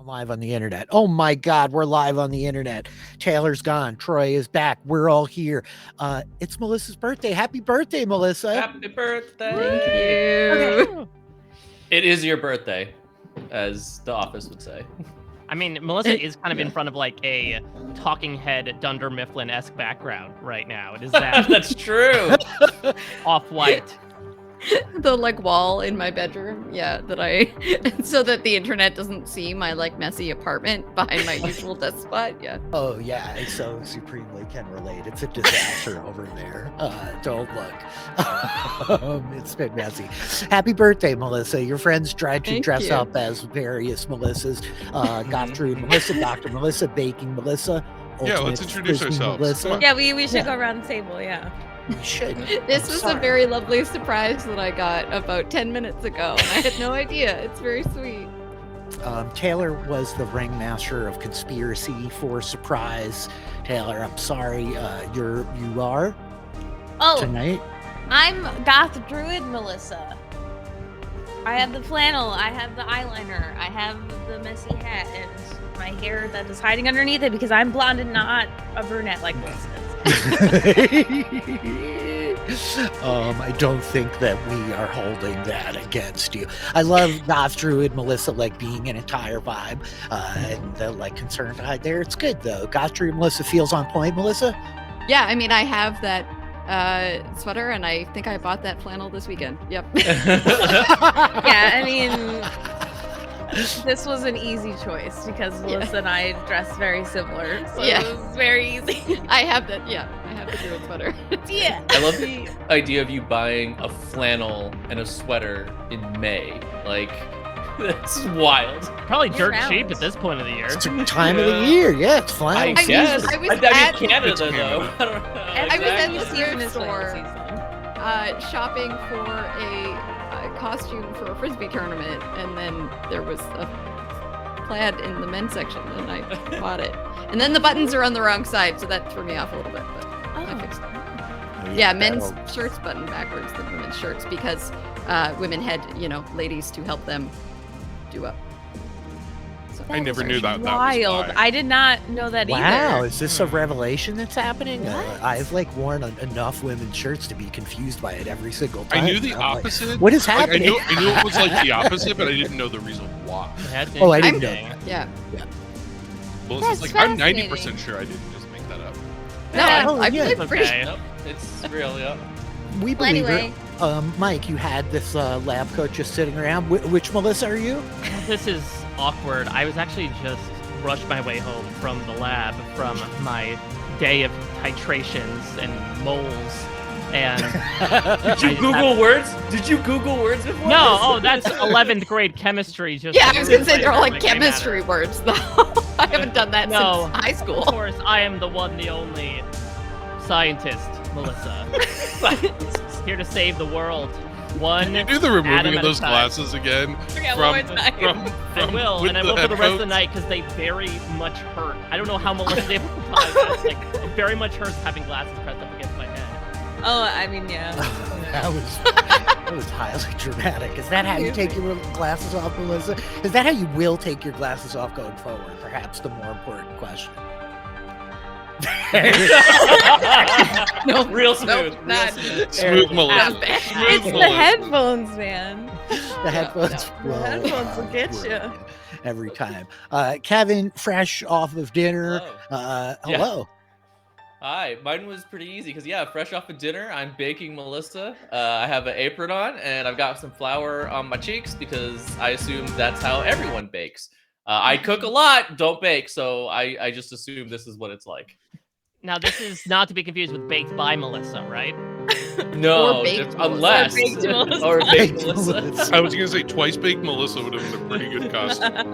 Live on the internet. Oh my God, we're live on the internet. Taylor's gone. Troy is back. We're all here. It's Melissa's birthday. Happy birthday, Melissa. Happy birthday. Thank you. Okay. It is your birthday, as the office would say. I mean, Melissa is kind of in front of like a talking head Dunder Mifflin-esque background right now. It is that That's true. off-white. The like wall in my bedroom, so that the internet doesn't see my like messy apartment behind my usual desk spot. Yeah. Oh yeah, I so supremely can relate. It's a disaster over there. Don't look. It's been messy. Happy birthday, Melissa. Your friends tried to Thank dress you. up as various Melissas. Gertrude Melissa, Dr. Melissa, Baking Melissa. Yeah, Ultimate let's introduce Frisbee ourselves. Melissa. Come on. Yeah, we should go around the table, yeah. We should. This I'm was sorry. a very lovely surprise that I got about 10 minutes ago, and I had no idea. It's very sweet. Taylor was the ringmaster of conspiracy for surprise. Taylor, I'm sorry. You are Oh, tonight. I'm Goth Druid Melissa. I have the flannel, I have the eyeliner, I have the messy hat, and my hair that is hiding underneath it because I'm blonde and not a brunette like Melissa is. I don't think that we are holding that against you. I love Goth Druid Melissa like being an entire vibe and the like concern behind there. It's good though. Goth Druid Melissa feels on point. Melissa. Yeah, I mean, I have that sweater, and I think I bought that flannel this weekend. Yep. Yeah, I mean, this was an easy choice because Melissa and I dress very similar, so Yeah. it was very easy. I have that. Yeah, I have the druid sweater. Yeah. I love the idea of you buying a flannel and a sweater in May. Like, that's wild. Probably dirt Year-round. cheap at this point of the year. It's the time of the year. Yeah, it's I fine. I guess. was I mean, at- Canada, It's though. Canada. I don't know. I was at exactly. the thrift Season is store. flannel season. Shopping for a costume for a frisbee tournament, and then there was a plaid in the men's section, and I bought it. And then the buttons are on the wrong side, so that threw me off a little bit, but I fixed it. Yeah, men's shirts button backwards than women's shirts because women had, ladies to help them do up. So I never knew that. Wild. That was I did not know that Wow, either. is this a revelation that's happening? What? I've like worn enough women's shirts to be confused by it every single time. I knew the I'm like, opposite. what is Like, happening? I knew it was like the opposite, but I didn't know the reason why. Oh, I didn't know Interesting. Yeah. Well, That's it's like I'm fascinating. 90% sure I didn't just make that up. No, Oh, I'm yeah. really pretty Okay. Nope, it's real, yeah. We Well, believe anyway, it. Mike, you had this lab coat just sitting around. Which Melissa are you? This is awkward. I was actually just rushed my way home from the lab from my day of titrations and moles. And Did you Google words? Did you Google words before no, this? oh, that's 11th grade chemistry. Just Yeah, I was gonna say they're all when like it came at chemistry it. words, though. I haven't done that No. since high Of school. course, I am the one, the only scientist, Melissa. Here to save the world. One Can you do the removing atom of at a those time. glasses again? Yeah, From, one more time. I will, with and I will the for the rest of the headphones? night because they very much hurt. I don't know how Melissa's able to buy this. Like, it very much hurts having glasses pressed up against my head. Oh, I mean, yeah. that was highly dramatic. Is that how you take your glasses off, Melissa? Is that how you will take your glasses off going forward? Perhaps the more important question. No, Real smooth. nope, real not- smooth. Smooth Melissa. Not bad. Smooth It's the Melissa. headphones, man. The headphones, no. will, The headphones will get will you. every time. Kevin, fresh off of dinner. Hello. Hello. Hi, mine was pretty easy because fresh off of dinner, I'm baking Melissa. I have an apron on and I've got some flour on my cheeks because I assume that's how everyone bakes. I cook a lot, don't bake, so I just assume this is what it's like. Now, this is not to be confused with Baked by Melissa, right? No, Or baked unless Melissa. Or baked Melissa. or baked Baked Melissa. Melissa. I was gonna say twice baked Melissa would have been a pretty good costume.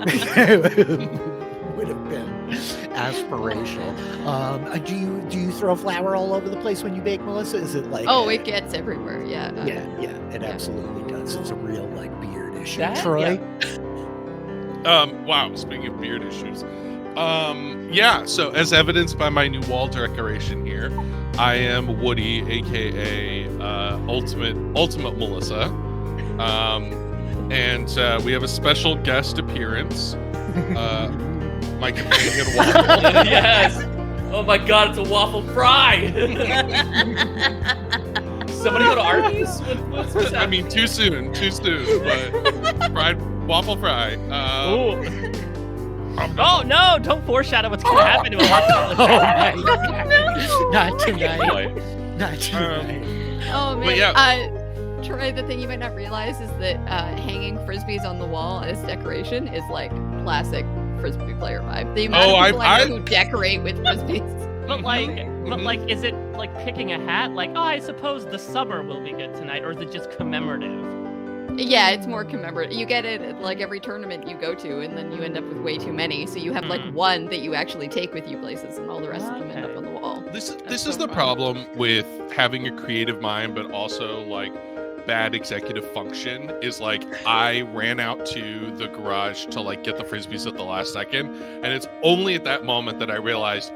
Would have been aspirational. Do you throw flour all over the place when you bake, Melissa? Is it like Oh, it gets everywhere. Yeah. yeah, it absolutely does. It's a real like beard issue. That- Troy, Wow, speaking of beard issues. So as evidenced by my new wall decoration here, I am Woody, aka Ultimate Melissa. And we have a special guest appearance. my companion Waffle. Yes. Oh my God, it's a waffle fry. Somebody go to Arby's? What's I happening? mean, too soon, but fried waffle fry. Ooh. Oh no! Don't foreshadow what's gonna happen to him. Oh my God. Not tonight. Not tonight. Oh man. But yeah. Troy, the thing you might not realize is that hanging frisbees on the wall as decoration is like classic frisbee player vibe. The amount of people I know who decorate with frisbees. But like, is it like picking a hat? Like, oh, I suppose the summer will be good tonight, or is it just commemorative? Yeah, it's more commemorative. You get it at like every tournament you go to, and then you end up with way too many. So you have like one that you actually take with you places, and all the rest of them end up on the wall. This so is the fun. problem with having a creative mind, but also like bad executive function is like I ran out to the garage to like get the frisbees at the last second, and it's only at that moment that I realized,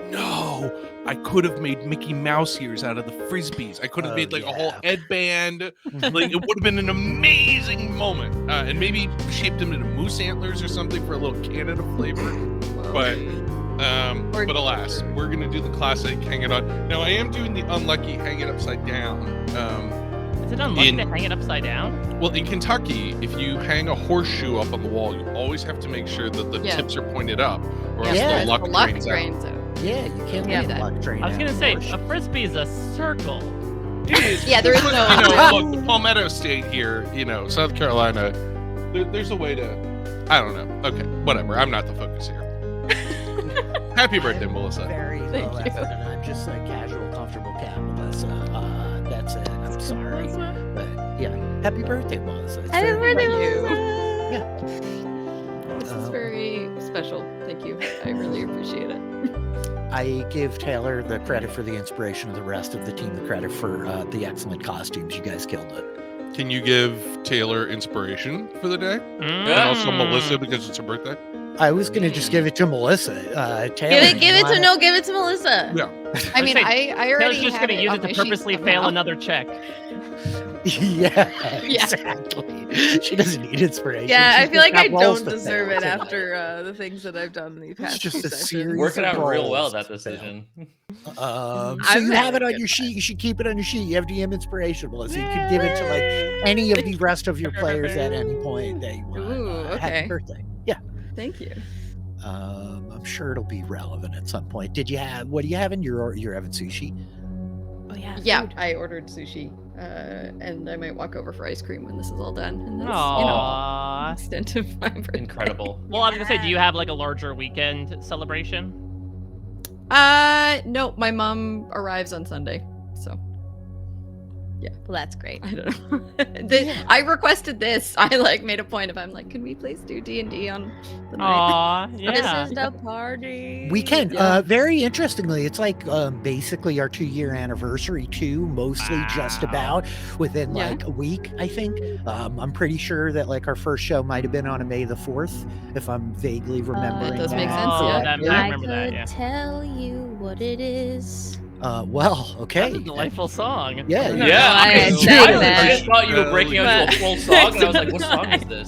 no, I could have made Mickey Mouse ears out of the frisbees. I could have made like a whole headband. Like it would have been an amazing moment, and maybe shaped them into moose antlers or something for a little Canada flavor. But alas, we're gonna do the classic hang it on. Now I am doing the unlucky hang it upside down. Is it unlucky to hang it upside down? Well, in Kentucky, if you hang a horseshoe up on the wall, you always have to make sure that the tips are pointed up, or else the luck drains out. Yeah, you can't let the luck drain out. I was gonna say, a frisbee is a circle. Yeah, there is no. Look, the Palmetto State here, South Carolina, there's a way to. I don't know. Okay, whatever. I'm not the focus here. Happy birthday, Melissa. Very low effort, and I'm just a casual, comfortable cat, Melissa. That's it. I'm sorry. But yeah, happy birthday, Melissa. Happy birthday, Melissa. Yeah. This is very special. Thank you. I really appreciate it. I give Taylor the credit for the inspiration of the rest of the team, the credit for the excellent costumes. You guys killed it. Can you give Taylor inspiration for the day? And also Melissa because it's her birthday? I was going to just give it to Melissa. Taylor, Give it to Melissa. Yeah. I mean, I already Taylor's just have going to use it to purposely fail another check. Yeah, exactly. She doesn't need inspiration. Yeah, She's I feel like I got rolls don't to deserve fail. it after the things that I've done in the past. just few a sessions. series. Working out real well, rolls that to decision. So I'm you have having it a on good your sheet. time. You should keep it on your sheet. You have DM inspiration, Melissa. You can give it to like any of the rest of your players at any point that you want. Ooh, okay. Happy birthday. Yeah. Thank you. I'm sure it'll be relevant at some point. What do you have in you're having sushi? Oh yeah. Yeah, food. I ordered sushi, and I might walk over for ice cream when this is all done. And that's, Aww. extent of my birthday. Incredible. Well, I was gonna say, do you have like a larger weekend celebration? No, my mom arrives on Sunday, so Well, that's great. I don't know. I requested this. I like made a point of. I'm like, can we please do D&D on the night? Aw, yeah. This is the party. We can. Yeah. Very interestingly, it's like basically our 2-year anniversary too, mostly just about within Yeah. like a week, I think. I'm pretty sure that like our first show might have been on a May the 4th, if I'm vaguely remembering. It does make that. sense, Oh, yeah. I I remember that, could yeah. tell you what it is. Well, okay. That's a delightful song. Yeah, Yeah, I I sang that. just thought you were breaking out into a full song, and I was like, what song is this?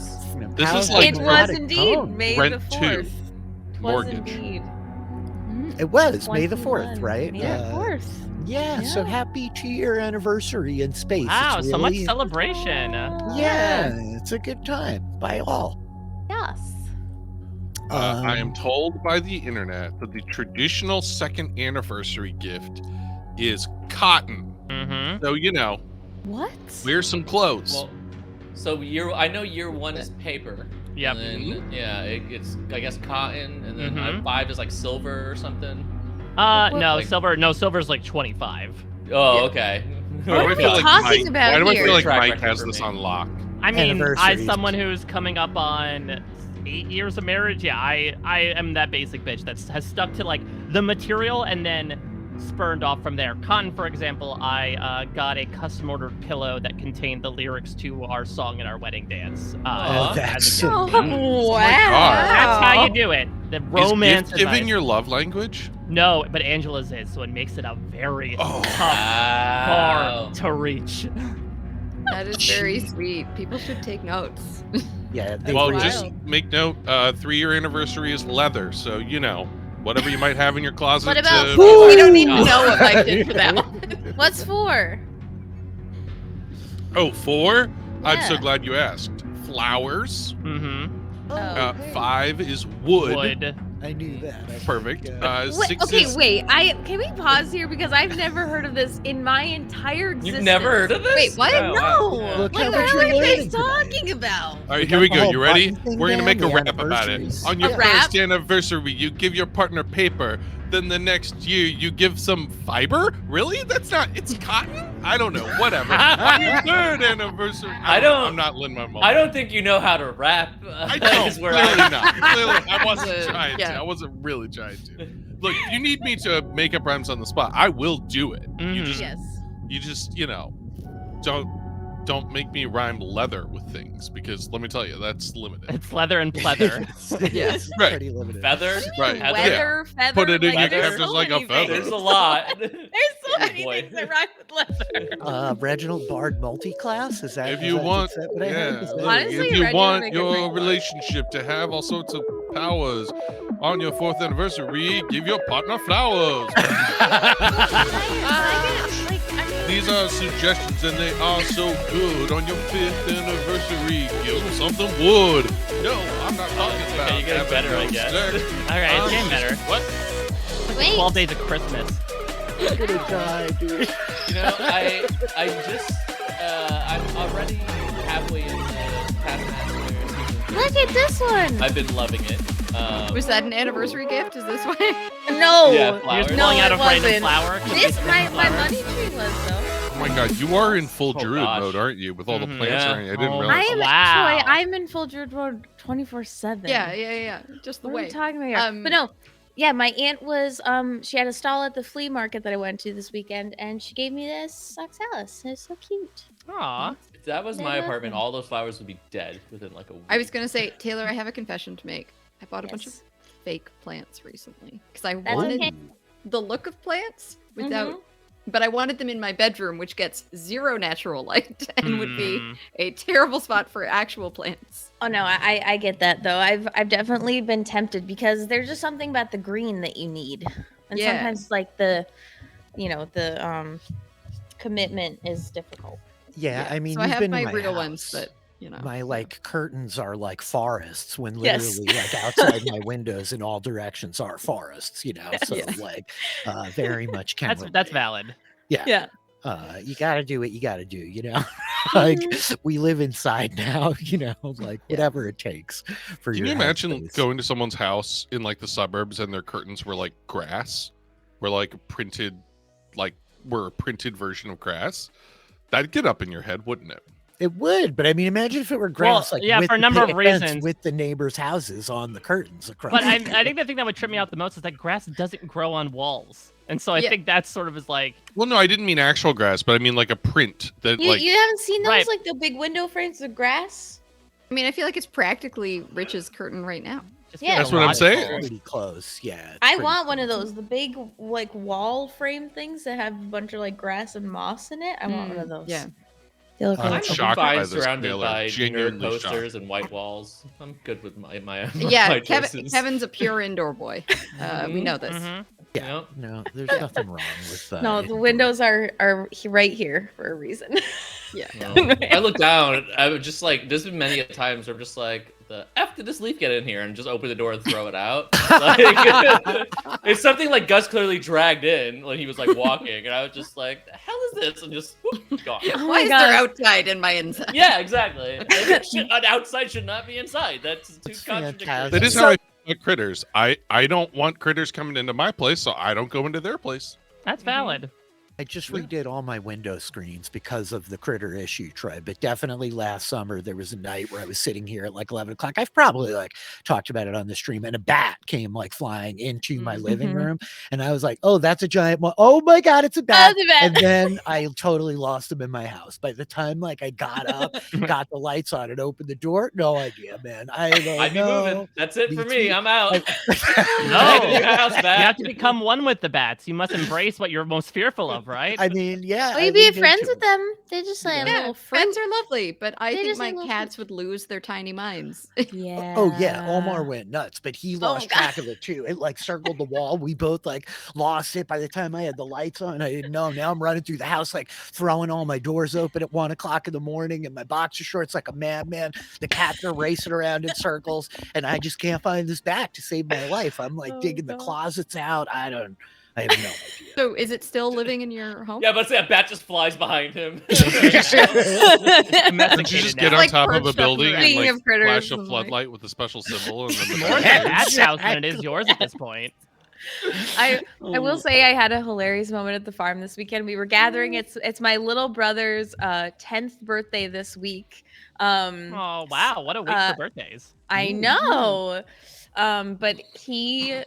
This is How's like It that was dramatic indeed tone? May Rent the 2. 4th. Was Mortgage. indeed. It was May the 4th, 21. right? May the 4th. Yeah, so happy 2-year anniversary in space. Wow, It's so much really- celebration. Yeah, it's a good time by all. Yes. I am told by the internet that the traditional second anniversary gift is cotton. Mm-hmm. So, What? wear some clothes. Well, so I know year 1 is paper. Yep. And then, it's I guess cotton, and then Mhm. 5 is like silver or something. No, Like- silver's like 25. Oh, okay. Why do I feel like talking Mike, about why do I here? feel like Track Mike record has for this me. on lock? I mean, as Anniversaries. someone who's coming up on 8 years of marriage, yeah, I am that basic bitch that has stuck to like the material and then spurned off from there. Cotton, for example, I got a custom ordered pillow that contained the lyrics to our song at our wedding dance. Aw. That's as a so gift. Oh, wow. That's how you do it. The romance Is is gift giving nice. your love language? No, but Angela's is, so it makes it a very Oh. tough Wow. bar to reach. That is very sweet. People should take notes. Yeah. That's Well, wild. just make note. 3-year anniversary is leather, so whatever you might have in your closet. What about We don't even God. know what Mike did for that one. What's 4? Oh, 4? I'm so Yeah. glad you asked. Flowers. Mm-hmm. Oh. 5 is wood. Wood. I knew that. I Perfect. think, Wait, 6 okay, is wait. Can we pause here because I've never heard of this in my entire existence. You've never heard of this? Wait, what? Oh, wow. No. Yeah. Look Like, how what much are you're you guys learning today. talking about? All right, We here we got the go. whole You ready? button thing We're gonna down, make a the rap about it. anniversaries. On your A rap? first anniversary, you give your partner paper. Then the next year, you give some fiber. Really? That's not. It's cotton. I don't know. Whatever. On your 3rd anniversary. I don't- I'm not letting my mom. I don't think you know how to rap. I don't. is where Clearly I'm- not. Clearly, I wasn't trying to. Yeah. I wasn't really trying to. Look, if you need me to make up rhymes on the spot, I will do it. You Mhm. just, Yes. don't make me rhyme leather with things because let me tell you, that's limited. It's leather and pleather. Yes. Right. Pretty limited. Feather? Right. Heather? Weather, feather. Put it in like, your there's characters so like a many feather. things. There's a lot. There's so many Boy. things that rhyme with leather. Reginald Bard multi-class? Is that If is you that- want, is that what I heard? yeah, Is that- look, Honestly, if you Reggie would want make a your great relationship to have all sorts of powers on your 4th anniversary, give your partner flowers. These are suggestions and they are so good. On your 5th anniversary, give them something wood. No, I'm not talking about you're getting having better, I no guess. sex. All right, it's getting better. What? Wait. 12 days of Christmas. I'm gonna die, dude. You know, I just I'm already halfway into Taskmaster season 3. Look at this one. I've been loving it. Was that an anniversary gift? Is this why? No. Yeah, You're flowers. just No, pulling out it a random wasn't. flower. This my Flower. money tree was though. Oh my god, you are in full Oh, druid gosh. mode, aren't you? With all the Mhm. plants Yeah. around you. I didn't Oh, realize. Wow. I'm in full druid mode 24/7. Yeah. Just the What are way. we talking about here? Um, But no, yeah, my aunt was she had a stall at the flea market that I went to this weekend, and she gave me this oxalis. It's so cute. Aw. If that was They my love apartment, them. all those flowers would be dead within like a week. I was gonna say, Taylor, I have a confession to make. I bought a bunch of Yes. fake plants recently because I That's wanted okay. the look of plants without, Mhm. but I wanted them in my bedroom, which gets 0 natural light and would be Mm. a terrible spot for actual plants. Oh no, I get that though. I've definitely been tempted because there's just something about the green that you need, and Yeah. sometimes like the commitment is difficult. Yeah, I mean, so I you've have been my in my real house. ones, but My like curtains are like forests when Yes. literally like outside my windows in all directions are forests, so Yes. like very much can That's relate. valid. Yeah. You gotta do what you gotta do, like we live inside now, like whatever it takes for Can your you imagine headspace. going to someone's house in like the suburbs and their curtains were like grass? Were like a printed version of grass? That'd get up in your head, wouldn't it? It would, but I mean, imagine if it were grass, like yeah, with for a the number of picket fence reasons. with the neighbors' houses on the curtains across. But I think the thing that would trip me out the most is that grass doesn't grow on walls. And so I Yeah. think that's sort of is like, Well, no, I didn't mean actual grass, but I mean like a print that You, like you haven't seen those Right. like the big window frames of grass? I mean, I feel like it's practically Rich's curtain right now. just Yeah. That's what I'm illogical. saying. pretty close, yeah. it's I pretty want one of close. those, the big like wall frame things that have a bunch of like grass and moss in it. I want one of those. Yeah. They look I'm really I'm cool. shocked by fine this, surrounded Taylor. by nerd Genuinely posters shocked. and white walls. I'm good with my Yeah, my Kevin, choices. Kevin's a pure indoor boy. We know this. Mhm. Yeah, Yep. no, there's nothing wrong with No, the windows are right here for a reason. Yeah. No. I look down. I would just like. There's been many times where I'm just like, the F did this leaf get in here, and just open the door and throw it out. Like, it's something like Gus clearly dragged in when he was like walking, and I was just like, the hell is this? And just whoop, gone. Oh Why my is God. there outside in my inside? Yeah, exactly. An outside should not be inside. That's too That's contradictory. fantastic. That is how I feel about critters. I don't want critters coming into my place, so I don't go into their place. That's valid. I just redid all my window screens because of the critter issue, Troy. But definitely last summer, there was a night where I was sitting here at like 11 o'clock. I've probably like talked about it on the stream, and a bat came like flying into my living room. And I was like, oh, that's a giant one. Oh my God, it's a bat. the bat. And then I totally lost him in my house. By the time like I got up, got the lights on and opened the door, no idea, man. I don't I'd be know. moving. That's it for Me me. too. I'm out. No. Your house You back. have to become one with the bats. You must embrace what you're most fearful of love, right? I mean, yeah. Well, I you be leaned friends into with it. them. They just like a Yeah, little friends fruit. are lovely, but I They think just my like little cats would lose their tiny minds. Yeah. Oh yeah, Omar went nuts, but he lost God. track of it too. It like circled the wall. We both like lost it by the time I had the lights on. I didn't know. Now I'm running through the house like throwing all my doors open at 1 o'clock in the morning, and my boxer shorts like a madman. The cats are racing around in circles, and I just can't find this bat to save my life. I'm like digging the closets out. I have no idea. So is it still living in your home? Yeah, but say a bat just flies behind him. Don't you just get on Like top of a perched up building and Speaking like of critters, flash a I'm like- floodlight with a special symbol? And then More the than Dad's house than it is yours at this point. I will say I had a hilarious moment at the farm this weekend. We were gathering. It's my little brother's 10th birthday this week. Oh wow, what a week for birthdays. I know. But he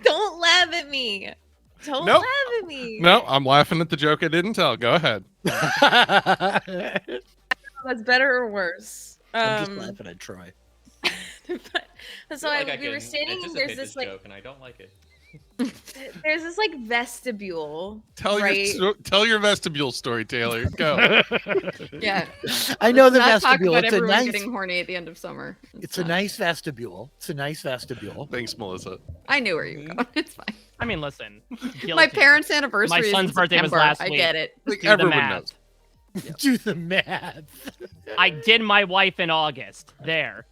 don't laugh at me. Don't Nope. laugh at me. No, I'm laughing at the joke I didn't tell. Go ahead. That's better or worse. I'm just laughing at Troy. So we were standing and there's this like joke, and I don't like it. there's this like vestibule. Tell your vestibule story, Taylor. Go. Yeah. I know the Let's not talk vestibule. about It's a everyone nice. getting horny at the end of summer. It's a nice vestibule. It's a nice vestibule. Thanks, Melissa. I knew where you were going. It's fine. I mean, listen. My guilty. parents' anniversary. My is son's in birthday was September. last I week. get it. Like Do the everyone math. knows. Do the math. I did my wife in August. There.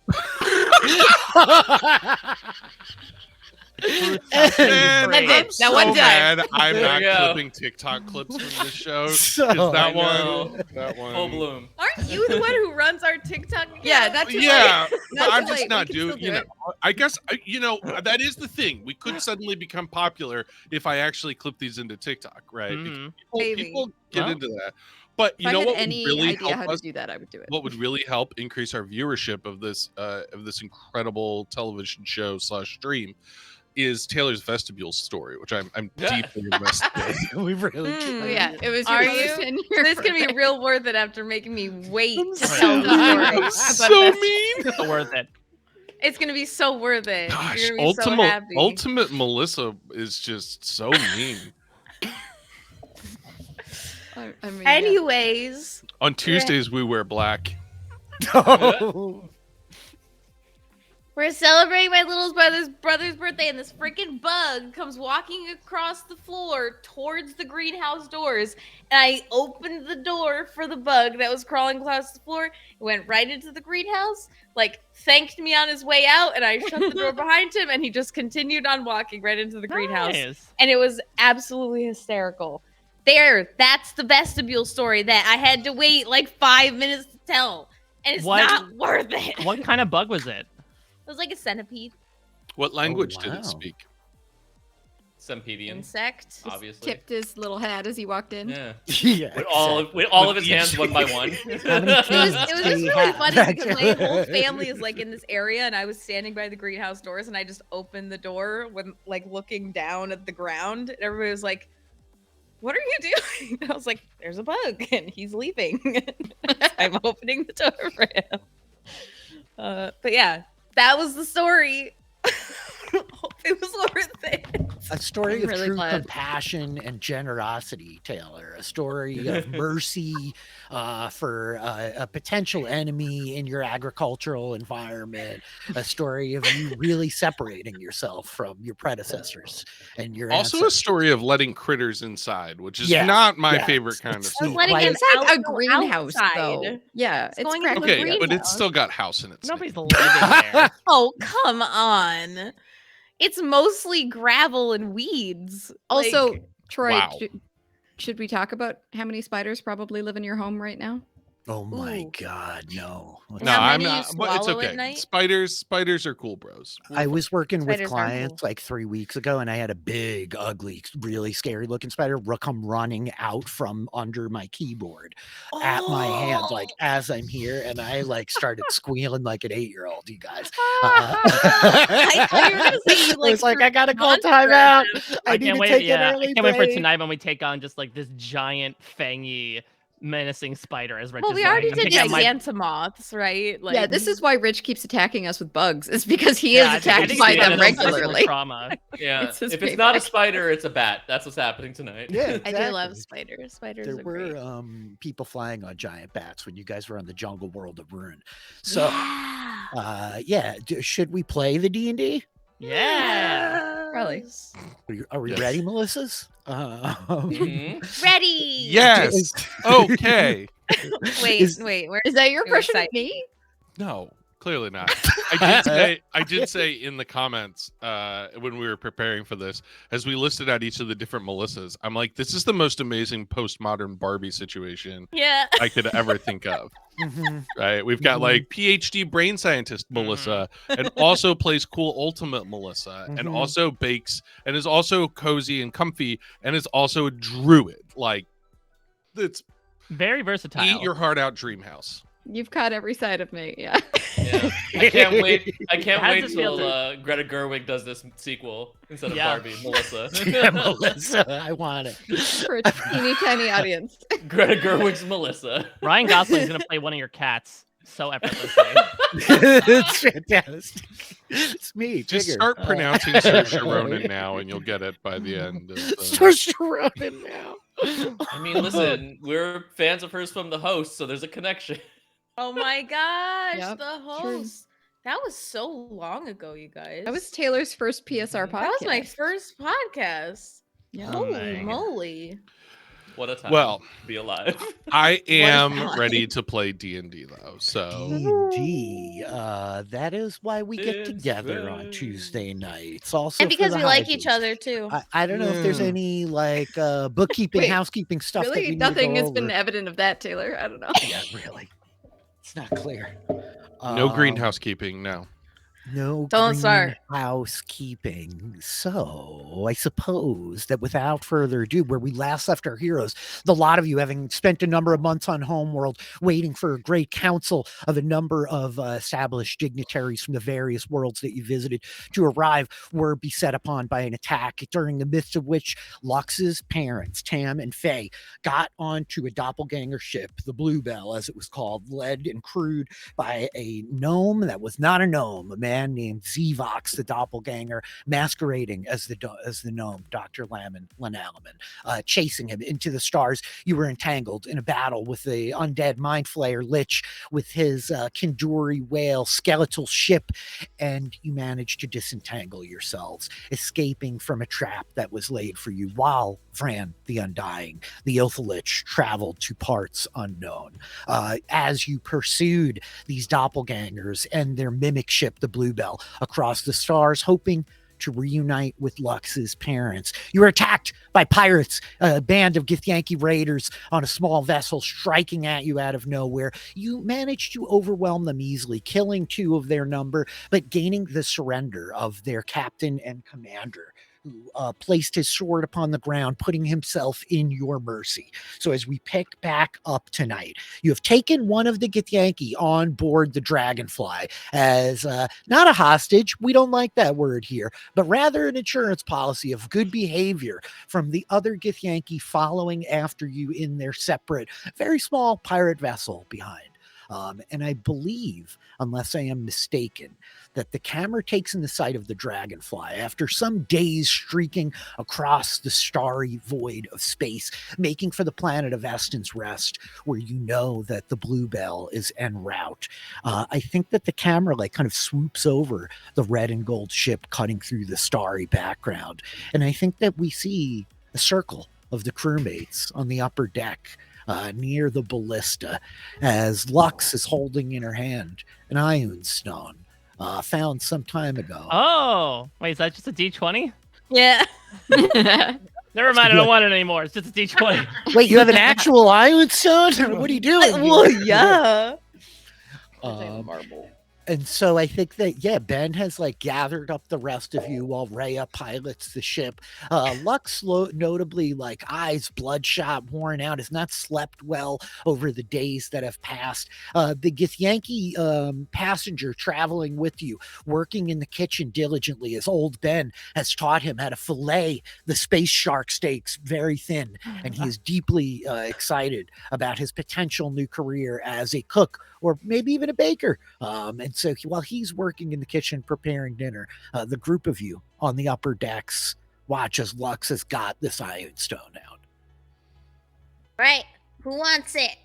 Man, That's I'm it. so That one time. mad I'm There not you go. clipping TikTok clips from this show. So- Is that I know. one? That one. Full bloom. Aren't you the one who runs our TikTok? account? Yeah, not too Yeah, late. but Not I'm too just late. not We can doing. still You do know, it. I guess that is the thing. We could suddenly become popular if I actually clip these into TikTok, right? Mhm. Maybe. People get Well, into that. But If you I know had what would any really idea how help to us? do that, I would do it. What would really help increase our viewership of this incredible television show / stream is Taylor's vestibule story, which I'm deeply invested in. We really. Oh, yeah, it was. Are your you? first 10-year This is gonna be birthday. real worth it after making me wait to Right. tell the story. about So this. mean. So worth it. It's gonna be so worth it. Gosh, You're gonna be so happy. ultimate Melissa is just so mean. I mean, yeah. Anyways, On Tuesdays we wear black. No. we're celebrating my little brother's birthday, and this freaking bug comes walking across the floor towards the greenhouse doors. And I opened the door for the bug that was crawling across the floor. It went right into the greenhouse, like thanked me on his way out, and I shut the door behind him, and he just continued on walking right into the greenhouse. Nice. And it was absolutely hysterical. That's the vestibule story that I had to wait like 5 minutes to tell. And it's What- not worth it. What kind of bug was it? It was like a centipede What language did wow. it speak? Sempedian, insect. obviously. Tipped his little hat as he walked in. Yeah. Yeah. With all of his hands one by one. How many It was kids just do really you funny have? because my whole family is like in this area, and I was standing by the greenhouse doors, and I just opened the door when like looking down at the ground, and everybody was like, "What are you doing?" And I was like, "There's a bug, and he's leaving." I'm opening the door for him. But yeah, that was the story. It was worth it. A story I'm of really true glad. compassion and generosity, Taylor. A story of mercy for a potential enemy in your agricultural environment. A story of you really separating yourself from your predecessors and your Also a ancestors. story of letting critters inside, which is Yeah, not my yeah, favorite kind of it's stuff. sweet. Letting Like- him It's like out a go greenhouse, though. outside. Yeah, it's going into the practically Okay, but greenhouse. it's still got house in it. Nobody's living there. Oh, come on. It's mostly gravel and weeds. Also, Like, Troy, Wow. should we talk about how many spiders probably live in your home right now? Oh my Ooh. God, no. No, How I'm many you not. But it's swallow at okay. night? Spiders are cool, bros. I was working with Spiders are clients cool. like 3 weeks ago, and I had a big, ugly, really scary looking spider come running out from under my keyboard at my hand, like as I'm here, and I like started squealing like an 8-year-old. You guys, I thought you were gonna say you, I was like, threw I gotta call monster time at out. him. I need can't to wait. take an Yeah, I early can't wait for break. tonight when we take on just like this giant fangy menacing spider as Rich Well, is we going. already I'm did picking up my- gigantomoths, right? Like, Yeah, this is why Rich keeps attacking us with bugs. It's because he Yeah, I is think attacked it's by because them of personal regularly. Trauma. Yeah, It's his if it's not a payback. spider, it's a bat. That's what's happening tonight. Yeah, I do love exactly. spiders. Spiders There are were great. people flying on giant bats when you guys were on the jungle world of Rune. So, should we play the D&D? Yeah. Probably. Are we Yes. ready, Melissas? Mhm. Ready. Yes. Okay. Wait, where Is that your You're impression of excited. me? No, clearly not. I did say in the comments when we were preparing for this, as we listed out each of the different Melissas, I'm like, this is the most amazing postmodern Barbie situation Yeah. I could ever think of. Mhm. Right? We've got like PhD brain scientist Melissa, and also plays cool ultimate Melissa, and Mhm. also bakes, and is also cozy and comfy, and is also a druid. Like, it's Very versatile. eat your heart out, dream house. You've caught every side of me. Yeah. Yeah, I can't wait. I can't How's wait it feel till Greta Gerwig does this sequel instead of Yeah. Barbie. Melissa. Yeah, Melissa, I want it. For a teeny tiny audience. Greta Gerwig's Melissa. Ryan Gosling's gonna play one of your cats so effortlessly. It's fantastic. It's me, Just Tigger. start pronouncing Saoirse Ronan now, and you'll get it by the end. Of, Saoirse Ronan now. I mean, listen, we're fans of hers from the host, so there's a connection. Oh my gosh, Yep, the host. That was so long ago, you guys. That was Taylor's first PSR podcast. That was my first podcast. Yeah. Holy dang. moly. What a time Well, to be alive. I am that? ready to play D&D though. So D&D. That is why we get It's together on fun. Tuesday nights. Also, And for because the we like each holidays. other too. I don't know if there's Mm. any like bookkeeping, Wait, housekeeping stuff. that we Really? need to Nothing go has been over. evident of that, Taylor. I don't know. Yeah, really. It's not clear. no Um, greenhouse keeping, no. No Don't start. housekeeping. So I suppose that without further ado, where we last left our heroes, the lot of you having spent a number of months on Homeworld waiting for a great council of a number of established dignitaries from the various worlds that you visited to arrive, were beset upon by an attack, during the midst of which Lux's parents, Tam and Faye, got onto a doppelganger ship, the Bluebell as it was called, led and crewed by a gnome that was not a gnome, a man named Zivox, the doppelganger, masquerading as the gnome, Dr. Lanalaman, chasing him into the stars. You were entangled in a battle with the undead mind flayer Lich with his Kinduri whale skeletal ship, and you managed to disentangle yourselves, escaping from a trap that was laid for you while Vran the Undying, the Ilthalich, traveled to parts unknown. As you pursued these doppelgangers and their mimic ship, the Bluebell, across the stars, hoping to reunite with Lux's parents. You were attacked by pirates, a band of Githyanki raiders on a small vessel striking at you out of nowhere. You managed to overwhelm them easily, killing 2 of their number, but gaining the surrender of their captain and commander, who placed his sword upon the ground, putting himself in your mercy. So as we pick back up tonight, you have taken one of the Githyanki on board the Dragonfly as not a hostage, we don't like that word here, but rather an insurance policy of good behavior from the other Githyanki following after you in their separate, very small pirate vessel behind. And I believe, unless I am mistaken, that the camera takes in the sight of the Dragonfly after some days streaking across the starry void of space, making for the planet of Eston's Rest, where you know that the Bluebell is en route. I think that the camera like kind of swoops over the red and gold ship cutting through the starry background. And I think that we see a circle of the crewmates on the upper deck, near the ballista, as Lux is holding in her hand an Ioun stone, found some time ago. Oh, wait, is that just a D20? Yeah. Never mind, I don't want it anymore. It's just a D20. Wait, you have an actual Ioun stone? What are you doing? Well, yeah. Um, marble. And so I think that, yeah, Ben has like gathered up the rest of you while Reya pilots the ship. Lux, notably, like eyes bloodshot, worn out, has not slept well over the days that have passed. The Githyanki passenger traveling with you, working in the kitchen diligently, as old Ben has taught him how to fillet the space shark steaks very thin. And he is deeply excited about his potential new career as a cook or maybe even a baker. And so while he's working in the kitchen preparing dinner, the group of you on the upper decks watch as Lux has got this iron stone out. Right. Who wants it?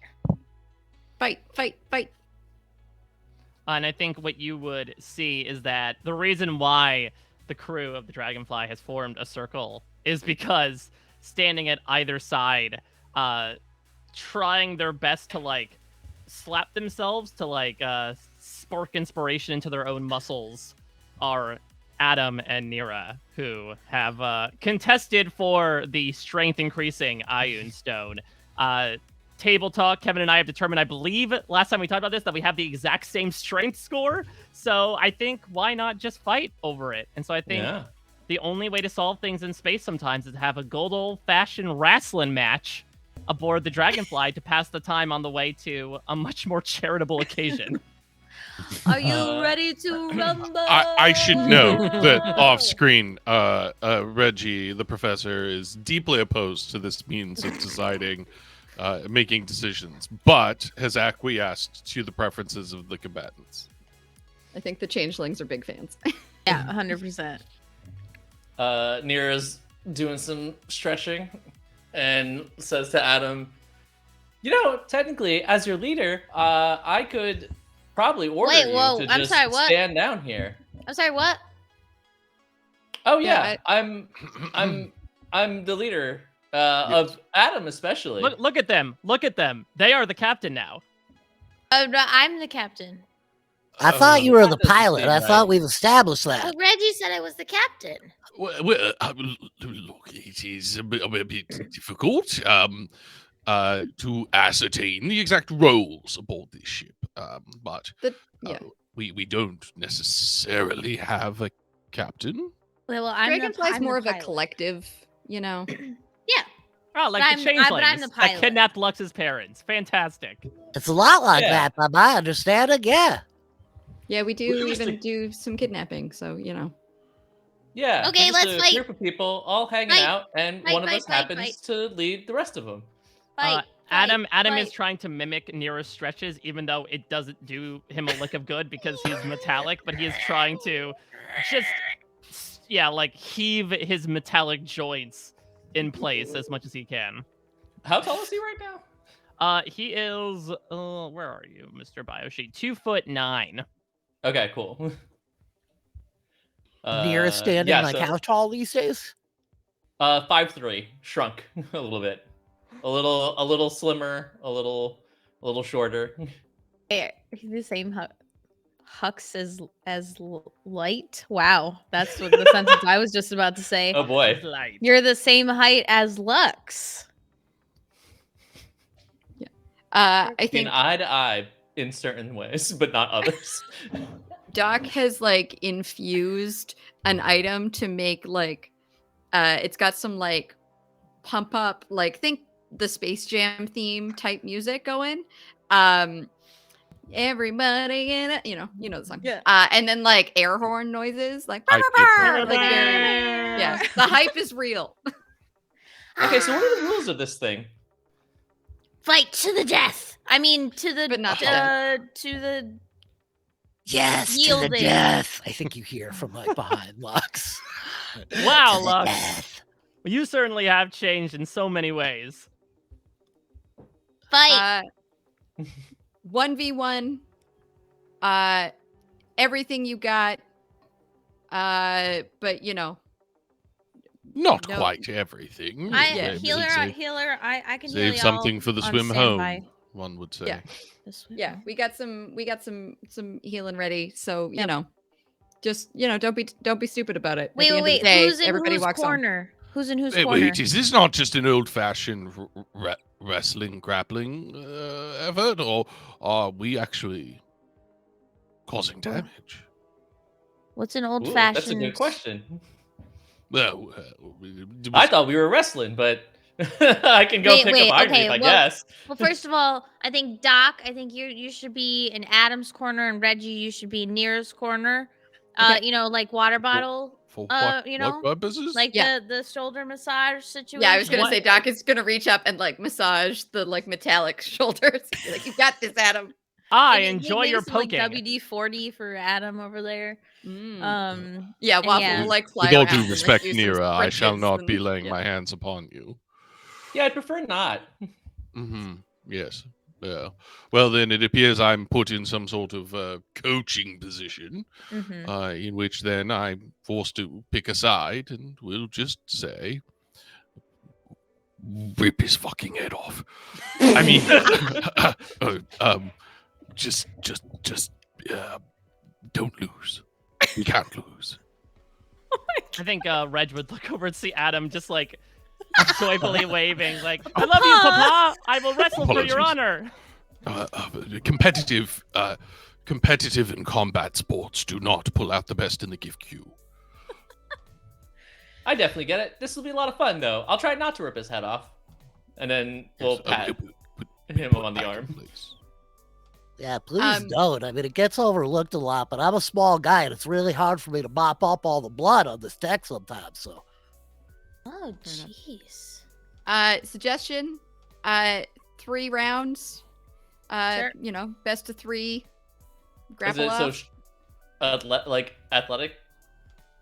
Fight, fight, fight. And I think what you would see is that the reason why the crew of the Dragonfly has formed a circle is because standing at either side, trying their best to like slap themselves to like spark inspiration into their own muscles are A.D.A.M and Nira, who have contested for the strength increasing Iron Stone. Table talk, Kevin and I have determined, I believe last time we talked about this, that we have the exact same strength score. So I think why not just fight over it? And so I think the only way to solve things in space sometimes is to have a good old-fashioned wrestling match aboard the Dragonfly to pass the time on the way to a much more charitable occasion. Are you ready to rumble? I should know that off screen, Reggie, the professor, is deeply opposed to this means of deciding, making decisions, but has acquiesced to the preferences of the combatants. I think the changelings are big fans. Yeah, 100%. Nira's doing some stretching and says to A.D.A.M, you know, technically, as your leader, I could probably order you to I'm just sorry, what? stand down here. I'm sorry, what? Oh yeah, I'm the leader of A.D.A.M especially. Look at them. Look at them. They are the captain now. Oh, no, I'm the captain. I thought you were the that doesn't pilot. seem I right. thought we've established that. Well, Reggie said I was the captain. Well, look, it is a bit difficult to ascertain the exact roles aboard this ship, but we don't necessarily have a captain. Well, I'm Dragonfly's I'm more the of a pilot. collective, you know. Yeah. Oh, like But the I'm the changelings that pilot. kidnapped Lux's parents. Fantastic. It's a lot like Yeah. that, by my understanding, yeah. Yeah, we do Well, even do some kidnapping, so, you know. Yeah. Okay, we're just let's a fight. group of people all hanging Fight. out, and Fight, one of fight, us fight, happens fight. to lead the rest of them. Fight, A.D.A.M fight. is trying to mimic Nira's stretches, even though it doesn't do him a lick of good because he's metallic, but he is trying to just, like heave his metallic joints in place as much as he can. How tall is he right now? He is, where are you, Mr. Biosheet? 2'9". Okay, cool. Nira standing yeah, like so, how tall these days? 5'3", shrunk a little bit, a little slimmer, a little shorter. He's the same Hux as light. Wow, that's what the sentence I was just about to say. Oh boy. Light. You're the same height as Lux. I In think eye to eye in certain ways, but not others. Doc has like infused an item to make like it's got some like pump up, like think the Space Jam theme type music going. Everybody in it, you know the song. Yeah. And then like air horn noises, like, I get that. like very, yeah. The hype is real. Okay, so what are the rules of this thing? Fight to the death. I mean, to the But not the death. to the Yes, to the Yielding. death. I think you hear from like behind Lux. Wow, To the Lux. death. You certainly have changed in so many ways. fight. 1v1. Everything you got. But you know, Not No. quite everything. Yeah. Healer. I can heal Save y'all something for the on swim standby. home, one would say. Yeah. The swim yeah, home. we got some healing ready. So you Yep. know, just don't be stupid about it. At Wait, the end of the wait. day, Who's in everybody whose walks on. corner? Who's in whose Hey, corner? wait, is this not just an old-fashioned wrestling, grappling effort, or are we actually causing damage? What's an Ooh, old-fashioned? that's a good question. Well, I thought we were wrestling, but I can go pick up Iron Reef, I guess. Well, first of all, I think Doc, you should be in Adam's corner, and Reggie, you should be in Nira's corner. Okay. Like water bottle. for what, What purposes? Like Yeah. the shoulder massage situation. Yeah, I was gonna say Doc is gonna reach up and like massage the like metallic shoulders. Be like, you got this, Adam. I Maybe enjoy your some, like, poking. WD-40 for Adam over there. Yeah, and Waffle yeah. will like fly With all around due and, respect, like, do some Nira, I shall sprinters not be and- laying yeah. my hands upon you. Yeah, I'd prefer not. Yes. Yeah. Well, then it appears I'm put in some sort of coaching position, in which then I'm forced to pick a side, and we'll just say, rip his fucking head off. I mean, just, don't lose. You can't lose. I think Reg would look over and see Adam just like joyfully waving, like, I love you, Papa! I will wrestle for your Apologies. honor! Competitive and combat sports do not pull out the best in the Giff-Q. I definitely get it. This will be a lot of fun, though. I'll try not to rip his head off. And then we'll pat him on the arm. Yeah, please don't. I mean, it gets overlooked a lot, but I'm a small guy, and it's really hard for me to mop up all the blood on this deck sometimes, so. Oh, jeez. Suggestion, 3 rounds. Sure. You know, best of 3. Is Grapple it up. like athletics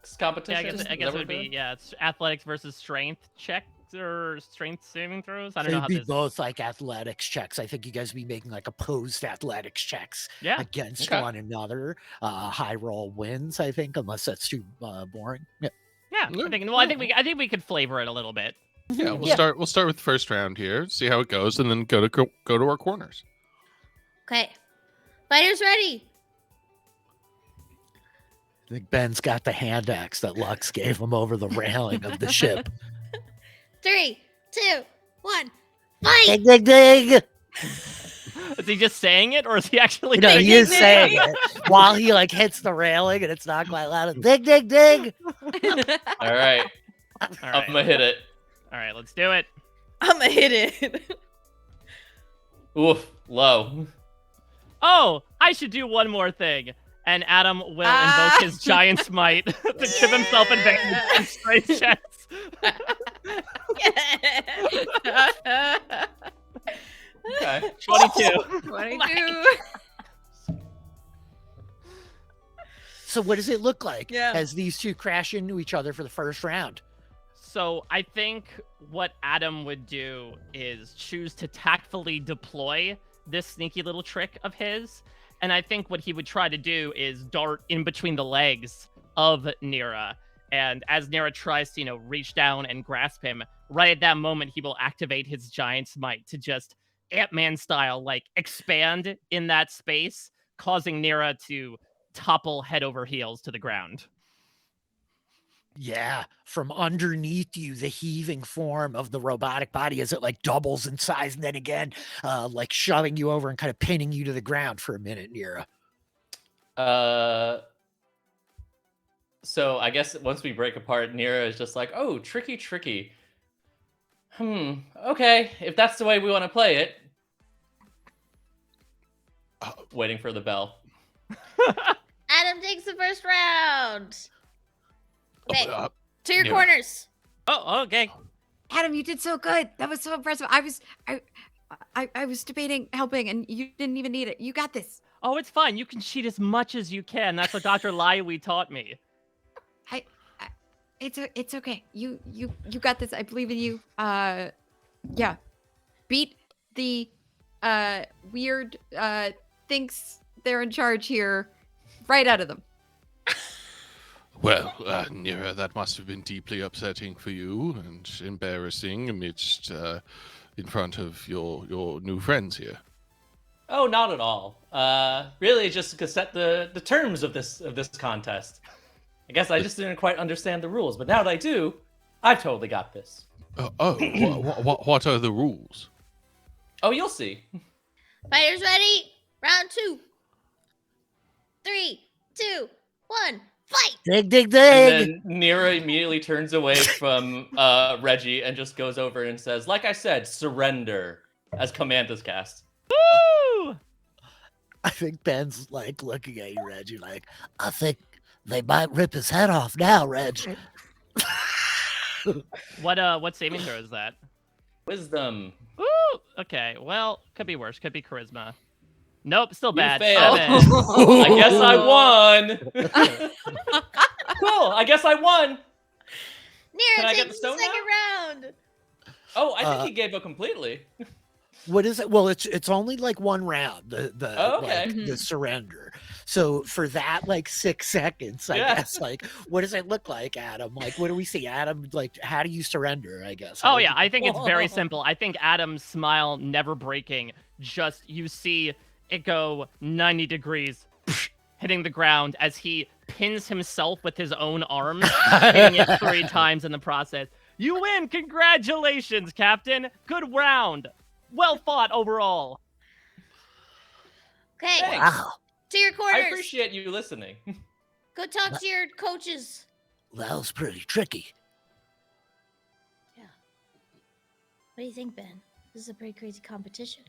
Yeah, competition? I Is guess that it what would we're be, doing? yeah, it's athletics versus strength checks or strength saving throws. I don't know They'd how be this. both like athletics checks. I think you guys would be making like opposed athletics checks Yeah. against Okay. one another. High roll wins, I think, unless that's too boring. Yeah. Yeah, Yeah. I think we could flavor it a little bit. Yeah, we'll Yeah. start with the first round here, see how it goes, and then go to our corners. Okay. Fighters ready. I think Ben's got the hand axe that Lux gave him over the railing of the ship. 3, 2, 1. Fight! Dig, dig, dig! Is he just saying it, or is he actually? No, doing he it? is saying it while he like hits the railing, and it's not quite loud. Dig, dig, dig! All right. All I'm right, gonna hit it. all right, let's do it. I'm gonna hit it. Oof, low. Oh, I should do one more thing. And Adam will invoke his giant's might to give himself advantage on strength checks. Okay. 22. 22. So what does it look like Yeah. as these two crash into each other for the first round? So I think what Adam would do is choose to tactfully deploy this sneaky little trick of his. And I think what he would try to do is dart in between the legs of Nira. And as Nira tries to, reach down and grasp him, right at that moment, he will activate his giant's might to just Ant-Man style, like expand in that space, causing Nira to topple head over heels to the ground. Yeah, from underneath you, the heaving form of the robotic body as it like doubles in size, and then again, like shoving you over and kind of pinning you to the ground for a minute, Nira. So I guess once we break apart, Nira is just like, oh, tricky. Okay, if that's the way we want to play it. Waiting for the bell. Adam takes the first round. Okay, to your yeah. corners. Oh, okay. Adam, you did so good. That was so impressive. I was debating helping, and you didn't even need it. You got this. Oh, it's fine. You can cheat as much as you can. That's what Dr. Laiwi taught me. It's okay. You got this. I believe in you. Yeah. Beat the weird thinks they're in charge here right out of them. Well, Nira, that must have been deeply upsetting for you and embarrassing amidst in front of your new friends here. Oh, not at all. Really, just to set the terms of this contest. I guess I just didn't quite understand the rules, but now that I do, I've totally got this. What are the rules? Oh, you'll see. Fighters ready? Round 2. 3, 2, 1, fight! Dig, dig, And dig. then Nira immediately turns away from Reggie and just goes over and says, like I said, surrender, as command is cast. Woo! I think Ben's like looking at you, Reggie, like, I think they might rip his head off now, Reg. What saving throw is that? Wisdom. Woo! Okay, well, could be worse. Could be charisma. Nope, still You bad. failed. 7. I guess I won. Cool. I guess I won. Can Nira, I get take the the stone second round. Oh, I think he gave up completely. What is it? Well, it's only like one round, Oh, okay. like, the surrender. So for that like 6 seconds, I Yeah. guess, like, what does it look like, Adam? Like, what do we see, Adam? Like, how do you surrender? I guess. Oh yeah, I think it's very simple. I think Adam's smile never breaking. Just you see it go 90 degrees, hitting the ground as he pins himself with his own arms, hitting it 3 times in the process. You win! Congratulations, Captain! Good round! Well fought overall! Okay, Thanks. Wow, to your I quarters. appreciate you listening. Go talk to your coaches. that was pretty tricky. What do you think, Ben? This is a pretty crazy competition.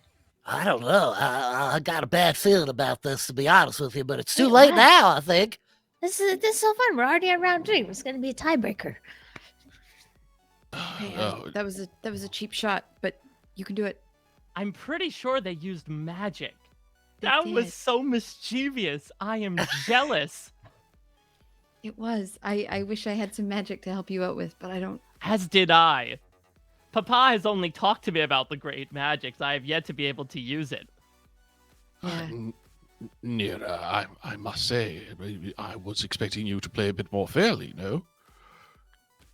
I don't know. I got a bad feeling about this, to be honest with you, but it's too Wait, late what? now, I think. This is so fun. We're already on round 3. It's going to be a tiebreaker. Hey, Oh, that was a cheap shot, but you can do it. I'm pretty sure they used magic. They That did. was so mischievous. I am jealous. It was. I wish I had some magic to help you out with, but I don't. As did I. Papa has only talked to me about the great magics. I have yet to be able to use it. Yeah. Nira, I must say, I was expecting you to play a bit more fairly, no?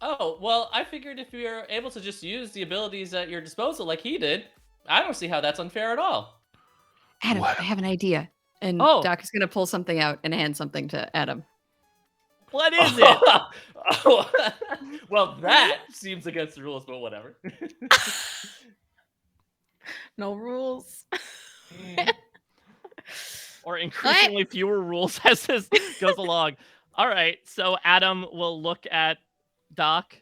Oh, well, I figured if you're able to just use the abilities at your disposal like he did, I don't see how that's unfair at all. Adam, What? I have an idea. And Oh. Doc is gonna pull something out and hand something to Adam. What is it? Oh, well, that seems against the rules, but whatever. No rules. Or increasingly fewer rules as this goes along. All right, so Adam will look at Doc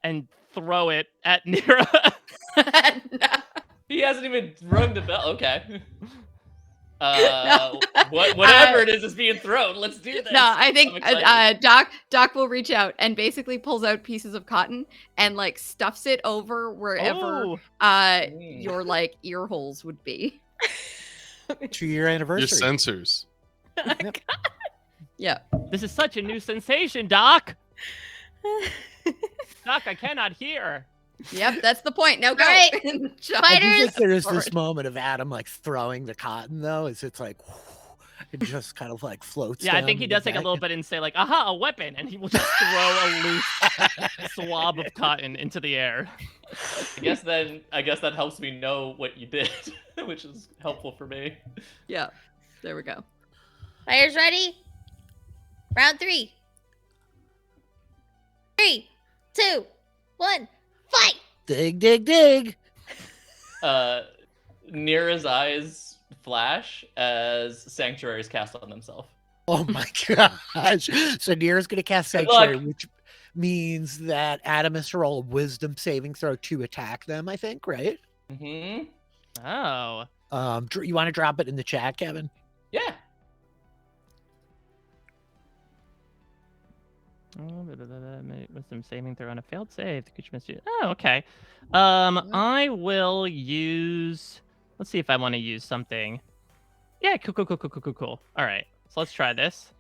and throw it at Nira. He hasn't even rung the bell. Okay. Whatever it is being thrown. Let's do this. No, I I'm think excited. Doc will reach out and basically pulls out pieces of cotton and like stuffs it over wherever Oh, your like ear holes would be. 2-year Your anniversary. sensors. Yeah. this is such a new sensation, Doc. Doc, I cannot hear. Yep, that's the point. Now go. Alright, I do fighters. think there is this Forward. moment of Adam like throwing the cotton though, as it's like it just kind of like floats. Yeah, I down think he to the does take a back. little bit and say like, aha, a weapon, and he will just throw a loose swab of cotton into the air. I guess that helps me know what you did, which is helpful for me. Yeah. There we go. Fighters ready? Round 3. 3, 2, 1, fight! Dig, dig, dig. Nira's eyes flash as Sanctuary is cast on themselves. Oh my gosh. So Nira's gonna cast Good Sanctuary, luck. which means that Adam has to roll a wisdom saving throw to attack them, I think, right? Mm-hmm. Oh. You want to drop it in the chat, Kevin? Yeah. Wisdom saving throw on a failed save. The creature must use. Oh, okay. I will use. Let's see if I want to use something. Yeah, cool. All right, so let's try this.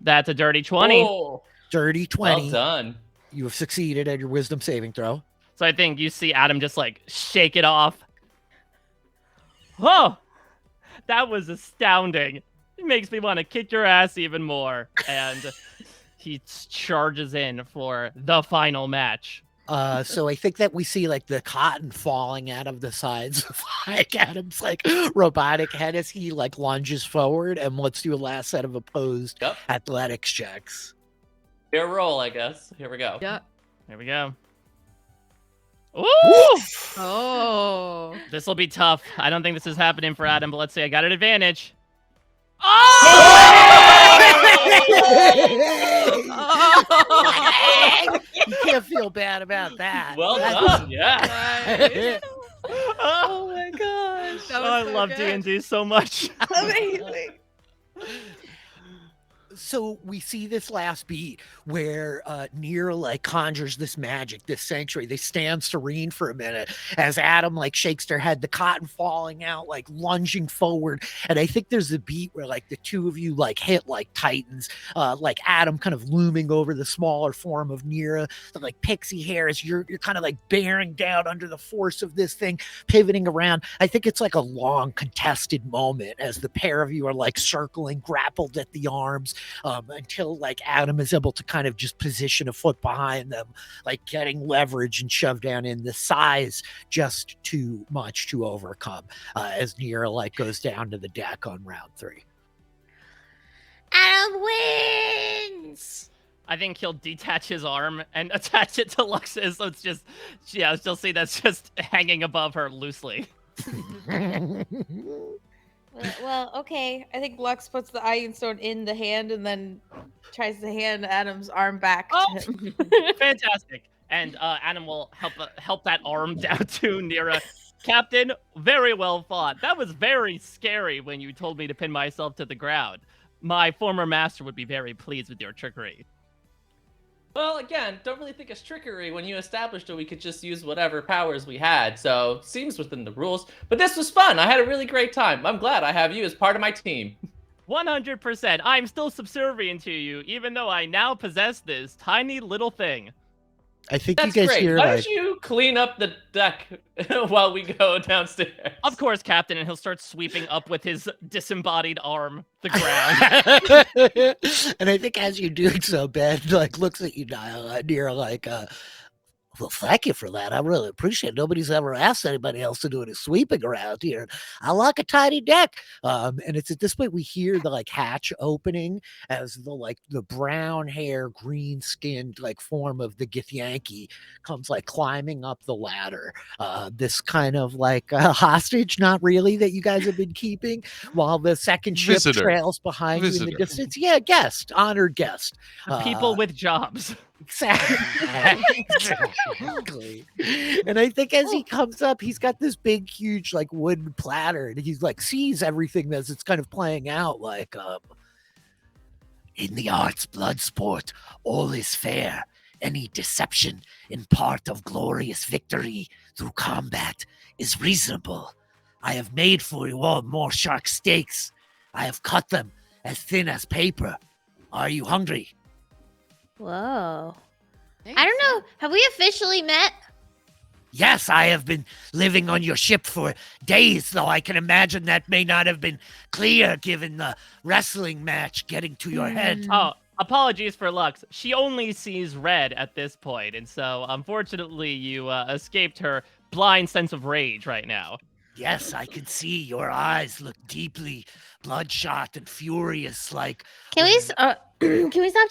That's a dirty 20. Oh, Dirty 20. well done. You have succeeded at your wisdom saving throw. So I think you see Adam just like shake it off. Oh, that was astounding. It makes me want to kick your ass even more. And he charges in for the final match. So I think that we see like the cotton falling out of the sides of like Adam's like robotic head as he like lunges forward, and let's do a last set of opposed Yep. athletics checks. Fair roll, I guess. Here we go. Yeah. There we go. Ooh! Oh. This will be tough. I don't think this is happening for Adam, but let's see. I got an advantage. You can't feel bad about that. Well done. Yeah. Nice. Oh my gosh. That was I so love good. D&D so much. Amazing. So we see this last beat where Nira like conjures this magic, this sanctuary. They stand serene for a minute as Adam like shakes their head, the cotton falling out, like lunging forward. And I think there's a beat where like the two of you like hit like titans, like Adam kind of looming over the smaller form of Nira, the like pixie hair as you're kind of like bearing down under the force of this thing, pivoting around. I think it's like a long contested moment as the pair of you are like circling, grappled at the arms. Until like Adam is able to kind of just position a foot behind them, like getting leverage and shove down in the size just too much to overcome as Nira like goes down to the deck on round 3. Adam wins! I think he'll detach his arm and attach it to Lux's, so it's just, yeah, still see that's just hanging above her loosely. Well, okay. I think Lux puts the Iron Stone in the hand and then tries to hand Adam's arm back to him. Fantastic. And Adam will help that arm down to Nira. Captain, very well fought. That was very scary when you told me to pin myself to the ground. My former master would be very pleased with your trickery. Well, again, don't really think it's trickery when you established that we could just use whatever powers we had, so seems within the rules. But this was fun. I had a really great time. I'm glad I have you as part of my team. 100%. I'm still subservient to you, even though I now possess this tiny little thing. I think That's you guys great. hear Why like don't you clean up the deck while we go downstairs? Of course, Captain, and he'll start sweeping up with his disembodied arm the ground. and I think as you're doing so, Ben like looks at you, Nira, like, well, thank you for that. I really appreciate it. Nobody's ever asked anybody else to do any sweeping around here. I like a tiny deck. And it's at this point we hear the like hatch opening as the brown hair, green skinned like form of the Githyanki comes like climbing up the ladder. This kind of like hostage, not really, that you guys have been keeping, while the second ship Visitor. trails behind you in the Visitor. distance. Yeah, guest, honored guest. People with jobs. Exactly. And I think as he comes up, he's got this big, huge, like wooden platter, and he's like sees everything as it's kind of playing out. Like, in the arts, blood sport, all is fair. Any deception in part of glorious victory through combat is reasonable. I have made for you all more shark steaks. I have cut them as thin as paper. Are you hungry? Whoa. I don't know. Have we officially met? Yes, I have been living on your ship for days, though I can imagine that may not have been clear given the wrestling match getting to your head. Oh, apologies for Lux. She only sees red at this point, and so unfortunately you escaped her blind sense of rage right now. Yes, I can see your eyes look deeply bloodshot and furious, like... Can we stop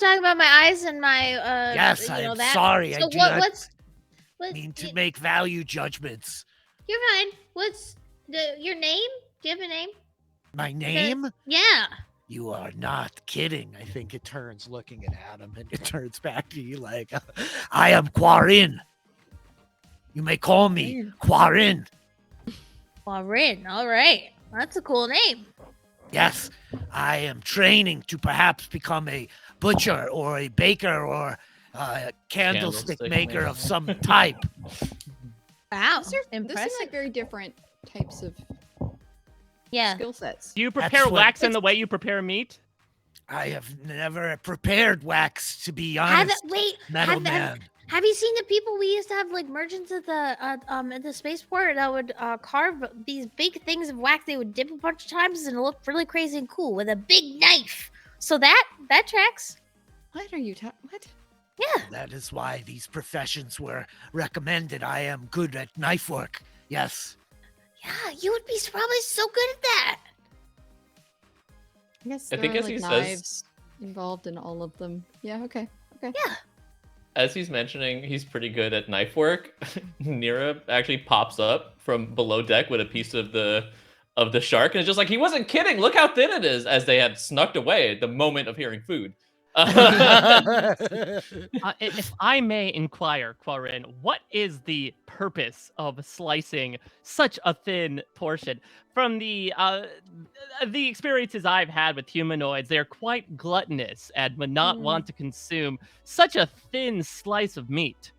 talking about my eyes and my Yes, I am sorry. So I do not what's mean to make value judgments. You're fine. What's your name? Do you have a name? My name? Yeah. You are not kidding. I think it turns looking at Adam and it turns back to you like, I am Quarin. You may call me Quarin. Quarin. All right. That's a cool name. Yes, I am training to perhaps become a butcher or a baker or a candlestick maker of some type. Wow. These are Impressive. like very different types of Yeah. skill sets. Do you prepare what- wax in the way you prepare meat? I have never prepared wax, to be honest. Metal man. Have you seen the people we used to have like merchants at the spaceport that would carve these big things of wax? They would dip a bunch of times and it looked really crazy and cool with a big knife. So that tracks. What are you talking? What? Yeah. That is why these professions were recommended. I am good at knife work. Yes. Yeah, you would be probably so good at that. I guess I there think are as like he says- knives involved in all of them. Yeah. Okay. Okay. Yeah. as he's mentioning he's pretty good at knife work, Nira actually pops up from below deck with a piece of the shark, and it's just like, he wasn't kidding. Look how thin it is, as they had snuck away at the moment of hearing food. If I may inquire, Quarren, what is the purpose of slicing such a thin portion? From the experiences I've had with humanoids, they're quite gluttonous and would not want to consume such a thin slice of meat.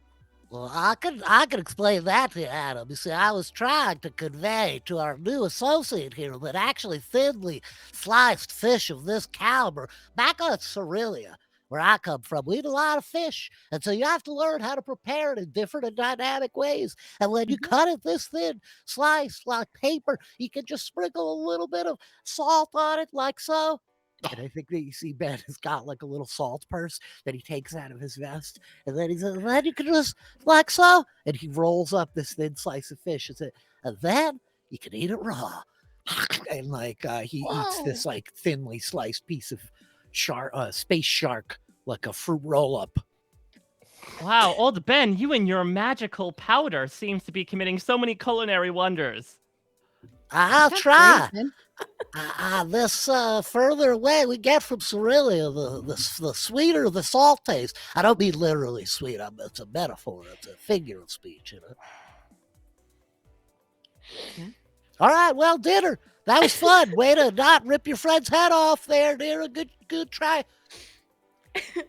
Well, I could explain that to you, Adam. You see, I was trying to convey to our new associate here that actually thinly sliced fish of this caliber, back on Cerelia, where I come from, we eat a lot of fish. And so you have to learn how to prepare it in different and dynamic ways. And when you cut it this thin, slice like paper, you can just sprinkle a little bit of salt on it like so. And I think that you see Ben has got like a little salt purse that he takes out of his vest. And then he says, then you can just like so. And he rolls up this thin slice of fish and then you can eat it raw. And like he eats this like thinly sliced piece of space shark, like a fruit roll up. Wow, old Ben, you and your magical powder seems to be committing so many culinary wonders. I'll That's try. great, man. This further away we get from Cerelia, the sweeter the salt taste. I don't mean literally sweet. It's a metaphor. It's a figure of speech, you know. Okay. All right, well, dinner. That was fun. Way to not rip your friend's head off there, Nira. Good try.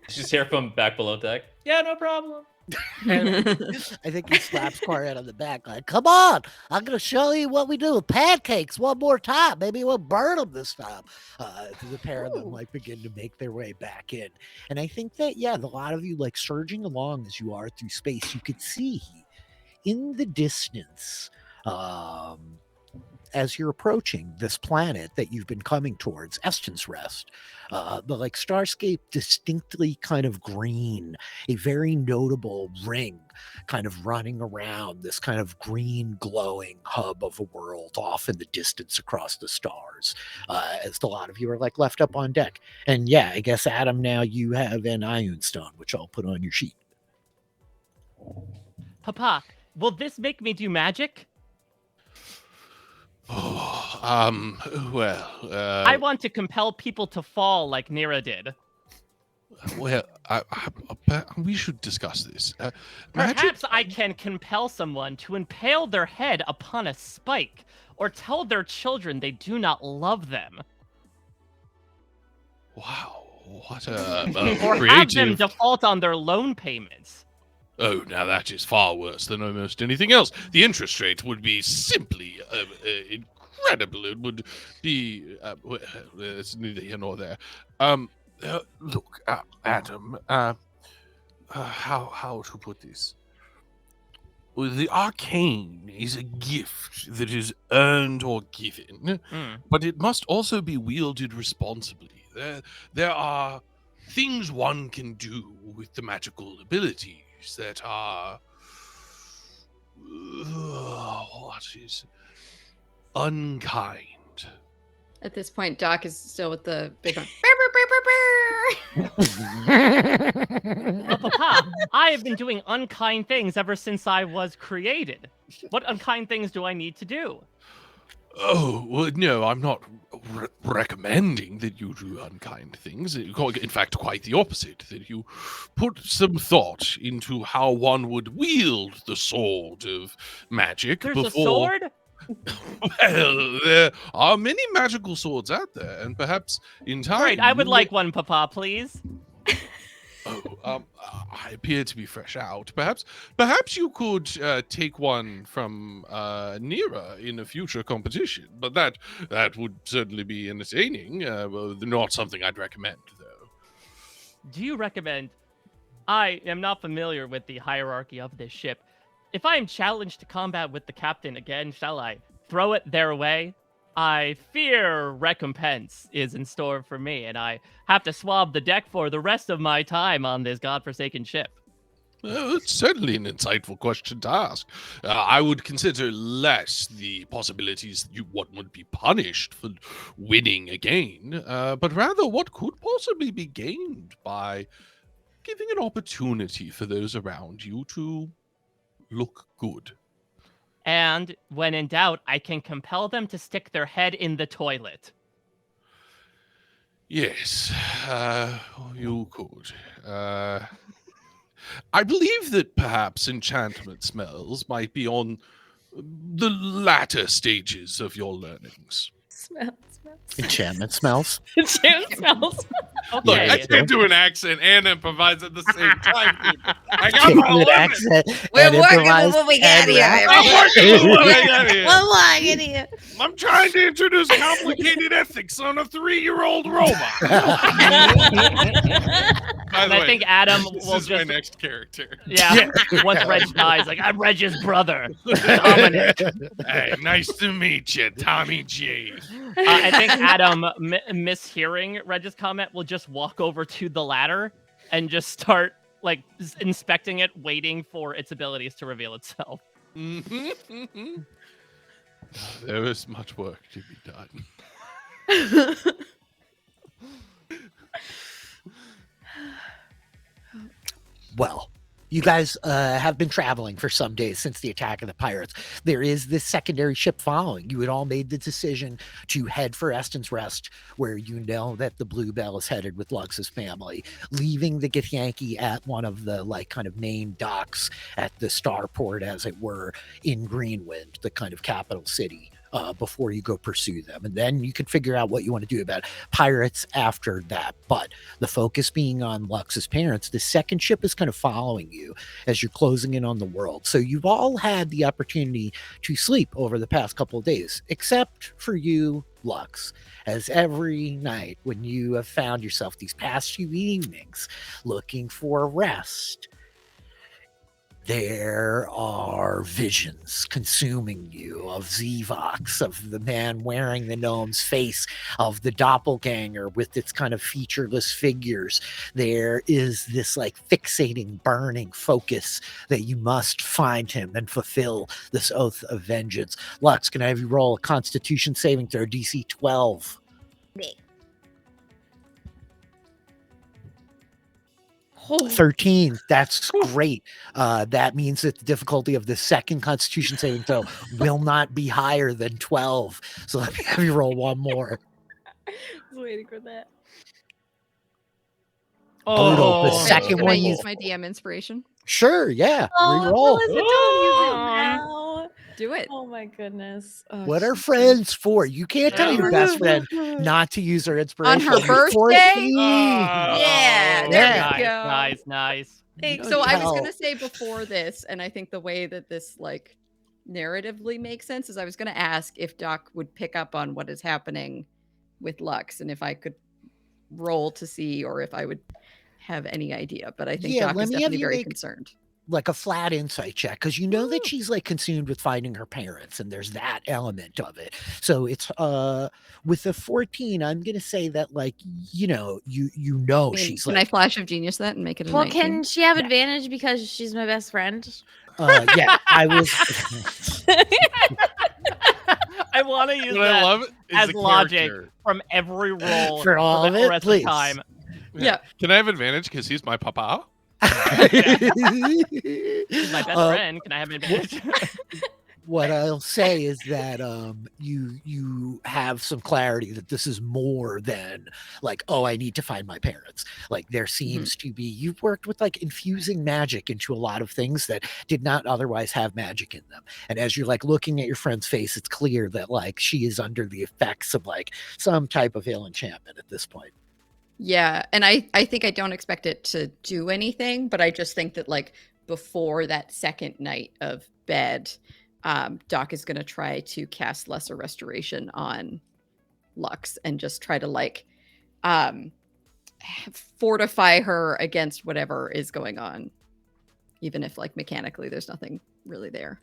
Just hear from back below deck. Yeah, no problem. I think he slaps Quarren on the back like, come on, I'm going to show you what we do with pancakes one more time. Maybe we'll burn them this time. The pair of them like begin to make their way back in. And I think that, yeah, a lot of you like surging along as you are through space, you could see in the distance, as you're approaching this planet that you've been coming towards, Eston's Rest, the like starscape distinctly kind of green, a very notable ring kind of running around this kind of green glowing hub of a world off in the distance across the stars, as a lot of you are like left up on deck. And yeah, I guess Adam, now you have an Ion Stone, which I'll put on your sheet. Papa, will this make me do magic? I want to compel people to fall like Nira did. Well, we should discuss this. Perhaps I can compel someone to impale their head upon a spike, or tell their children they do not love them. Wow, what a or creative... have them default on their loan payments. Oh, now that is far worse than almost anything else. The interest rate would be simply incredible. It would be... it's neither here nor there. Look, Adam, how to put this? Well, the arcane is a gift that is earned or given, but it must also be wielded responsibly. There are things one can do with the magical abilities that are what is unkind. At this point, Doc is still with the big one. Well, Papa, I have been doing unkind things ever since I was created. What unkind things do I need to do? Oh, well, no, I'm not recommending that you do unkind things. In fact, quite the opposite, that you put some thought into how one would wield the sword of magic. There's a sword? Well, there are many magical swords out there, and perhaps in time... Great, I would like one, Papa, please. Oh, I appear to be fresh out. Perhaps you could take one from Nira in a future competition, but that would certainly be entertaining. Not something I'd recommend, though. Do you recommend... I am not familiar with the hierarchy of this ship. If I am challenged to combat with the captain again, shall I throw it their way? I fear recompense is in store for me, and I have to swab the deck for the rest of my time on this godforsaken ship. It's certainly an insightful question to ask. I would consider less the possibilities that one would be punished for winning again, but rather what could possibly be gained by giving an opportunity for those around you to look good. And when in doubt, I can compel them to stick their head in the toilet. Yes, you could. I believe that perhaps enchantment smells might be on the latter stages of your learnings. Smells. Enchantment smells. Enchantment smells. Look, Okay. I can't do an accent and improvise at the same time, people. I got Kick my with limit. accent We're and working improvise with what we and got here, rap. I'm working with what I got here. One more, get here. I'm trying to introduce complicated ethics on a 3-year-old robot. By And the I way, think Adam this will is my just next character. once Reg dies, like I'm Reg's brother, Dominic. Hey, nice to meet you, Tommy G. I think Adam, mishearing Reg's comment, will just walk over to the ladder and just start like inspecting it, waiting for its abilities to reveal itself. There is much work to be done. Well, you guys have been traveling for some days since the attack of the pirates. There is this secondary ship following. You had all made the decision to head for Eston's Rest, where you know that the Bluebell is headed with Lux's family, leaving the Githyanki at one of the like kind of main docks at the starport, as it were, in Greenwind, the kind of capital city. Before you go pursue them. And then you can figure out what you want to do about pirates after that. But the focus being on Lux's parents, the second ship is kind of following you as you're closing in on the world. So you've all had the opportunity to sleep over the past couple of days, except for you, Lux, as every night when you have found yourself these past few evenings looking for rest, there are visions consuming you of Zivox, of the man wearing the gnome's face, of the doppelganger with its kind of featureless figures. There is this like fixating, burning focus that you must find him and fulfill this oath of vengeance. Lux, can I have you roll a Constitution saving throw, DC 12? Me. 13. That's great. That means that the difficulty of the second Constitution saving throw will not be higher than 12. So let me have you roll one more. I was waiting for that. Brutal. The Oh. second Can I one you use my DM inspiration? sure, yeah. Oh, Reroll. Melissa, don't use it now. Do it. Oh my goodness. Oh, What are she's friends for? You can't tell your best friend so- not to use her inspiration. her birthday? 14. Yeah, there Yeah. we go. Nice. Thanks. So I was tell. gonna say before this, and I think the way that this like narratively makes sense is I was gonna ask if Doc would pick up on what is happening with Lux and if I could roll to see or if I would have any idea. But I think Yeah, Doc let is me have definitely you very make- concerned. Like a flat insight check, because you know that she's like consumed with finding her parents, and there's that element of it. So it's with a 14, I'm gonna say that like you know she's Can like I flash of genius that and make it a Well, 19? can she have advantage because she's my best friend? yeah, I was I want to use What I that love is as the logic character. from every roll For all the of it, rest please. of the time. Yeah. Can I have advantage because he's my papa? She's my best friend. Can I have advantage? What I'll say is that you have some clarity that this is more than like, oh, I need to find my parents. Like there seems to be, you've worked with like infusing magic into a lot of things that did not otherwise have magic in them. And as you're like looking at your friend's face, it's clear that like she is under the effects of like some type of ill enchantment at this point. Yeah, and I think I don't expect it to do anything, but I just think that like before that second night of bed, Doc is going to try to cast Lesser Restoration on Lux and just try to like fortify her against whatever is going on, even if like mechanically there's nothing really there.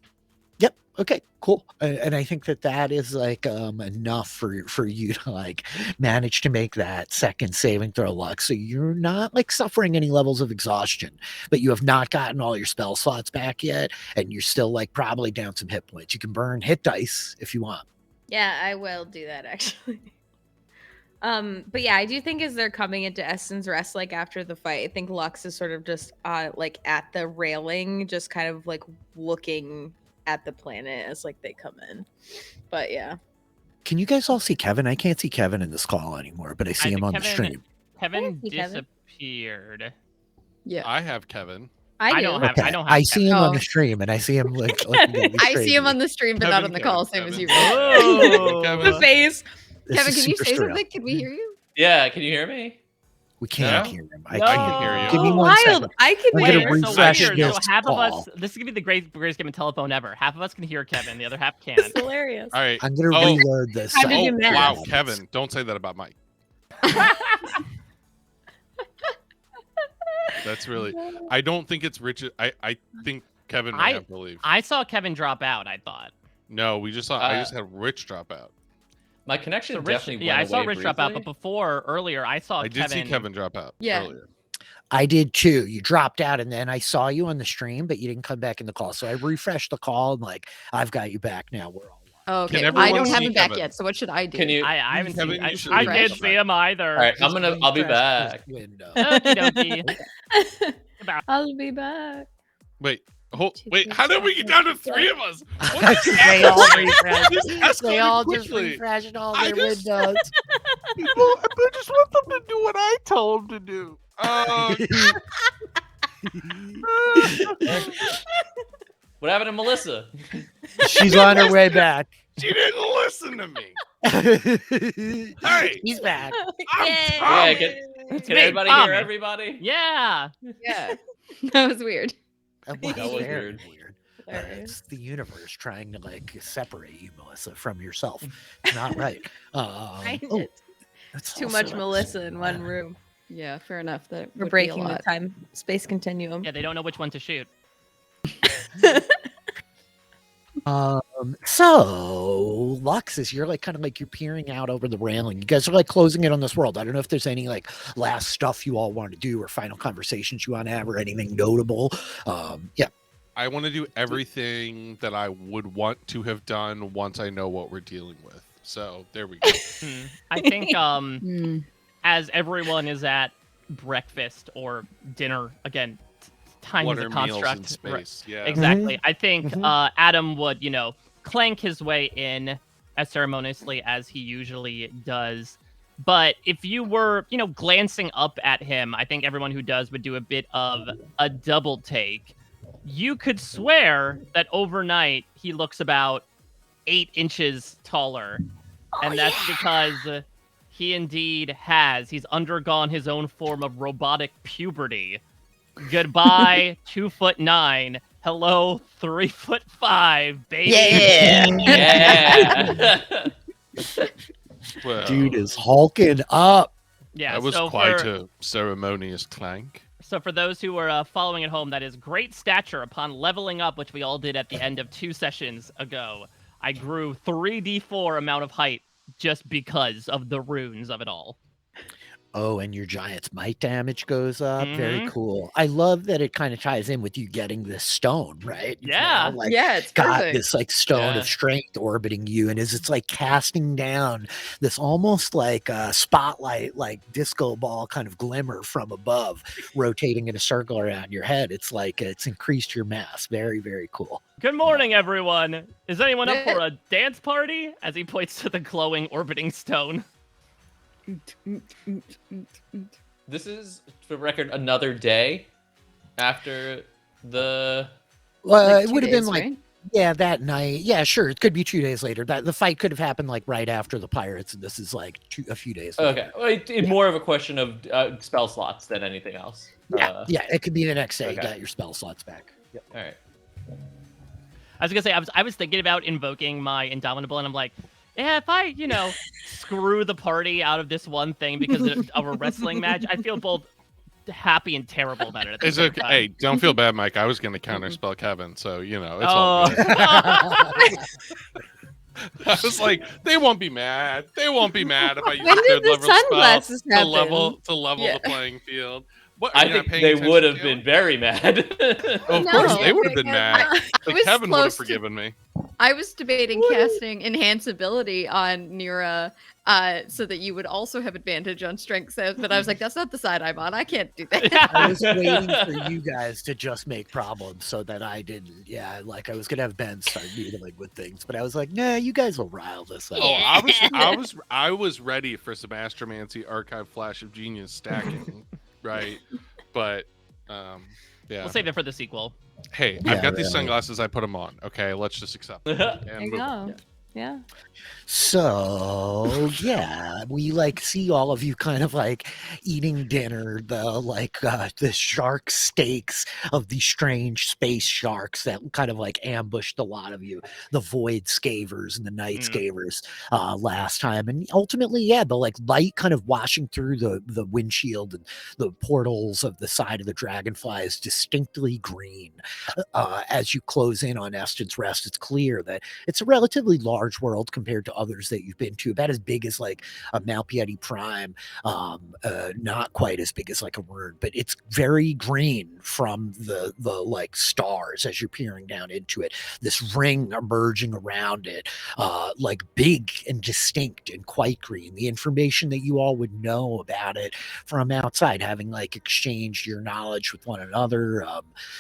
Yep. Okay, cool. And I think that is like enough for you to like manage to make that second saving throw, Lux. So you're not like suffering any levels of exhaustion, but you have not gotten all your spell slots back yet, and you're still like probably down some hit points. You can burn hit dice if you want. Yeah, I will do that actually. But yeah, I do think as they're coming into Eston's Rest, like after the fight, I think Lux is sort of just like at the railing, just kind of like looking at the planet as like they come in. But yeah. Can you guys all see Kevin? I can't see Kevin in this call anymore, but I see him on the stream. Kevin see Kevin. disappeared. Yeah. I have Kevin. I do. don't have. I don't have. I see him on Oh. the stream, and I see him like. I see him on the stream, but not on the call, same as you. Oh. The face. This Kevin, is can you super say surreal. something? Can we hear you? Yeah, can you hear me? We can't No? hear him. No. I can hear you. Give me Oh, 1 wild. second. I can We're hear. gonna Wait, so refresh weird. this So half of call. us. This is gonna be the greatest game of telephone ever. Half of us can hear Kevin. The other half can't. It's hilarious. All right. I'm gonna Oh. reload this. How did Oh, you manage? wow, Kevin. Don't say that about Mike. That's really. I don't think it's Richard. I think Kevin may have to leave. I saw Kevin drop out. I thought. No, we just saw. I just had Rich drop out. My connection So Rich, definitely yeah, I went saw away Rich drop out, but briefly. earlier, I saw I Kevin. did see Kevin drop out Yeah. earlier. I did too. You dropped out, and then I saw you on the stream, but you didn't come back in the call. So I refreshed the call, and like I've got you back now. We're all. Oh, okay. everyone I don't have see him back Kevin? yet. So what should I do? Can you? I haven't Kevin, seen. you should I leave didn't us see him either. All right, Just I'll be refresh back. this window. Okie dokie. I'll be back. Wait. Wait. How did we get down to 3 of us? What the They heck? all This refreshed. They escalated all just quickly. refreshed all I their just- windows. I just want them to do what I told them to do. What happened to Melissa? She's on her way back. She didn't listen to me. Hey, He's back. I'm Yay. Tommy. Yeah, can me, everybody Tommy. hear everybody? Yeah. Yeah. That was weird. That was very weird. weird. Hilarious. It's the universe trying to like separate you, Melissa, from yourself. It's not right. Find Oh, it. that's Too also much Melissa in one room. Yeah, fair enough. That We're would be a breaking the lot. time space continuum. Yeah, they don't know which one to shoot. So Lux, as you're like kind of like you're peering out over the railing, you guys are like closing in on this world. I don't know if there's any like last stuff you all want to do or final conversations you want to have or anything notable. Yeah. I want to do everything that I would want to have done once I know what we're dealing with. So there we go. I think Hmm. as everyone is at breakfast or dinner again, time What is a are meals in construct. space? Yeah. Exactly. I think Mhm. Adam would, clank his way in as ceremoniously as he usually does. But if you were, glancing up at him, I think everyone who does would do a bit of a double take. You could swear that overnight he looks about 8 inches taller. And that's because he indeed has. He's undergone his own form of robotic puberty. Goodbye, 2'9". Hello, 3'5", baby. Yeah. Well, Dude is hulking up. Yeah, that was so quite for, a ceremonious clank. So for those who are following at home, that is great stature upon leveling up, which we all did at the end of 2 sessions ago. I grew 3d4 amount of height just because of the runes of it all. Oh, and your giant's might damage goes up. Very Mhm. cool. I love that it kind of ties in with you getting this stone, right? You've Yeah. now, like, Yeah, it's got perfect. this like stone Yeah. of strength orbiting you, and as it's like casting down this almost like a spotlight, like disco ball kind of glimmer from above, rotating in a circle around your head. It's like it's increased your mass. Very, very cool. Good morning, everyone. Is anyone up for a dance party? As he points to the glowing orbiting stone. This is, for the record, another day after the. Well, Like it 2 would have been days, like right? yeah, that night. Yeah, sure. It could be 2 days later. That the fight could have happened like right after the pirates, and this is like a few days. Later. Okay, well, it's more of a question of spell slots than anything else. Yeah, yeah. It could be the next day. You okay. got your spell slots back. Yep. All right. I was gonna say I was thinking about invoking my Indomitable, and I'm like, yeah, if I screw the party out of this one thing because of a wrestling match, I feel both happy and terrible about it. At the It's same okay. time. Hey, don't feel bad, Mike. I was going to counterspell Kevin, so it's all Oh, good. I was like, they won't be mad. They won't be mad if I use When a did third the level spell sunglasses to happen? level Yeah. the playing field. What, are I you not think paying they attention, would have Kayla? been very mad. Oh, of course, No, they would have been because mad. I But was Kevin would have close to- forgiven me. I was debating casting enhanceability on Nira so that you would also have advantage on strength saves, but I was like, that's not the side I'm on. I can't do that. I was waiting for you guys to just make problems so that I didn't. Yeah, like I was gonna have Ben start needling with things, but I was like, nah, you guys will rile this out. Oh, I was ready for some Astromancy Archive Flash of Genius stacking, right? But yeah. We'll save it for the sequel. Hey, Yeah, I've got these really. sunglasses. I put them on. Okay, let's just accept it There and you move on. go. Yeah. So yeah, we like see all of you kind of like eating dinner, the shark steaks of these strange space sharks that kind of like ambushed a lot of you, the void scavers and the night scavers last time. And ultimately, yeah, the like light kind of washing through the windshield and the portals of the side of the Dragonfly is distinctly green. As you close in on Eston's Rest, it's clear that it's a relatively large world compared to others that you've been to, about as big as like a Malpieti Prime, not quite as big as like a Rune, but it's very green from the like stars as you're peering down into it. This ring emerging around it, like big and distinct and quite green. The information that you all would know about it from outside, having like exchanged your knowledge with one another,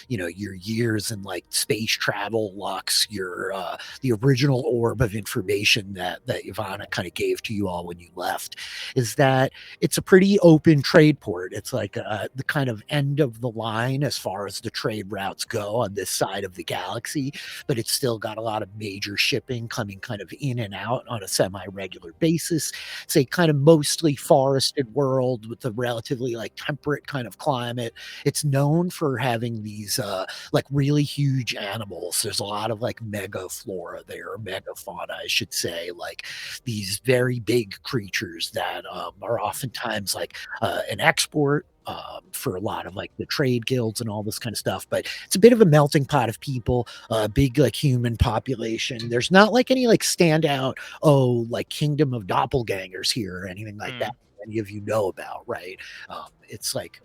your years in like space travel, Lux, your the original orb of information that Ivana kind of gave to you all when you left, is that it's a pretty open trade port. It's like the kind of end of the line as far as the trade routes go on this side of the galaxy, but it's still got a lot of major shipping coming kind of in and out on a semi-regular basis. It's a kind of mostly forested world with a relatively like temperate kind of climate. It's known for having these like really huge animals. There's a lot of like mega flora there, or mega fauna, I should say, like these very big creatures that are oftentimes like an export for a lot of like the trade guilds and all this kind of stuff. But it's a bit of a melting pot of people, big like human population. There's not like any like standout, like kingdom of doppelgangers here or anything like that any of you know about, right? It's like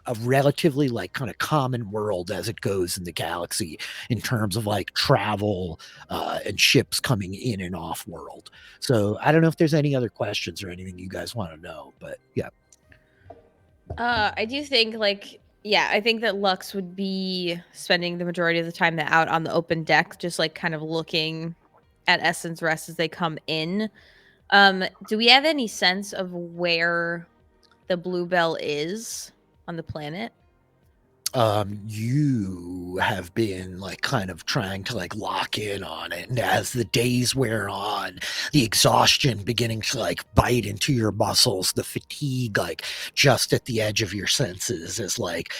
a relatively like kind of common world as it goes in the galaxy in terms of like travel and ships coming in and off world. So I don't know if there's any other questions or anything you guys want to know, but yeah. I do think I think that Lux would be spending the majority of the time out on the open deck, just like kind of looking at Eston's Rest as they come in. Do we have any sense of where the Bluebell is on the planet? You have been like kind of trying to like lock in on it, and as the days wear on, the exhaustion beginning to like bite into your muscles, the fatigue like just at the edge of your senses as like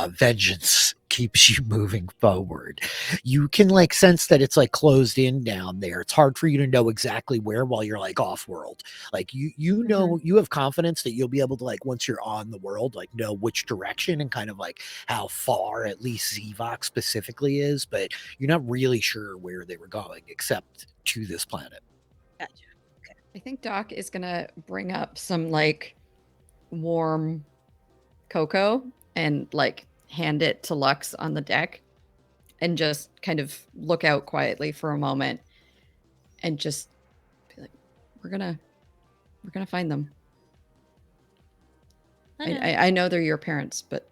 vengeance keeps you moving forward. You can like sense that it's like closed in down there. It's hard for you to know exactly where while you're like off world. Like you know, you have confidence that you'll be able to like once you're on the world, like know which direction and kind of like how far at least Zevok specifically is, but you're not really sure where they were going except to this planet. Gotcha. Okay. I think Doc is gonna bring up some like warm cocoa and like hand it to Lux on the deck and just kind of look out quietly for a moment and just be like, we're gonna find them. I know they're your parents, but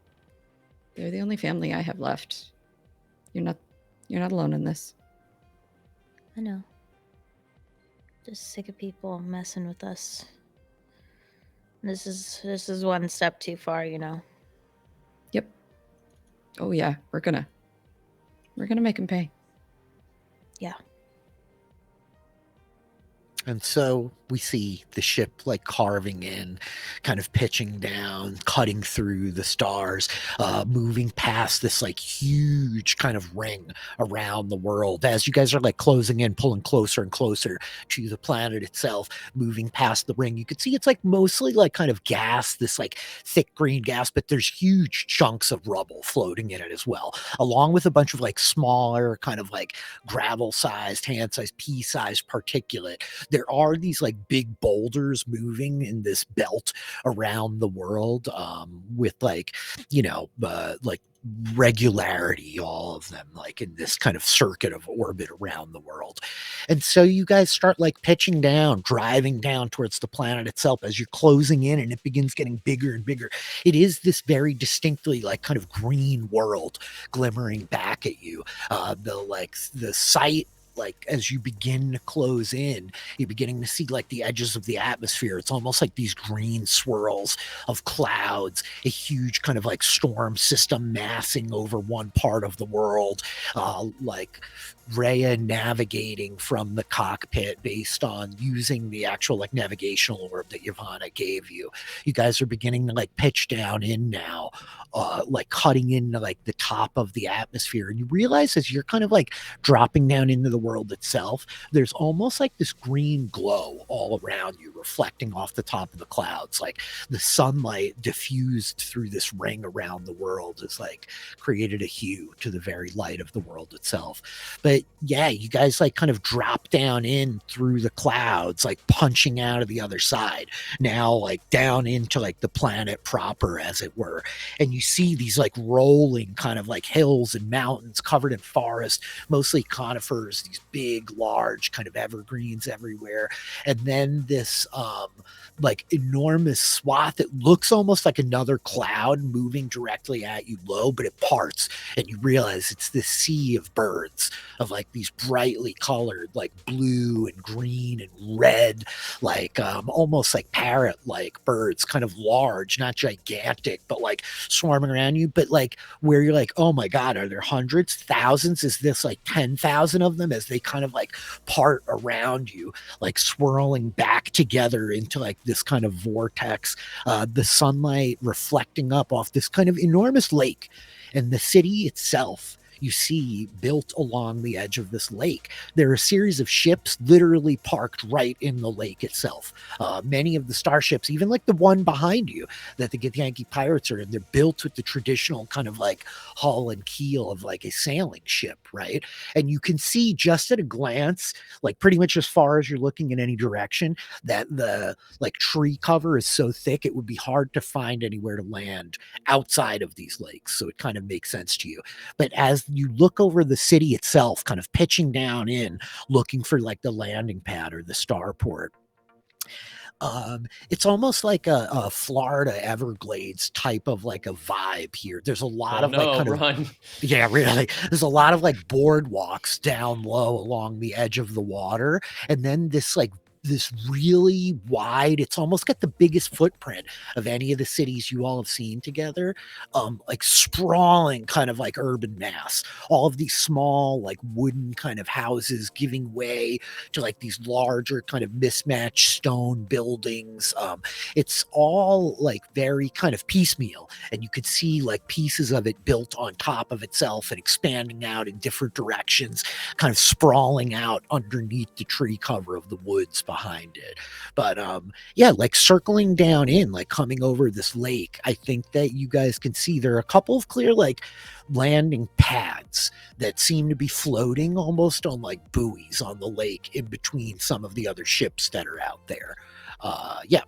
they're the only family I have left. You're not alone in this. I know. Just sick of people messing with us. This is one step too far, you know. Yep. Oh yeah, we're gonna make him pay. Yeah. And so we see the ship like carving in, kind of pitching down, cutting through the stars, moving past this like huge kind of ring around the world. As you guys are like closing in, pulling closer and closer to the planet itself, moving past the ring, you can see it's like mostly like kind of gas, this like thick green gas, but there's huge chunks of rubble floating in it as well, along with a bunch of like smaller kind of like gravel-sized, hand-sized, pea-sized particulate. There are these like like big boulders moving in this belt around the world, with like, like regularity, all of them like in this kind of circuit of orbit around the world. And so you guys start like pitching down, driving down towards the planet itself as you're closing in, and it begins getting bigger and bigger. It is this very distinctly like kind of green world glimmering back at you. The sight, like as you begin to close in, you're beginning to see like the edges of the atmosphere. It's almost like these green swirls of clouds, a huge kind of like storm system massing over one part of the world, like Reya navigating from the cockpit based on using the actual like navigational orb that Yavanna gave you. You guys are beginning to like pitch down in now, like cutting into like the top of the atmosphere, and you realize as you're kind of like dropping down into the world itself, there's almost like this green glow all around you, reflecting off the top of the clouds. Like the sunlight diffused through this ring around the world has like created a hue to the very light of the world itself. But yeah, you guys like kind of drop down in through the clouds, like punching out of the other side, now like down into like the planet proper, as it were. And you see these like rolling kind of like hills and mountains covered in forest, mostly conifers, these big, large kind of evergreens everywhere. And then this like enormous swath that looks almost like another cloud moving directly at you low, but it parts, and you realize it's this sea of birds, of like these brightly colored like blue and green and red, like almost like parrot like birds, kind of large, not gigantic, but like swarming around you. But like where you're like, oh my god, are there hundreds, thousands? Is this like 10,000 of them, as they kind of like part around you, like swirling back together into like this kind of vortex, the sunlight reflecting up off this kind of enormous lake. And the city itself, you see built along the edge of this lake. There are a series of ships literally parked right in the lake itself. Many of the starships, even like the one behind you that the Githyanki pirates are in, they're built with the traditional kind of like hull and keel of like a sailing ship, right? And you can see just at a glance, like pretty much as far as you're looking in any direction, that the like tree cover is so thick it would be hard to find anywhere to land outside of these lakes. So it kind of makes sense to you. But as you look over the city itself, kind of pitching down in, looking for like the landing pad or the starport, it's almost like a Florida Everglades type of like a vibe here. There's a lot of like kind of, yeah, really. There's a lot of like boardwalks down low along the edge of the water, and then this really wide, it's almost got the biggest footprint of any of the cities you all have seen together, like sprawling kind of like urban mass, all of these small like wooden kind of houses giving way to like these larger kind of mismatched stone buildings. It's all like very kind of piecemeal, and you could see like pieces of it built on top of itself and expanding out in different directions, kind of sprawling out underneath the tree cover of the woods behind it. But yeah, like circling down in, like coming over this lake, I think that you guys can see there are a couple of clear like landing pads that seem to be floating almost on like buoys on the lake in between some of the other ships that are out there. Yeah,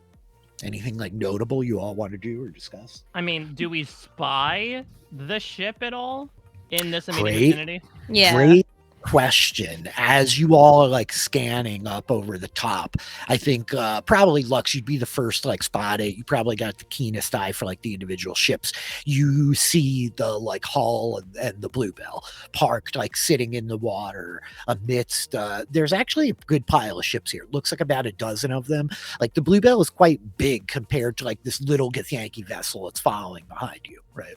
anything like notable you all want to do or discuss? I mean, do we spy the ship at all in this immediate vicinity? Yeah. Great question. As you all are like scanning up over the top, I think probably Lux, you'd be the first to like spot it. You probably got the keenest eye for like the individual ships. You see the like hull and the Bluebell parked like sitting in the water amidst there's actually a good pile of ships here. It looks like about a dozen of them. Like the Bluebell is quite big compared to like this little Githyanki vessel that's following behind you, right?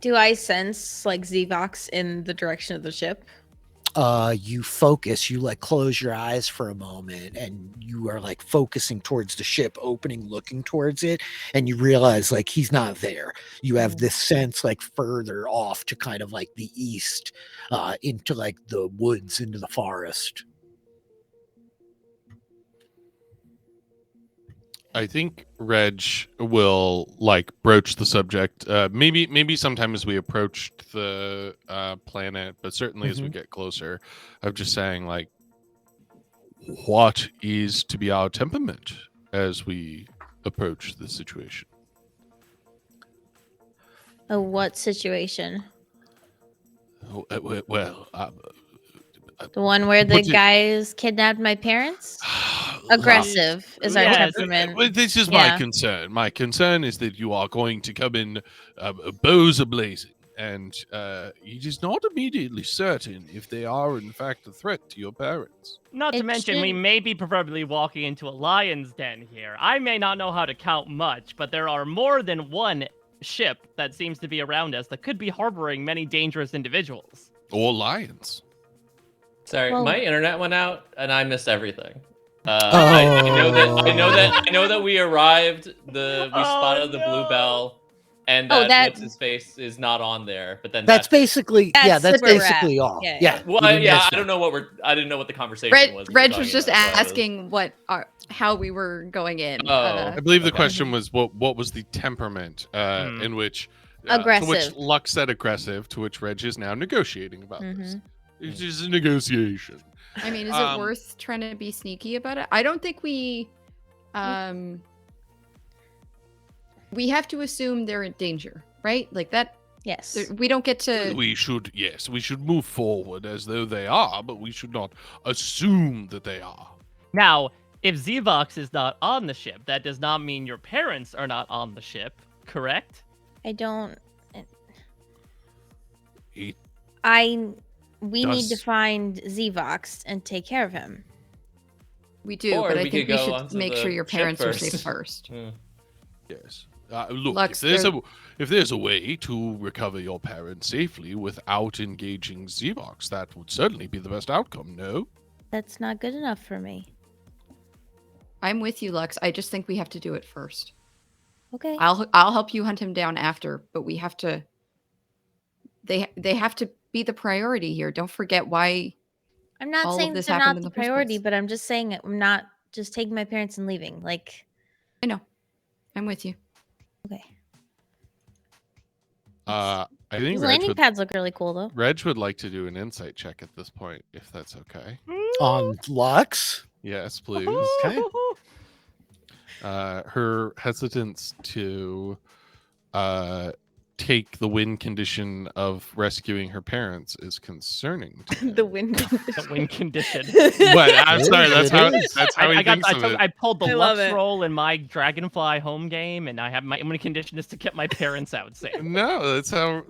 Do I sense like Zvox in the direction of the ship? You focus, you like close your eyes for a moment, and you are like focusing towards the ship opening, looking towards it, and you realize like he's not there. You have this sense like further off to kind of like the east, into like the woods, into the forest. I think Reg will like broach the subject. Maybe sometime as we approached the planet, but certainly as we get closer, of just saying like, what is to be our temperament as we approach this situation? What situation? Well, The one where the What's it- guys kidnapped my parents? Aggressive is our Yes. temperament. Well, this is Yeah. my concern. My concern is that you are going to come in bows a-blazing, and it is not immediately certain if they are in fact a threat to your parents. Not to It mention, we should- may be proverbially walking into a lion's den here. I may not know how to count much, but there are more than one ship that seems to be around us that could be harboring many dangerous individuals. Or lions. Sorry, Well- my internet went out and I missed everything. I know that we arrived. We spotted the blue bell, and Oh, that, that- what's his face is not on there. But then That's basically That's that's where we're at. basically all. Yeah, Yeah. Well, you didn't yeah, miss I that. don't know I didn't know what the conversation Reg, was. Reg was just asking how we were going in. Oh. I believe the Okay. question was what was the temperament in which to which Aggressive. Lux said aggressive, to which Reg is now negotiating about this. Mm-hmm. It is a negotiation. I mean, is it worth trying to be sneaky about it? I don't think we have to assume they're in danger, right? Like that. Yes. We don't get to. We should move forward as though they are, but we should not assume that they are. Now, if Zvox is not on the ship, that does not mean your parents are not on the ship, correct? I don't. It We need to does- find Zvox and take care of him. We do, Or but I we think could we go should onto make the sure your ship parents are safe first. first. Yes. Look, Lux, if there's a way to recover your parents safely without engaging Zvox, that would certainly be the best outcome. No. That's not good enough for me. I'm with you, Lux. I just think we have to do it first. Okay. I'll help you hunt him down after, but we have to. They have to be the priority here. Don't forget why. I'm not all of saying this they're happened not in the the first priority, place. but I'm just saying I'm not just taking my parents and leaving. Like, I know. I'm with you. okay. I think These Reg landing would, pads look really cool, though. Reg would like to do an insight check at this point, if that's okay. On Lux. Yes, please. Okay. Her hesitance to take the win condition of rescuing her parents is concerning. To him. The wind. The win condition. But I'm sorry, It that's how he thinks of it. I pulled the I love Lux it. roll in my Dragonfly home game, and I have my win condition is to get my parents out safe. No, that's how.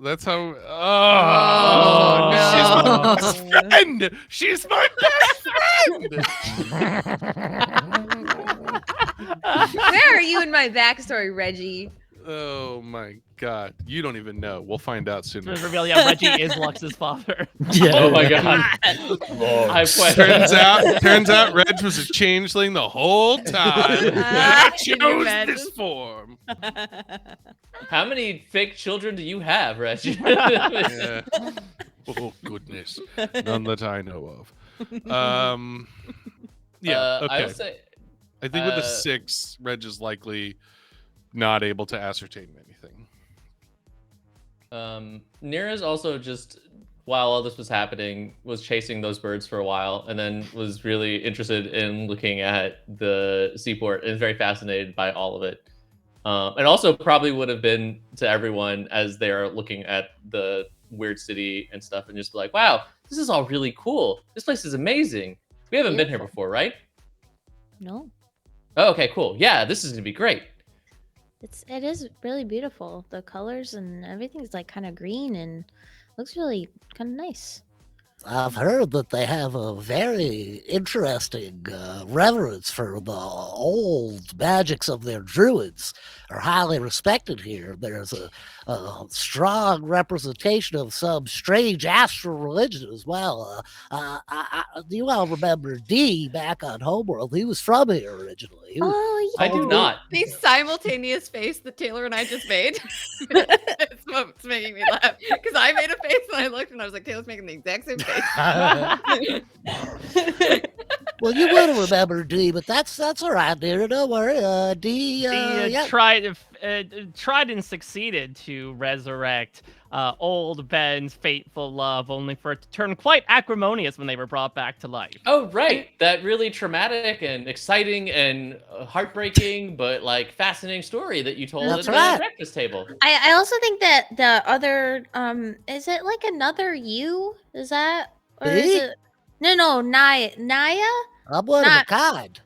Oh, no. She's my best friend. She's my best friend. Where are you in my backstory, Reggie? Oh my god, you don't even know. We'll find out soon. To reveal, yeah, Reggie is Lux's father. Yeah. Oh my god. Turns out Reg was a changeling the whole time. I Can you chose imagine? this form. How many fake children do you have, Reggie? Yeah. Oh goodness, none that I know of. Yeah. Okay. I would say I think with the uh, 6, Reg is likely not able to ascertain anything. Nira's also just, while all this was happening, was chasing those birds for a while, and then was really interested in looking at the seaport and is very fascinated by all of it. And also probably would have been to everyone as they are looking at the weird city and stuff, and just be like, wow, this is all really cool. This place is amazing. We haven't been here before, right? No. Oh, okay, cool. Yeah, this is gonna be great. It is really beautiful. The colors and everything's like kind of green and looks really kind of nice. I've heard that they have a very interesting reverence for the old magics of their druids, are highly respected here. There's a strong representation of some strange astral religion as well. You all remember D back on Homeworld? He was from here originally. Oh, I do not. The simultaneous face that Taylor and I just made. It's what's making me laugh. Because I made a face and I looked and I was like, Taylor's making the exact same face. Well, you would have remembered D, but that's all right, dear. Don't worry. D, He yeah. tried. tried and succeeded to resurrect old Ben's fateful love, only for it to turn quite acrimonious when they were brought back to life. Oh, right. That really traumatic and exciting and heartbreaking, but like fascinating story that you told That's at right. the breakfast table. I also think that the other is it like another you? Is that or is Me? it no Naya? I'm one of a kind.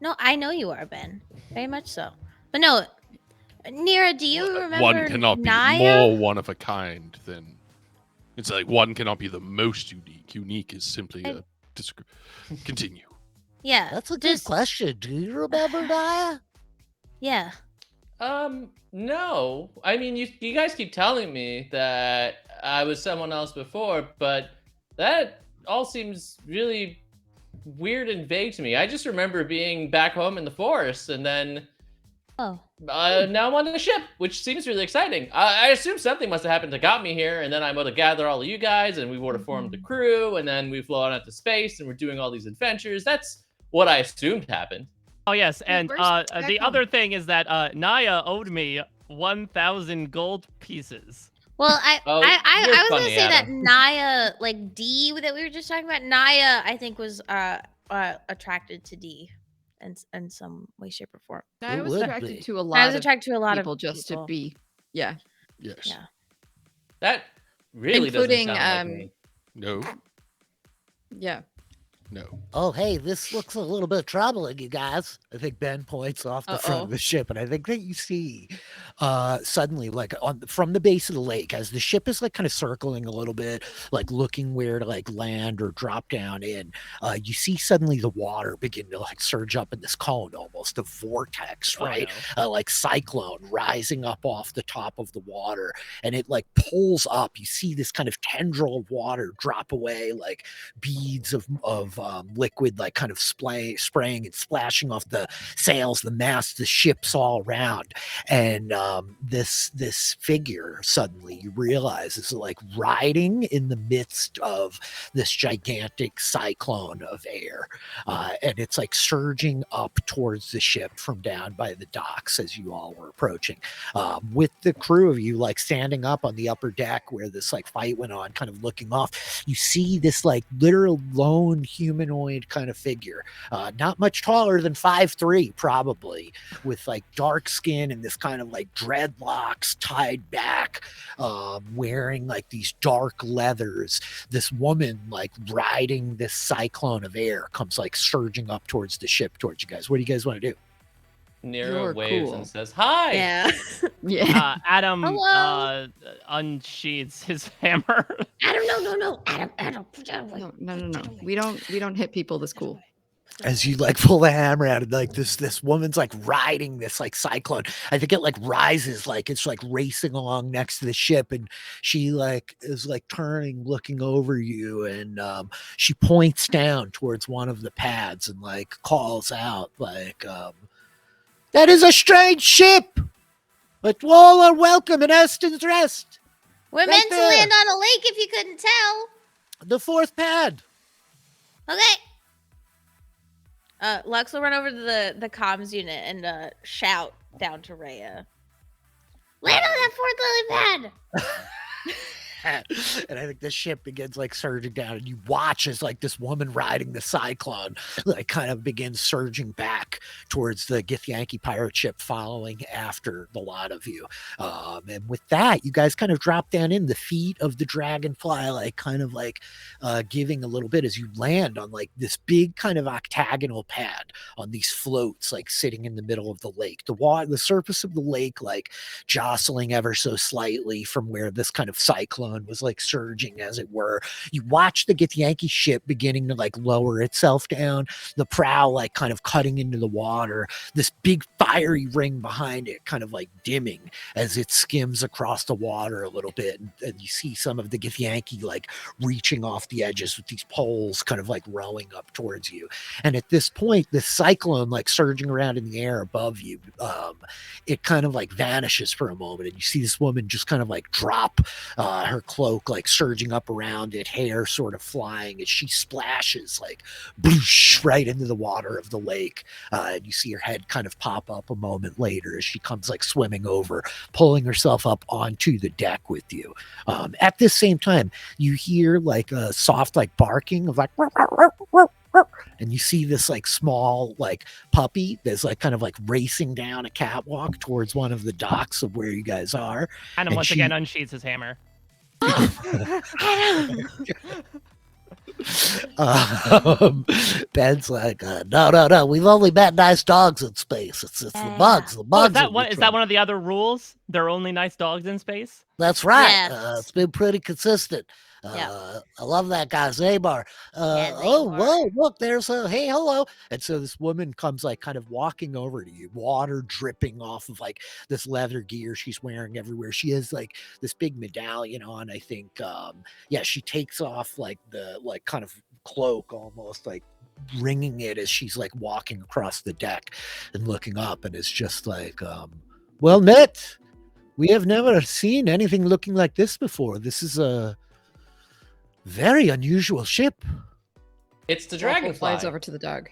No, I know you are, Ben. Very much so. But no, Nira, do you remember One cannot Naya? be more one of a kind than. It's like one cannot be the most unique. Unique is simply a continue. Yeah. That's a good question. Do you remember Naya? Yeah. No. I mean, you guys keep telling me that I was someone else before, but that all seems really weird and vague to me. I just remember being back home in the forest, and then now I'm on the ship, which seems really exciting. I assume something must have happened that got me here, and then I'm able to gather all of you guys, and we would have formed a crew, and then we've flown out to space, and we're doing all these adventures. That's what I assumed happened. Oh yes, and Back the home. other thing is that Naya owed me 1,000 gold pieces. Well, I Oh, was you're gonna funny, say that Adam. Naya, like D that we were just talking about, Naya, I think was attracted to D in some way, shape, or form. I Who was would attracted be? to a I lot was of attracted to a lot people of just people. to be, yeah, Yes. Yeah. That really including doesn't sound like me. No. yeah. No. Oh, hey, this looks a little bit troubling, you guys. I think Ben points off the front of the ship, and I think that you see suddenly, like from the base of the lake, as the ship is like kind of circling a little bit, like looking where to like land or drop down in, you see suddenly the water begin to like surge up in this cone, almost a vortex, Oh, right? no. Like cyclone rising up off the top of the water, and it like pulls up. You see this kind of tendril of water drop away, like beads of liquid, like kind of spraying and splashing off the sails, the masts, the ships all around. And this figure suddenly you realize is like riding in the midst of this gigantic cyclone of air, and it's like surging up towards the ship from down by the docks as you all were approaching, with the crew of you like standing up on the upper deck where this like fight went on, kind of looking off. You see this like literal lone humanoid kind of figure, not much taller than 5'3", probably, with like dark skin and this kind of like dreadlocks tied back, wearing like these dark leathers. This woman like riding this cyclone of air comes like surging up towards the ship towards you guys. What do you guys want to do? Nira You're waves cool. and says, "Hi." Yeah. Yeah. Adam Hello. unsheathes his hammer. Adam, no. Adam. No. We don't hit people this cool. As you like pull the hammer out, and like this woman's like riding this like cyclone. I think it like rises, like it's like racing along next to the ship, and she like is like turning, looking over you, and she points down towards one of the pads and like calls out like, "That is a strange ship, but all are welcome in Eston's Rest. We're Right meant there. to land on a lake if you couldn't tell. The fourth pad." Okay. Lux will run over to the comms unit and shout down to Reya. Land on that fourth lily pad. And I think the ship begins like surging down, and you watch as like this woman riding the cyclone like kind of begins surging back towards the Githyanki pirate ship, following after the lot of you. And with that, you guys kind of drop down in the feet of the Dragonfly, like kind of like giving a little bit as you land on like this big kind of octagonal pad on these floats, like sitting in the middle of the lake. The surface of the lake, like jostling ever so slightly from where this kind of cyclone was like surging, as it were. You watch the Githyanki ship beginning to like lower itself down, the prow like kind of cutting into the water, this big fiery ring behind it kind of like dimming as it skims across the water a little bit, and you see some of the Githyanki like reaching off the edges with these poles kind of like rowing up towards you. And at this point, this cyclone like surging around in the air above you, it kind of like vanishes for a moment, and you see this woman just kind of like drop her cloak, like surging up around it, hair sort of flying as she splashes like boosh right into the water of the lake, and you see her head kind of pop up a moment later as she comes like swimming over, pulling herself up onto the deck with you. At this same time, you hear like a soft like barking of like and you see this like small like puppy that's like kind of like racing down a catwalk towards one of the docks of where you guys are. Adam And once she- again unsheathes his hammer. Ben's like, no. We've only met nice dogs in space. It's the bugs. The Oh, bugs. is that one of the other rules? There are only nice dogs in space? That's right. Yes. It's been pretty consistent. Yeah. I love that guy, Zabar. Yeah, Oh, Zabar. whoa, look, there's a hey, hello. And so this woman comes like kind of walking over to you, water dripping off of like this leather gear she's wearing everywhere. She has like this big medallion on, I think. She takes off like the like kind of cloak almost like wringing it as she's like walking across the deck and looking up, and it's just like, well met. We have never seen anything looking like this before. This is a very unusual ship. It's the Waffle Dragonfly. flies over to the dog.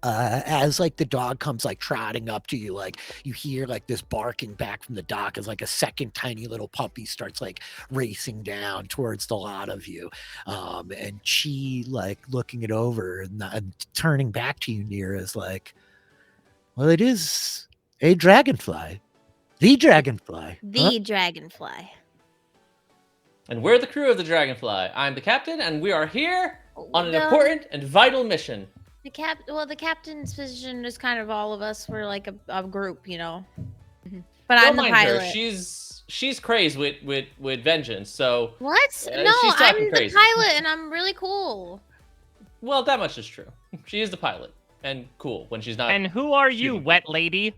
As like the dog comes like trotting up to you, like you hear like this barking back from the dock as like a second tiny little puppy starts like racing down towards the lot of you. And she like looking it over and turning back to you, Nira, is like, well, it is a dragonfly. The dragonfly. The Dragonfly. And we're the crew of the Dragonfly. I'm the captain, and we are here on an No, important and vital mission. The captain's position is kind of all of us. We're like a group, you know. Mhm. But Don't I'm the mind pilot. her. She's crazed with vengeance. So, What? No, she's talking I'm crazy. the pilot, and I'm really cool. well, that much is true. She is the pilot, and cool when she's not. And who are you, shooting. wet lady?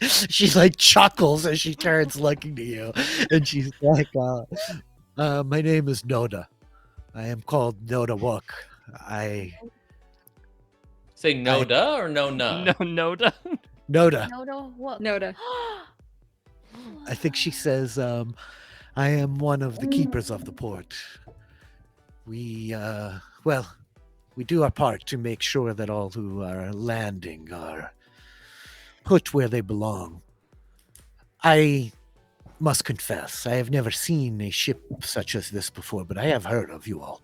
She like chuckles as she turns looking to you, and she's like, my name is Noda. I am called Noda Wook. Say no duh or no no. No, Noda. Noda. No, what? Noda. I think she says, I am one of the keepers of the port. We do our part to make sure that all who are landing are put where they belong. I must confess, I have never seen a ship such as this before, but I have heard of you all.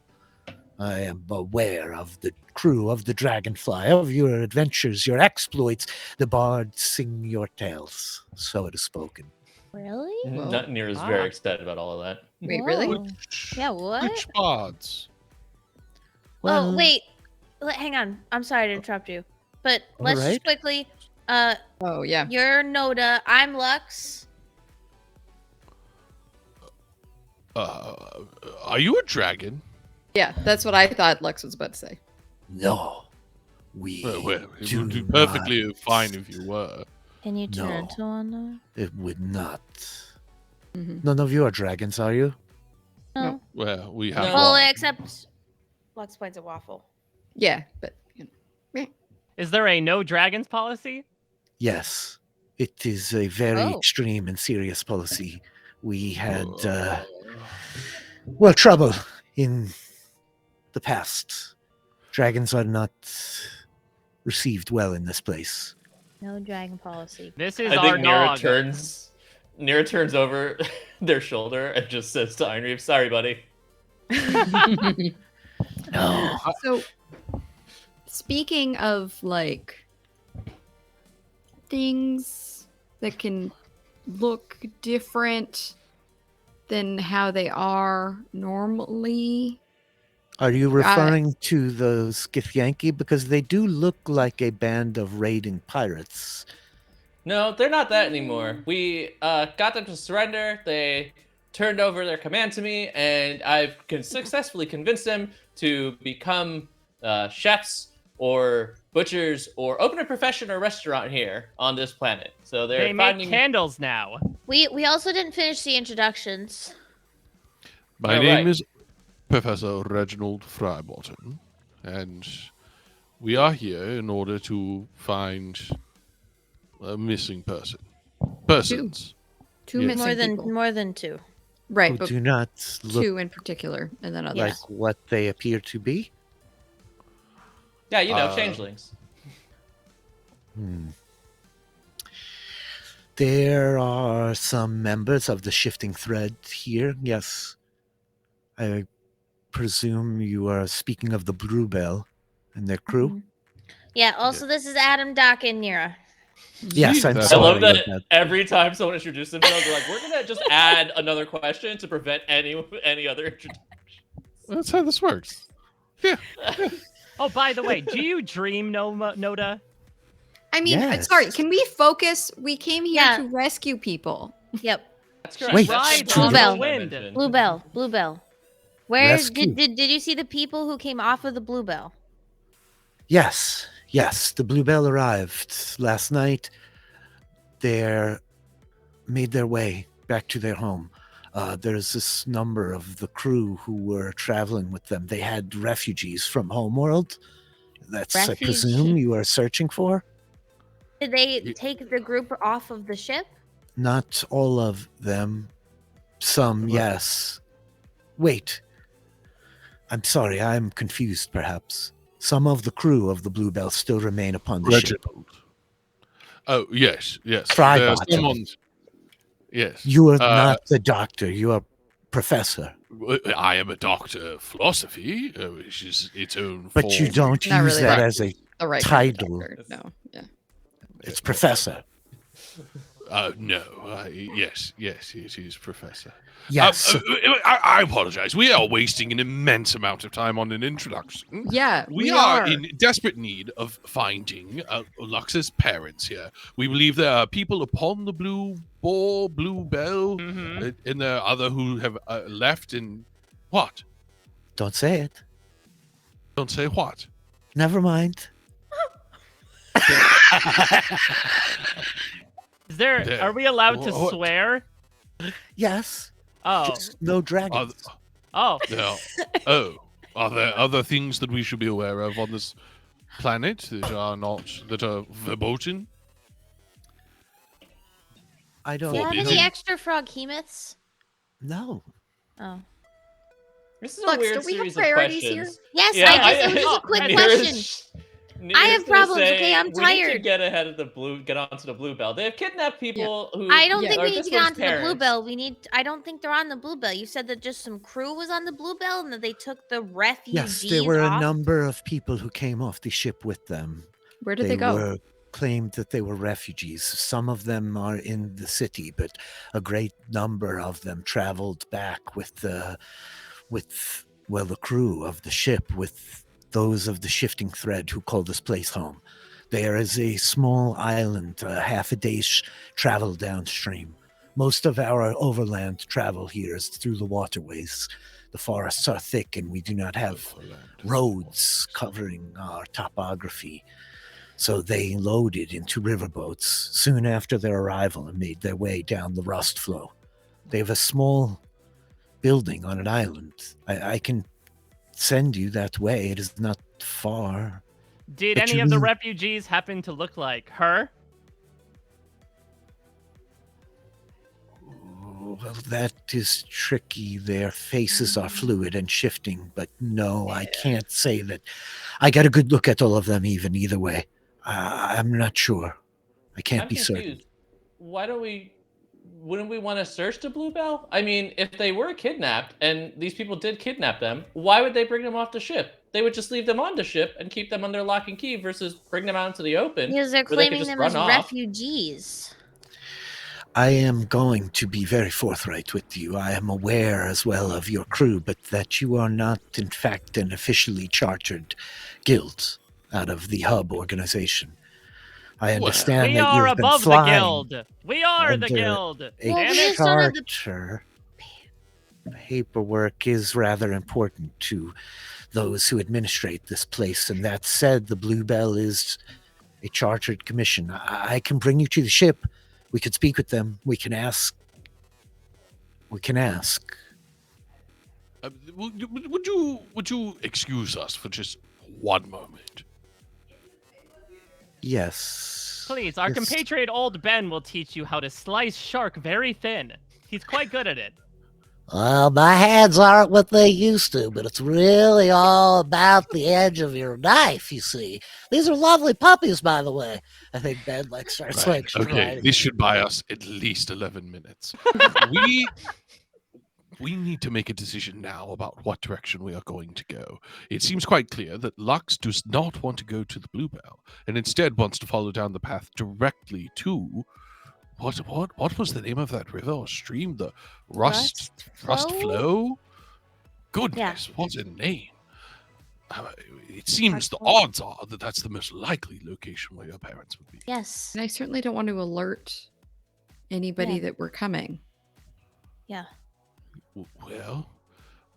I am aware of the crew of the Dragonfly, of your adventures, your exploits. The bards sing your tales. So it is spoken. Really? Well, Not Nira's ah. very excited about all of that. Wait, really? Whoa. Yeah, what? Which bards? Well, Oh, wait. Hang on. I'm sorry to interrupt you. But All let's right. just quickly. Oh, yeah. You're Noda. I'm Lux. Are you a dragon? Yeah, that's what I thought Lux was about to say. No. We Well, it do would do not. perfectly fine if you were. Can you turn No. into one? It would not. Mhm. None of you are dragons, are you? No. Well, we have No. Well, one. except Lux points at Waffle. Yeah, but you know. Is there a no dragons policy? Yes. It is a very Oh. extreme and serious policy. We had, trouble in the past. Dragons are not received well in this place. No dragon policy. This is I our think Nira dog. turns over their shoulder and just says to Einreeve, "Sorry, buddy." No. So, speaking of like things that can look different than how they are normally, Are you referring to those Githyanki? Because they do look like a band of raiding pirates. No, they're not that anymore. We got them to surrender. They turned over their command to me, and I've successfully convinced them to become chefs or butchers or open a profession or restaurant here on this planet. So they're They make finding. candles now. We also didn't finish the introductions. My All name right. is Professor Reginald Frybottom, and we are here in order to find a missing person. Persons. two Yeah. missing people. More than two. Right, Who but do not look two in particular, and then others. like what they appear to be. Yeah, changelings. There are some members of the Shifting Thread here. Yes, I presume you are speaking of the Bluebell and their crew. Yeah. Also, this is A.D.A.M, Doc, and Nira. Yes, I'm That's I sorry. love that about every time someone introduces themselves, they're like, we're gonna just add another question to prevent any other introduction. That's how this works. Yeah. Oh, by the way, do you dream, Noda? I mean, Yes. sorry, can we focus? We came here Yeah. to rescue people. Yep. That's correct. Wait, That's Ride the on the question I wind. mentioned. Bluebell. Where Rescue. did you see the people who came off of the Bluebell? Yes, the Bluebell arrived last night. They made their way back to their home. There's this number of the crew who were traveling with them. They had refugees from Homeworld. That's, I presume, you are searching for? Did they take the group off of the ship? Not all of them. Some, yes. Wait. I'm sorry, I'm confused, perhaps. Some of the crew of the Bluebell still remain upon the ship. Reginald. Oh, yes. Frybottom. Someone's... Yes. You are not the doctor, you are professor. I am a doctor of philosophy, which is its own But form. you don't Not use really that right. as a The right kind of title. doctor. No, yeah. It's professor. No. Yes, it is professor. Yes. I apologize. We are wasting an immense amount of time on an introduction. Yeah, We are in desperate need of finding Lux's parents here. We believe there are people upon the Bluebell, and there are other who have left in... What? Don't say it. Don't say what? Never mind. Is there? Yeah. Are we allowed to What? swear? Yes. Oh, Just no dragons. oh. No. Oh. Are there other things that we should be aware of on this planet that are verboten? I Do don't you have know. any extra froghemoths? No. Oh. This is a Lux, weird do we have series of priorities questions. Yes, Yeah, I guess it was just a quick question. I have problems, okay? I'm We need to tired. get onto the Bluebell. They have kidnapped people who. I don't think are we need this to get one's onto parents. the Bluebell. I don't think they're on the Bluebell. You said that just some crew was on the Bluebell and that they took the refugees Yes, there were off. a number of people who came off the ship with them. Where did they go? Were claimed that they were refugees. Some of them are in the city, but a great number of them traveled back with the crew of the ship, with those of the Shifting Thread who call this place home. There is a small island, half a day's travel downstream. Most of our overland travel here is through the waterways. The forests are thick and we do not have roads covering our topography. So they loaded into riverboats soon after their arrival and made their way down the rust flow. They have a small building on an island. I can send you that way. It is not far. Did But any you of the mean- refugees happen to look like her? Well, that is tricky. Their faces are fluid and shifting, but no, I can't say that. I got a good look at all of them either way. I'm not sure. I can't I'm be certain. confused. Wouldn't we want to search the Bluebell? I mean, if they were kidnapped and these people did kidnap them, why would they bring them off the ship? They would just leave them on the ship and keep them under lock and key versus bring them out into the open. Because they're where they could claiming just them run as off. refugees. I am going to be very forthright with you. I am aware as well of your crew, but that you are not, in fact, an officially chartered guild out of the hub organization. I understand We that are you've been above the flying guild. We are the under guild. a Well, we just don't have the- charter. Paperwork is rather important to those who administrate this place, and that said, the Bluebell is a chartered commission. I can bring you to the ship. We could speak with them. We can ask. Would you excuse us for just one moment? Yes. Please, our Yes. compatriot old Ben will teach you how to slice shark very thin. He's quite good at it. Well, my hands aren't what they used to, but it's really all about the edge of your knife, you see. These are lovely puppies, by the way. I think Ben starts Right. Okay, striding. this should buy us at least 11 minutes. We need to make a decision now about what direction we are going to go. It seems quite clear that Lux does not want to go to the Bluebell, and instead wants to follow down the path directly to what was the name of that river or stream? The Rust Flow? Goodness, what a name! It seems the odds are that that's the most likely location where your parents would be. Yes. And I certainly don't want to alert anybody that we're coming. Yeah. Well,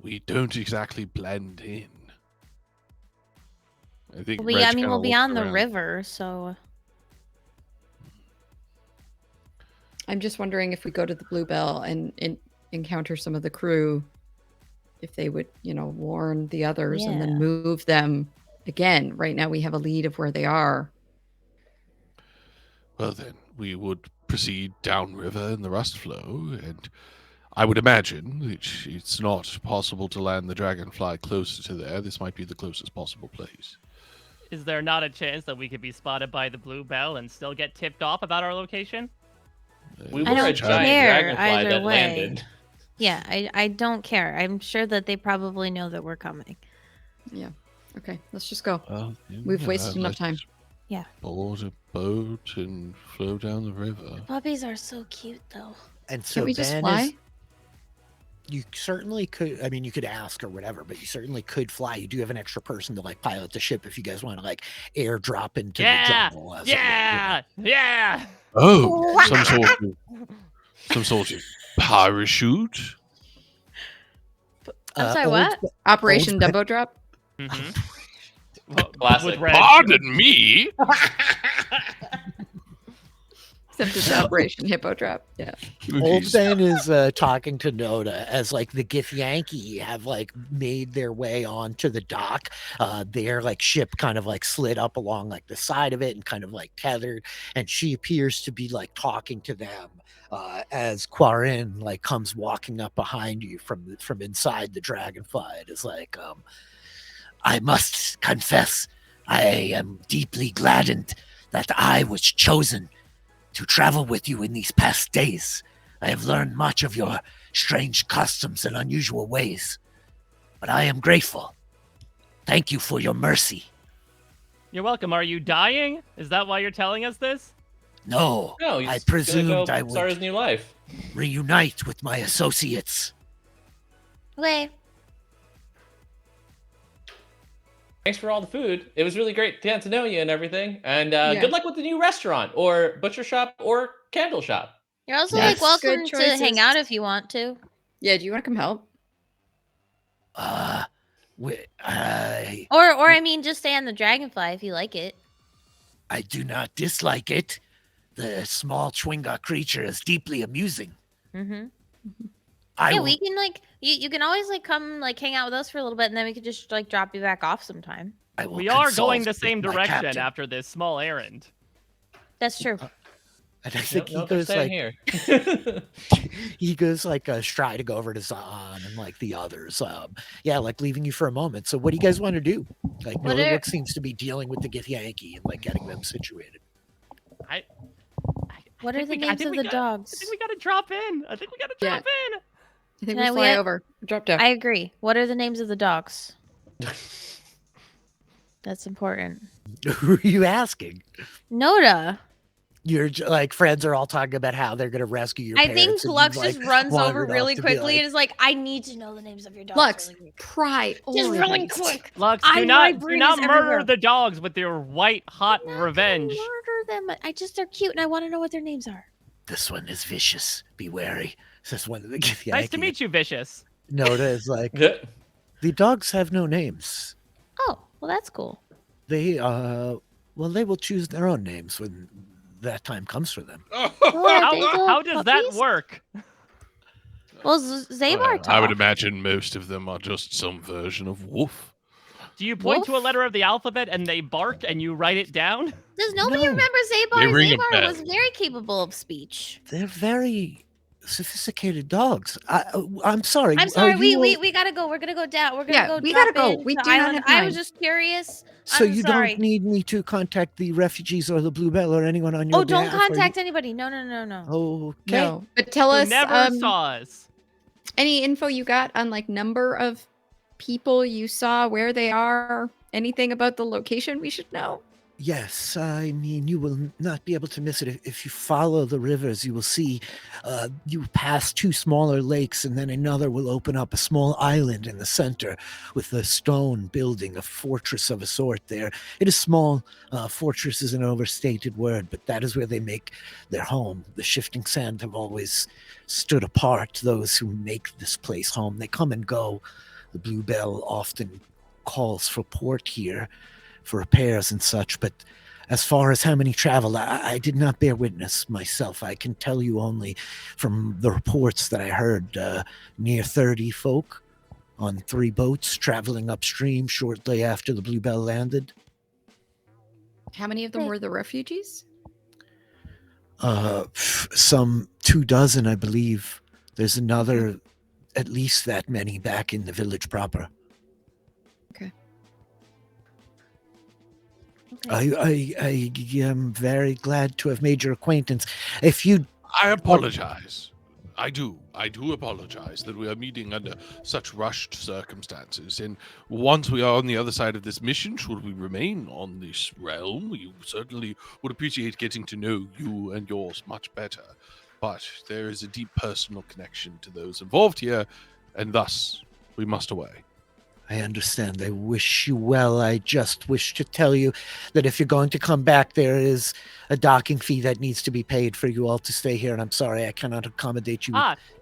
we don't exactly blend in. I think we'll be on the river, so. I'm just wondering if we go to the Bluebell and encounter some of the crew, if they would, warn the others and then move them again. Right now we have a lead of where they are. Well, then we would proceed downriver in the Rust Flow, and I would imagine it's not possible to land the Dragonfly closer to there. This might be the closest possible place. Is there not a chance that we could be spotted by the Bluebell and still get tipped off about our location? We were I don't a giant care dragonfly either that way. landed. Yeah, I don't care. I'm sure that they probably know that we're coming. Yeah. Okay, let's just go. Well, We've wasted enough time. Yeah. Board a boat and flow down the river. Puppies are so cute, though. And so Can't we just Ben fly? you certainly could. I mean, you could ask or whatever, but you certainly could fly. You do have an extra person to pilot the ship if you guys want to airdrop into the jungle. Yeah. Oh, some sort of parachute. I'm sorry, what? Operation Dumbo Drop? Mm-hmm. Classic. Pardon me. Except it's Operation Hippo Drop. Yeah. Old Ben is talking to Noda as the Giff-Yankee have made their way onto the dock. Their ship kind of slid up along the side of it and kind of tethered, and she appears to be talking to them as Quarin comes walking up behind you from inside the Dragonfly. It is I must confess, I am deeply gladdened that I was chosen to travel with you in these past days. I have learned much of your strange customs and unusual ways, but I am grateful. Thank you for your mercy. You're welcome. Are you dying? Is that why you're telling us this? No, he's I presumed gonna go I start would his new life. reunite with my associates. Okay. Thanks for all the food. It was really great to get to know you and everything. And good luck with the new restaurant or butcher shop or candle shop. You're also Yes. welcome Good to hang choices. out if you want to. Yeah, do you want to come help? Or I mean, just stay on the Dragonfly if you like it. I do not dislike it. The small Chwinga creature is deeply amusing. Mm-hmm. I Yeah, will- we can you can always come hang out with us for a little bit, and then we could just drop you back off sometime. I will We are consult going the with same my direction captain. after this small errand. That's true. And I think Nope, they're staying here. he goes striding over to Zahn and the others. Leaving you for a moment. So what do you guys want to do? Noda seems to be dealing with the Giff-Yankee and getting them situated. What are the names of the dogs? I think we gotta drop in. I think I think Can we I- fly over. Drop down. I agree. What are the names of the dogs? That's important. Who are you asking? Noda. Your friends are all talking about how they're going to rescue your I parents. think and you, Lux just runs over wandered off really to be quickly and is I need to know the names of your dogs. Lux, really quick. pry. Just really quick. Lux, I do know my not brain murder is everywhere. the dogs with your white hot I'm not gonna revenge. Murder them. They're cute and I want to know what their names are. This one is vicious. Be wary. Says one of the Giff-Yankee. Nice to meet you, Vicious. Noda is Yeah. the dogs have no names. Oh, well that's cool. They they will choose their own names when that time comes for them. Well, are they little How does that puppies? work? Well, Zabar talks. I would imagine most of them are just some version of wolf. Do you point to a Wolf? letter of the alphabet and they bark and you write it down? Does nobody No. remember They Zabar? ring a Zabar bell. was very capable of speech. They're very Sophisticated dogs. I'm sorry. I'm are sorry. you We gotta go. We're gonna go down. We're gonna Yeah, go. we drop gotta go. in We to do not island. have I time. was just curious. So I'm you sorry. don't need me to contact the refugees or the Bluebell or anyone on your Oh, don't behalf? contact anybody. No. Okay. No, but tell Who us never saw us. any info you got on like number of people you saw, where they are, anything about the location we should know. Yes, I mean, you will not be able to miss it. If you follow the rivers, you will see you pass 2 smaller lakes, and then another will open up a small island in the center with a stone building, a fortress of a sort there. It is small. Fortress is an overstated word, but that is where they make their home. The shifting sand have always stood apart, those who make this place home. They come and go. The Bluebell often calls for port here, for repairs and such, but as far as how many travel, I did not bear witness myself. I can tell you only from the reports that I heard, near 30 folk on 3 boats traveling upstream shortly after the Bluebell landed. How many of them were the refugees? Some 24, I believe. There's another, at least that many back in the village proper. I am very glad to have made your acquaintance. If you... I apologize. I do apologize that we are meeting under such rushed circumstances. And once we are on the other side of this mission, should we remain on this realm, we certainly would appreciate getting to know you and yours much better. But there is a deep personal connection to those involved here, and thus we must away. I understand. I wish you well. I just wish to tell you that if you're going to come back, there is a docking fee that needs to be paid for you all to stay here, and I'm sorry I cannot accommodate you.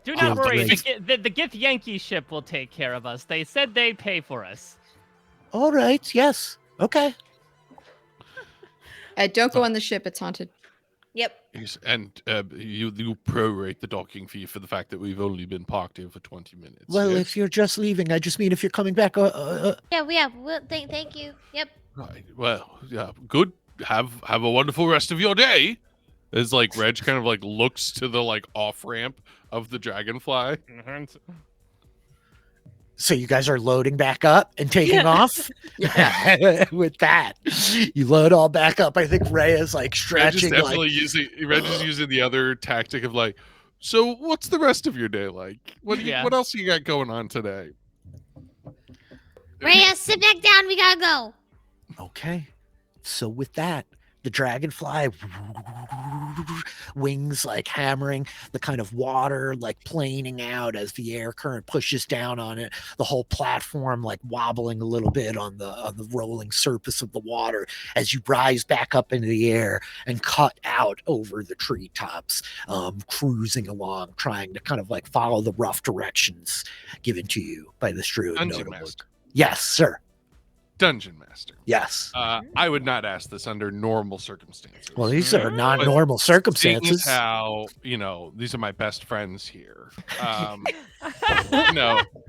Do not worry. rates. The Giff Yankee ship will take care of us. They said they'd pay for us. All right. Yes. Okay. Don't go on the ship. It's haunted. Yep. Yes, and you prorate the docking fee for the fact that we've only been parked here for 20 minutes. Well, yes? if you're just leaving, I just mean if you're coming back. Yeah, we have. Well, thank you. Yep. Right. Well, yeah. Good. Have a wonderful rest of your day. As like Reg kind of like looks to the like off ramp of the Dragonfly. So you guys are loading back up and taking off? Yeah. With that, you load all back up. I think Reya's like stretching. Reg is using the other tactic of like, so what's the rest of your day like? What else you got going on today? Reya, sit back down. We gotta go. Okay. So with that, the Dragonfly wings like hammering, the kind of water like planing out as the air current pushes down on it, the whole platform like wobbling a little bit on the rolling surface of the water as you rise back up into the air and cut out over the treetops, cruising along, trying to kind of like follow the rough directions given to you by the Druid. Dungeon Master. Yes, sir. Dungeon Master. Yes. I would not ask this under normal circumstances. Well, these are not normal circumstances. Seeing as how, these are my best friends here.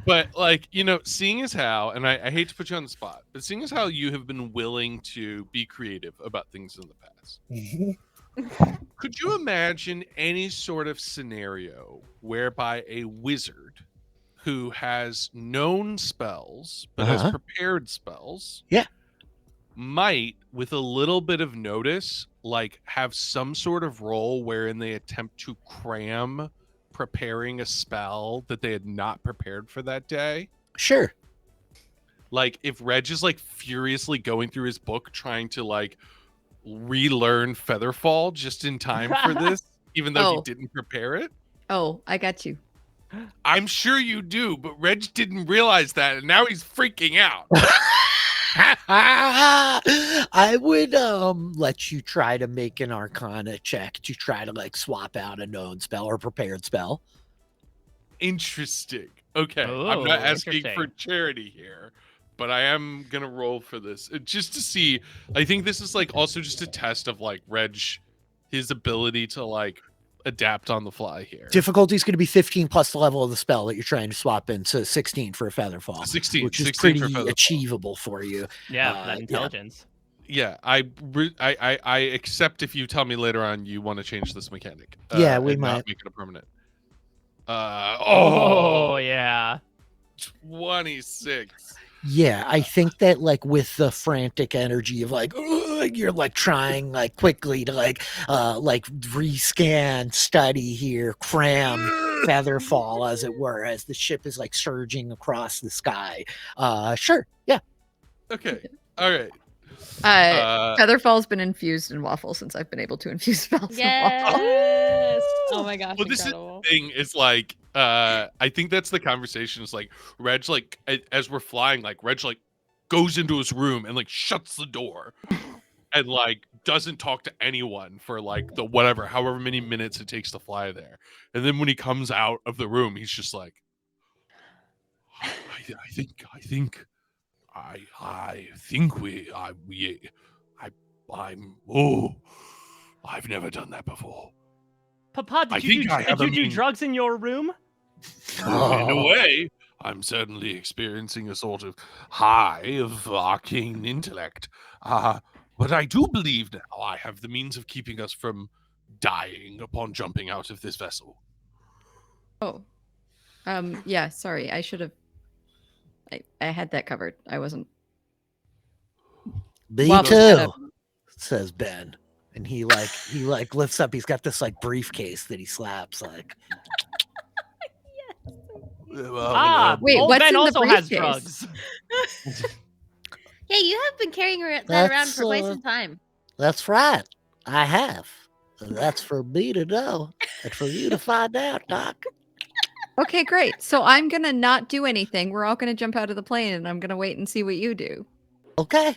But like, seeing as how, and I hate to put you on the spot, but seeing as how you have been willing to be creative about things in the past, could you imagine any sort of scenario whereby a wizard who has known spells but has prepared spells might, with a little bit of notice, like have some sort of role wherein they attempt to cram preparing a spell that they had not prepared for that day? Sure. Like if Reg is like furiously going through his book trying to like relearn Featherfall just in time for this, even though he didn't prepare it. Oh, I got you. I'm sure you do, but Reg didn't realize that, and now he's freaking out. I would let you try to make an Arcana check to try to like swap out a known spell or prepared spell. Interesting. Okay, Ooh, I'm not asking interesting. for charity here, but I am gonna roll for this just to see. I think this is like also just a test of like Reg, his ability to like adapt on the fly here. Difficulty is going to be 15 plus the level of the spell that you're trying to swap in, so 16 for a Featherfall. 16, which is 16 pretty for Featherfall. achievable for you. Yeah, that intelligence. Yeah, I accept if you tell me later on you want to change this mechanic. Yeah, we and not might. make it a permanent. Oh yeah. 26. Yeah, I think that like with the frantic energy of like "Ugh," you're like trying like quickly to like rescan, study here, cram, featherfall as it were, as the ship is like surging across the sky. Sure, yeah. Okay. All right. Featherfall's been infused in Waffle since I've been able to infuse spells. in Waffle. Yes. Oh my gosh. Well, this incredible. thing is like, I think that's the conversation. Is like Reg, like as we're flying, like Reg, like goes into his room and like shuts the door, and like doesn't talk to anyone for like the however many minutes it takes to fly there. And then when he comes out of the room, he's just like, I think I've never done that before. Papa, did you do drugs in your room? In a way, I'm certainly experiencing a sort of high of arcane intellect. But I do believe now I have the means of keeping us from dying upon jumping out of this vessel. Oh. Yeah, sorry. I should have I had that covered. I wasn't. Me Waffle's too, got says Ben. And he lifts up, he's got this like briefcase that he slaps like. Wait, old what's Ben in the also has briefcase? drugs. Yeah, you have been carrying that around for quite That's, some time. That's right. I have. That's for me to know and for you to find out, Doc. Okay, great. So I'm gonna not do anything. We're all gonna jump out of the plane, and I'm gonna wait and see what you do. Okay.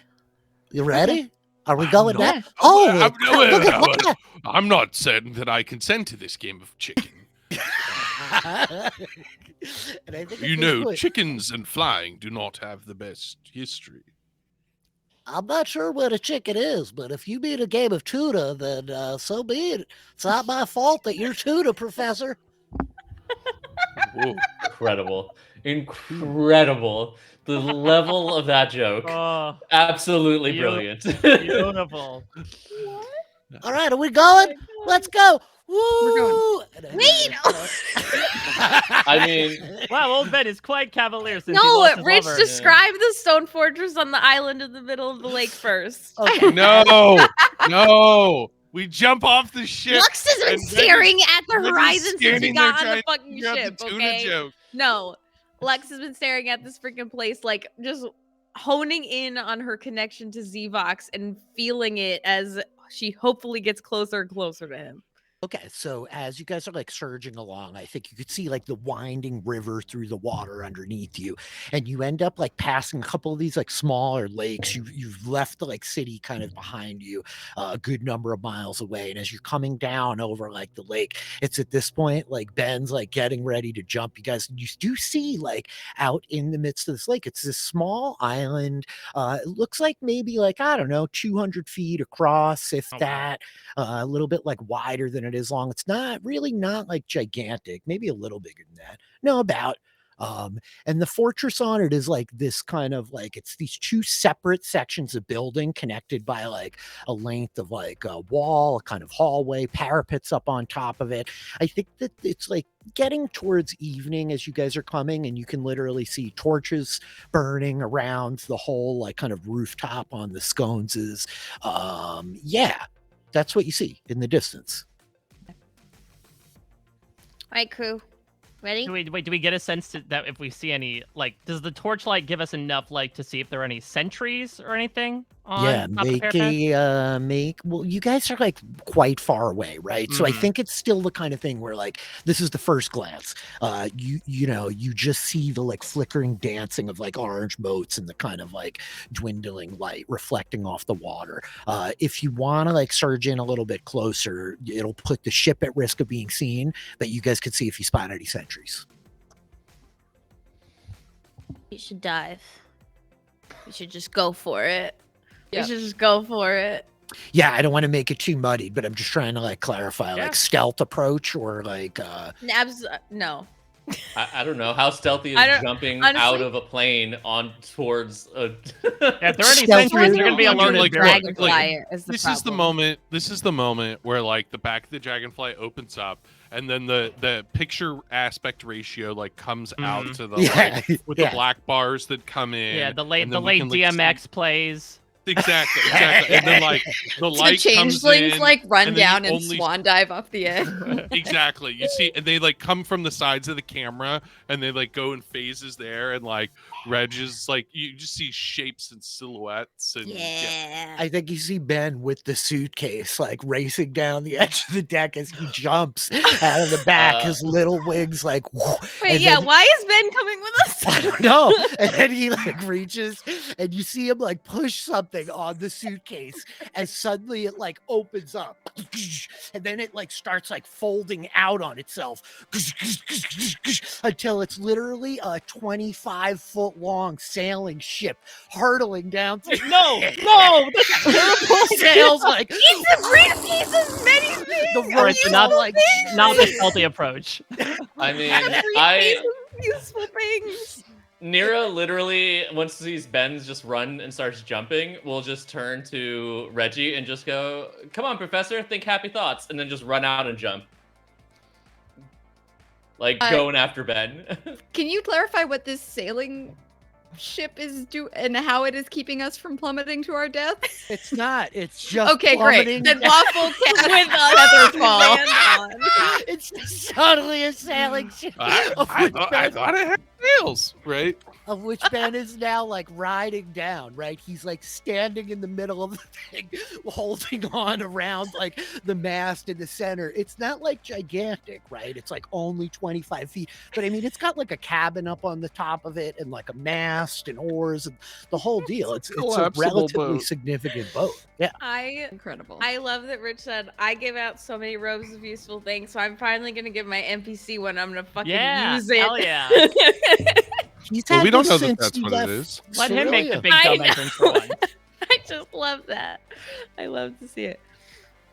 You ready? Are we I'm going not- down? Holy I'm- crap, look at what I'm not certain that I consent to this game of chicken. And I think at You this know, point- chickens and flying do not have the best history. I'm not sure what a chicken is, but if you mean a game of tuna, then so be it. It's not my fault that you're tuna, Professor. Whoa. Incredible. The level of that joke. Oh, Absolutely Beautiful. brilliant. beautiful. All right, are we going? Let's go. Woo! going. And I Wait! I mean, Wow, old Ben is quite cavalier since he No, lost his Rich, lover. describe the stone fortress on the island in the middle of the lake first. Okay. No. We jump off the ship. Lux has been and staring at the Reg is horizon since we standing there got on the trying to fucking figure out ship, the tuna okay? joke. No, Lux has been staring at this freaking place, like just honing in on her connection to Zvox and feeling it as she hopefully gets closer and closer to him. Okay, so as you guys are like surging along, I think you could see like the winding river through the water underneath you, and you end up like passing a couple of these like smaller lakes. You've left the like city kind of behind you, a good number of miles away. And as you're coming down over like the lake, it's at this point like Ben's like getting ready to jump. You do see like out in the midst of this lake, it's this small island. It looks like maybe like I don't know, 200 feet across, if Oh, wow. that. A little bit like wider than it is long. It's not like gigantic, maybe a little bigger than that. No, about. And the fortress on it is like this kind of like it's these two separate sections of building connected by like a length of like a wall, a kind of hallway, parapets up on top of it. I think that it's like getting towards evening as you guys are coming, and you can literally see torches burning around the whole like kind of rooftop on the sconeses. Yeah. That's what you see in the distance. All right, crew. Ready? Do we get a sense that if we see any, like, does the torchlight give us enough, like, to see if there are any sentries or anything on Yeah, top of the parapet? well, you guys are like quite far away, right? So I Mhm. think it's still the kind of thing where like this is the first glance. You know, you just see the like flickering dancing of like orange motes and the kind of like dwindling light reflecting off the water. If you want to like surge in a little bit closer, it'll put the ship at risk of being seen, but you guys could see if you spot any sentries. We should dive. We should just go for it. Yep. We should just go for it. Yeah, I don't want to make it too muddied, but I'm just trying to like clarify Yeah. like stealth approach or like No. I don't know how stealthy I is don't- jumping honestly- out of a plane on towards a. At 30 Stealthy centuries, is you're gonna be I mean, alerted. like, very look, quickly. Dragonfly is the This problem. is the moment. This is the moment where like the back of the dragonfly opens up, and then the picture aspect ratio like comes out to the Yeah, like with yeah. the black bars that come in. Yeah, the late and then we can, like, DMX plays. Exactly. And then like the The light comes changelings in, like run and then down you and only- swan dive off the edge. Exactly. You see, and they like come from the sides of the camera, and they like go in phases there, and like Reg is like you just see shapes and silhouettes, and Yeah. I think you see Ben with the suitcase, like racing down the edge of the deck as he jumps out of the back. His little wings, like, whoo, Wait, and yeah. then- Why is Ben coming with us? I don't know. And then he like reaches, and you see him like push something on the suitcase, and suddenly it like opens up, and then it like starts like folding out on itself until it's literally a 25-foot-long sailing ship hurtling down. No, that's terrible. Sails like It's a briefcase of many things. the Or ropes it's are not- like Not the stealthy approach. I mean, A briefcase I of useful things. Nira literally once sees Ben's just run and starts jumping, will just turn to Reggie and just go, "Come on, Professor, think happy thoughts," and then just run out and jump, like going after Ben. Can you clarify what this sailing ship is and how it is keeping us from plummeting to our death? it's not. It's just Okay, great. plummeting Then down. Waffle cast With Featherfall. It's just totally a sailing ship. I thought it had sails, right? Of which Ben is now like riding down, right? He's like standing in the middle of the thing, holding on around like the mast in the center. It's not like gigantic, right? It's like only 25 feet. But I mean, it's got like a cabin up on the top of it and like a mast and oars and the whole deal. It's a Collapsible relatively boat. significant boat. Yeah. Incredible. I love that Rich said, I give out so many robes of useful things, so I'm finally going to give my NPC one. I'm going to fucking Yeah, use it. hell yeah. He's Well, had we don't this know that since that's he what it left is. Let him make the Australia. big I dumb know. entrance for one. I just love that. I love to see it.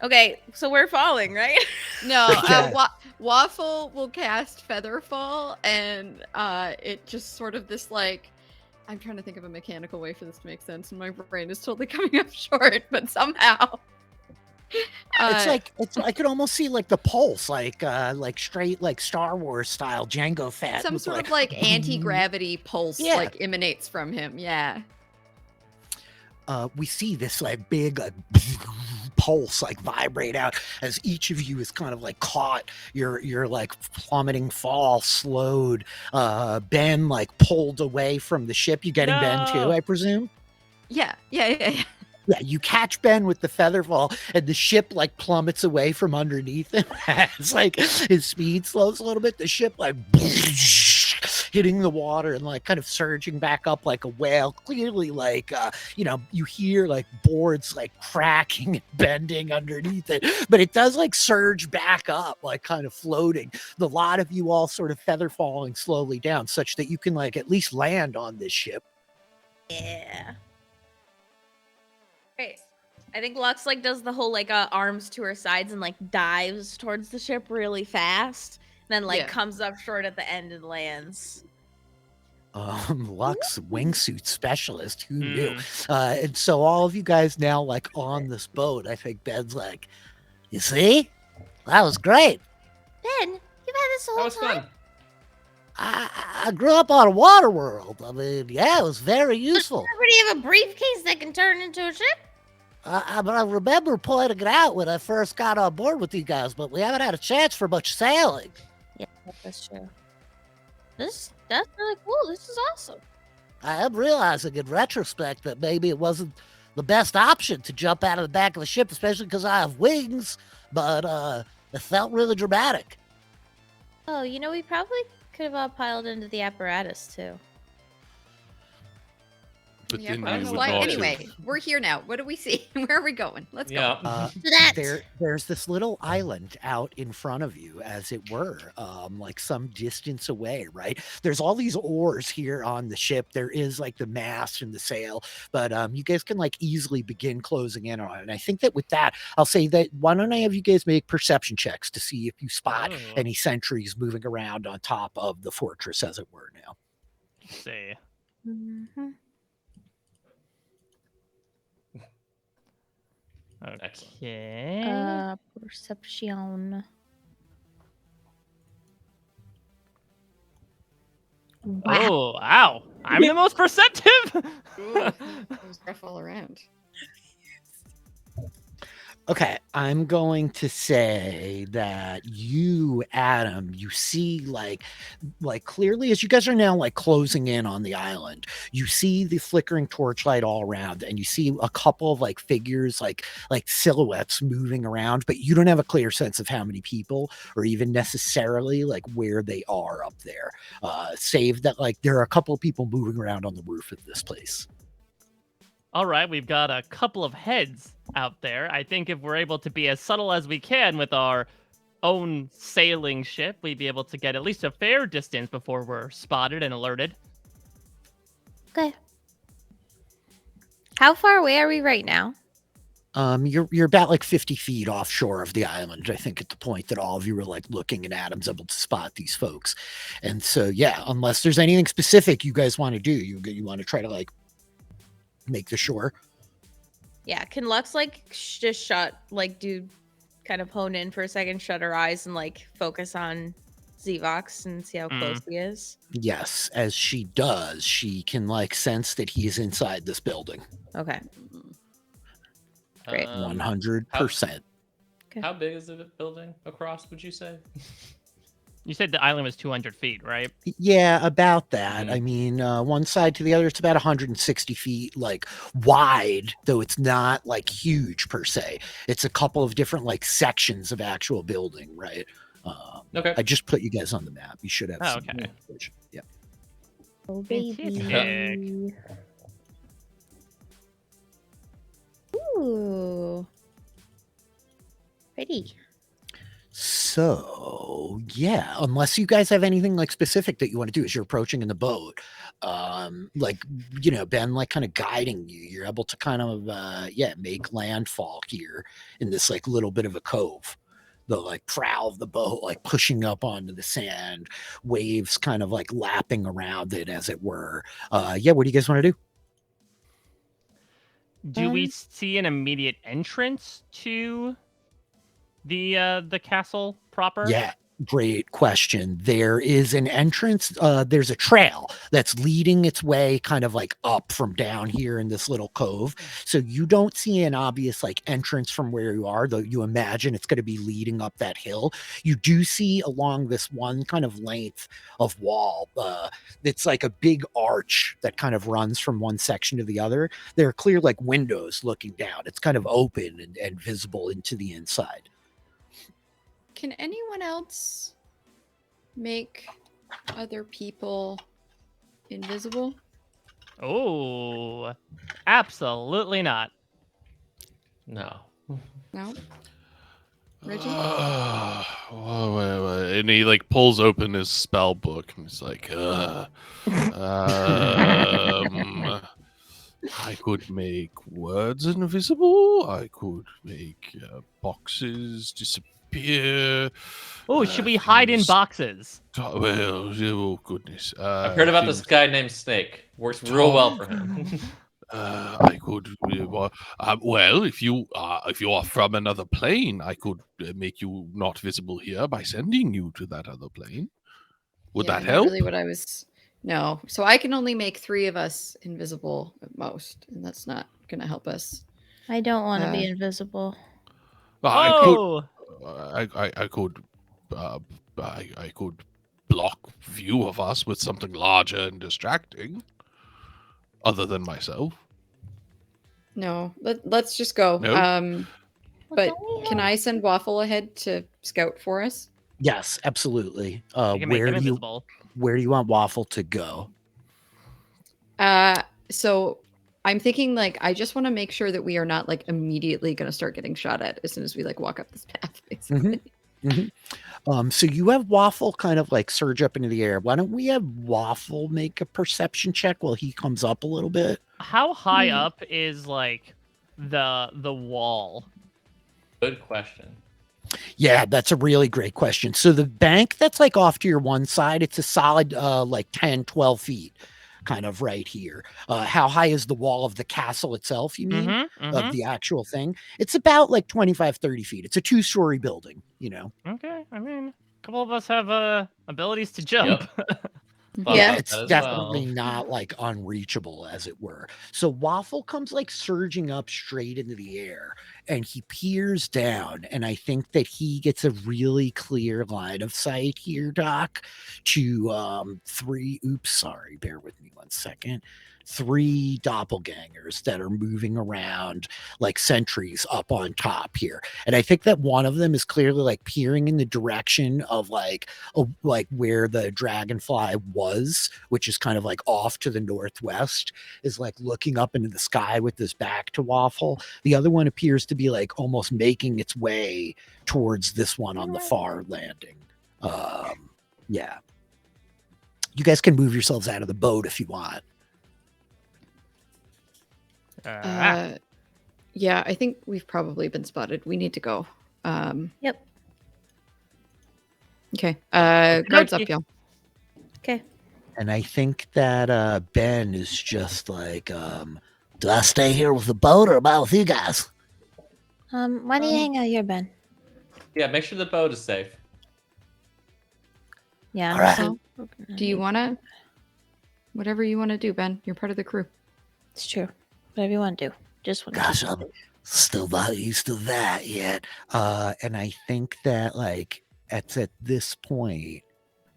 Okay, so we're falling, right? No, Yeah. Waffle will cast Featherfall, and it just sort of this like. I'm trying to think of a mechanical way for this to make sense, and my brain is totally coming up short. But somehow, It's I could almost see like the pulse, like straight like Star Wars style Django Fett. some with, sort of like anti-gravity pulse Yeah. like emanates from him. Yeah. We see this like big like pulse like vibrate out as each of you is kind of like caught your like plummeting fall slowed. Ben like pulled away from the ship. You getting Ben too, No. I presume? Yeah. Yeah, you catch Ben with the feather fall, and the ship like plummets away from underneath him. It's like his speed slows a little bit. The ship like hitting the water and like kind of surging back up like a whale. Clearly, like you hear like boards like cracking and bending underneath it, but it does like surge back up, like kind of floating. The lot of you all sort of feather falling slowly down, such that you can like at least land on this ship. Yeah. Great. I think Lux like does the whole like arms to her sides and like dives towards the ship really fast, then like Yeah. comes up short at the end and lands. Lux wingsuit specialist. Who knew? Mm. And so all of you guys now like on this boat. I think Ben's like, you see, that was great. Ben, you've had this the That whole was time. fun. I grew up on a water world. I mean, yeah, it was very useful. Everybody have a briefcase that can turn into a ship? I remember pointing it out when I first got on board with you guys, but we haven't had a chance for much sailing. Yeah, that's true. That's really cool. This is awesome. I am realizing in retrospect that maybe it wasn't the best option to jump out of the back of the ship, especially because I have wings, but it felt really dramatic. Oh, you know, we probably could have all piled into the apparatus too. But Yeah, then we're on we the would slide. not Anyway, we're here now. What do we see? Where are we going? Let's go. Yeah. To that. There's this little island out in front of you, as it were, like some distance away, right? There's all these oars here on the ship. There is like the mast and the sail, but you guys can like easily begin closing in on it. And I think that with that, I'll say that why don't I have you guys make perception checks to see if you spot Oh. any sentries moving around on top of the fortress, as it were now. Let's see. Mhm. Excellent. Okay. Perception. Wow. Oh, wow. I'm the most perceptive. Ooh, it was rough all around. Okay, I'm going to say that you, Adam, you see like clearly as you guys are now like closing in on the island, you see the flickering torchlight all around, and you see a couple of like figures, like silhouettes moving around, but you don't have a clear sense of how many people or even necessarily like where they are up there. Save that like there are a couple of people moving around on the roof of this place. All right, we've got a couple of heads out there. I think if we're able to be as subtle as we can with our own sailing ship, we'd be able to get at least a fair distance before we're spotted and alerted. Okay. How far away are we right now? You're about like 50 feet offshore of the island, I think, at the point that all of you were like looking, and Adam's able to spot these folks. And so, yeah, unless there's anything specific you guys want to do, you want to try to like make the shore. Yeah, can Lux like just kind of hone in for a second, shut her eyes, and like focus on Zvox and see how close he is? Yes, as she does, she can like sense that he's inside this building. Okay. Great. 100%. How big is the building across, would you say? You said the island was 200 feet, right? Yeah, about that. I mean, one side to the other, it's about 160 feet, like wide, though it's not like huge per se. It's a couple of different like sections of actual building, right? Okay. I just put you guys on the map. You should have. Oh, some okay. information. Yeah. Oh, baby. Fantastic. Ooh. Pretty. So yeah, unless you guys have anything like specific that you want to do as you're approaching in the boat, like Ben like kind of guiding you, you're able to kind of make landfall here in this like little bit of a cove. The like prow of the boat like pushing up onto the sand, waves kind of like lapping around it, as it were. What do you guys want to do? Do we see an immediate entrance to the castle proper? Yeah, great question. There is an entrance. There's a trail that's leading its way kind of like up from down here in this little cove. So you don't see an obvious like entrance from where you are, though you imagine it's going to be leading up that hill. You do see along this one kind of length of wall. It's like a big arch that kind of runs from one section to the other. There are clear like windows looking down. It's kind of open and visible into the inside. Can anyone else make other people invisible? Oh, absolutely not. No. No? Reggie? And he like pulls open his spell book and he's like, I could make words invisible. I could make boxes disappear. Oh, should we hide in things- boxes? Well, oh goodness. I've heard about this things- guy named Snake. Works real well for him. I could. Well, if you are from another plane, I could make you not visible here by sending you to that other plane. Would that not help? Really, what I was. No, so I can only make 3 of us invisible at most, and that's not going to help us. I don't want to be invisible. Oh, I could block view of us with something larger and distracting, other than myself. No, let's just go. No? But can I send Waffle ahead to scout for us? Yes, absolutely. you can make Where him do you invisible. where do you want Waffle to go? So I'm thinking like I just want to make sure that we are not like immediately going to start getting shot at as soon as we like walk up this path, basically. So you have Waffle kind of like surge up into the air. Why don't we have Waffle make a perception check while he comes up a little bit? How high up is like the wall? Good question. Yeah, that's a really great question. So the bank that's like off to your one side, it's a solid like 10, 12 feet kind of right here. How high is the wall of the castle itself, you mean? Of the actual thing? It's about like 25, 30 feet. It's a 2-story building, you know? Okay, I mean, a couple of us have abilities to jump. Yeah. It's definitely not like unreachable, as it were. So Waffle comes like surging up straight into the air and he peers down. And I think that he gets a really clear line of sight here, Doc, to 3. Oops, sorry, bear with me 1 second. 3 doppelgangers that are moving around like sentries up on top here. And I think that one of them is clearly like peering in the direction of like where the dragonfly was, which is kind of like off to the northwest, is like looking up into the sky with his back to Waffle. The other one appears to be like almost making its way towards this one on the far landing. Yeah. You guys can move yourselves out of the boat if you want. Yeah, I think we've probably been spotted. We need to go. Yep. Okay. Guards up, Okay. y'all. Okay. And I think that Ben is just like, do I stay here with the boat or am I with you guys? Why don't you hang out here, Ben? Yeah, make sure the boat is safe. Yeah. All right. So, do you want to? Whatever you want to do, Ben. You're part of the crew. It's true. Whatever you want to do. Just want Gosh, I'm still not used to that yet. And I think that like at this point,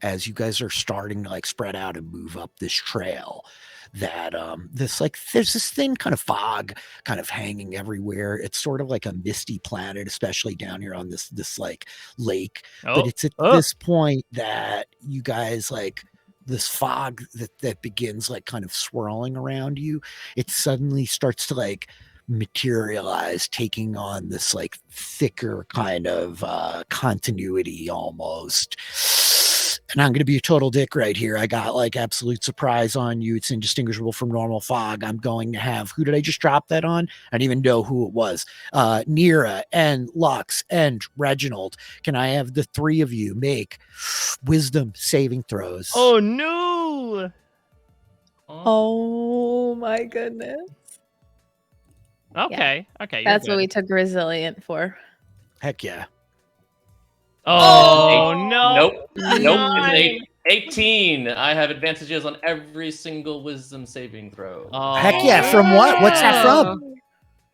as you guys are starting to like spread out and move up this trail, that there's this thin kind of fog kind of hanging everywhere. It's sort of like a misty planet, especially down here on this like lake. But it's at this point that you guys like this fog that begins like kind of swirling around you. It suddenly starts to like materialize, taking on this like thicker kind of continuity almost. And I'm going to be a total dick right here. I got like absolute surprise on you. It's indistinguishable from normal fog. I'm going to have, who did I just drop that on? I don't even know who it was. Nira and Lux and Reginald. Can I have the 3 of you make wisdom saving throws? Oh no! Oh my goodness. Okay, okay. That's what we took resilient for. Heck yeah. Oh no! Nope. Nope. Nine. It's 18. I have advantages on every single wisdom saving throw. Oh, Heck yeah. From what? What's that from?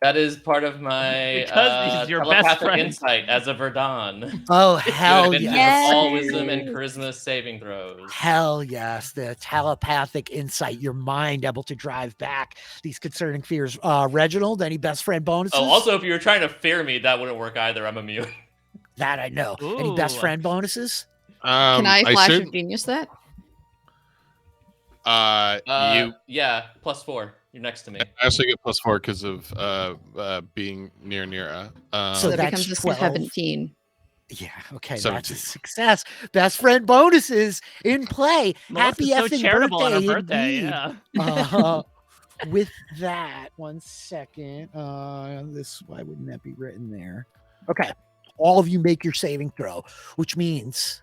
That is part of my Because he's your best telepathic friend. insight as a Verdan. Oh, You have hell advantages yes. on all wisdom and charisma saving throws. Hell yes, the telepathic insight, your mind able to drive back these concerning fears. Reginald, any best friend bonuses? Oh, also, if you were trying to fear me, that wouldn't work either. I'm immune. That I know. Any best Ooh. friend bonuses? Can I flash should- of genius that? Yeah, +4. You're next to me. I also get +4 because of being near Nira. So So that that's becomes a 12. 17. Yeah, okay, that's 17. a success. Best friend bonuses in play. Melissa's Happy so effing charitable on her birthday, birthday. indeed. Yeah. With that, 1 second. Why wouldn't that be written there? Okay. All of you make your saving throw, which means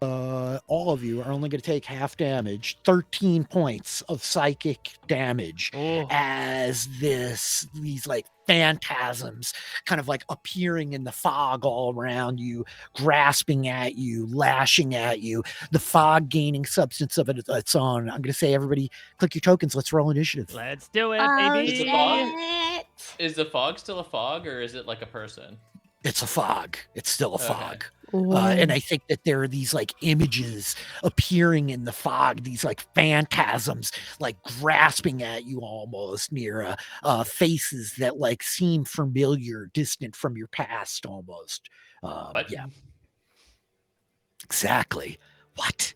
all of you are only going to take half damage, 13 points of psychic damage Oh. as these like phantasms kind of like appearing in the fog all around you, grasping at you, lashing at you, the fog gaining substance of its own. I'm going to say, everybody click your tokens. Let's roll initiative. Let's do it, Oh, baby. Is the fog? Is the fog still a fog, or is it like a person? It's a fog. It's still a Okay. fog. And I think that there are these like images appearing in the fog, these like phantasms like grasping at you almost, near faces that like seem familiar, distant from your past almost. What? Yeah, exactly. What?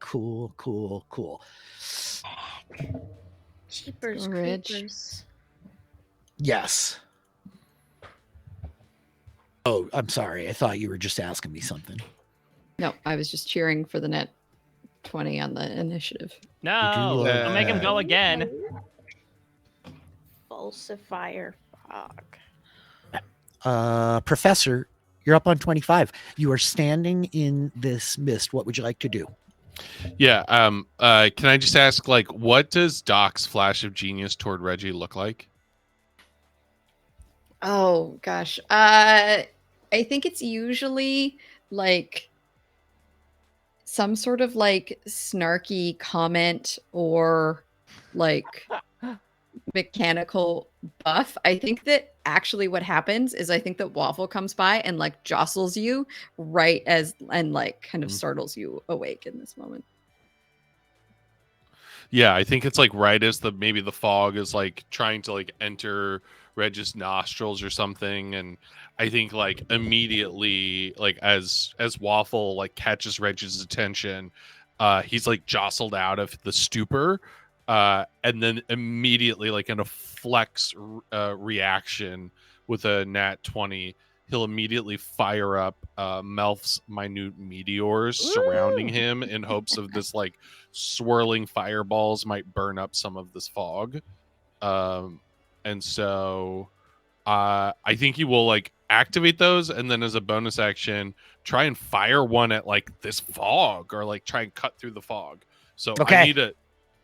Cool. Cheapers, Go, Reg. creepers. Yes. Oh, I'm sorry. I thought you were just asking me something. No, I was just cheering for the net 20 on the initiative. No, love don't make him that. go again. Falsifier fog. Professor, you're up on 25. You are standing in this mist. What would you like to do? Yeah. Can I just ask, like, what does Doc's flash of genius toward Reggie look like? Oh gosh. I think it's usually like some sort of like snarky comment or like mechanical buff. I think that actually what happens is I think that Waffle comes by and like jostles you right as and like kind of startles you awake in this moment. Yeah, I think it's like right as maybe the fog is like trying to like enter Reg's nostrils or something, and I think like immediately like as Waffle like catches Reg's attention, he's like jostled out of the stupor, and then immediately like in a flex reaction with a nat 20, he'll immediately fire up Melf's minute meteors surrounding him in hopes of this like swirling fireballs might burn up some of this fog. And so I think he will like activate those, and then as a bonus action, try and fire one at like this fog, or like try and cut through the fog. So Okay. I need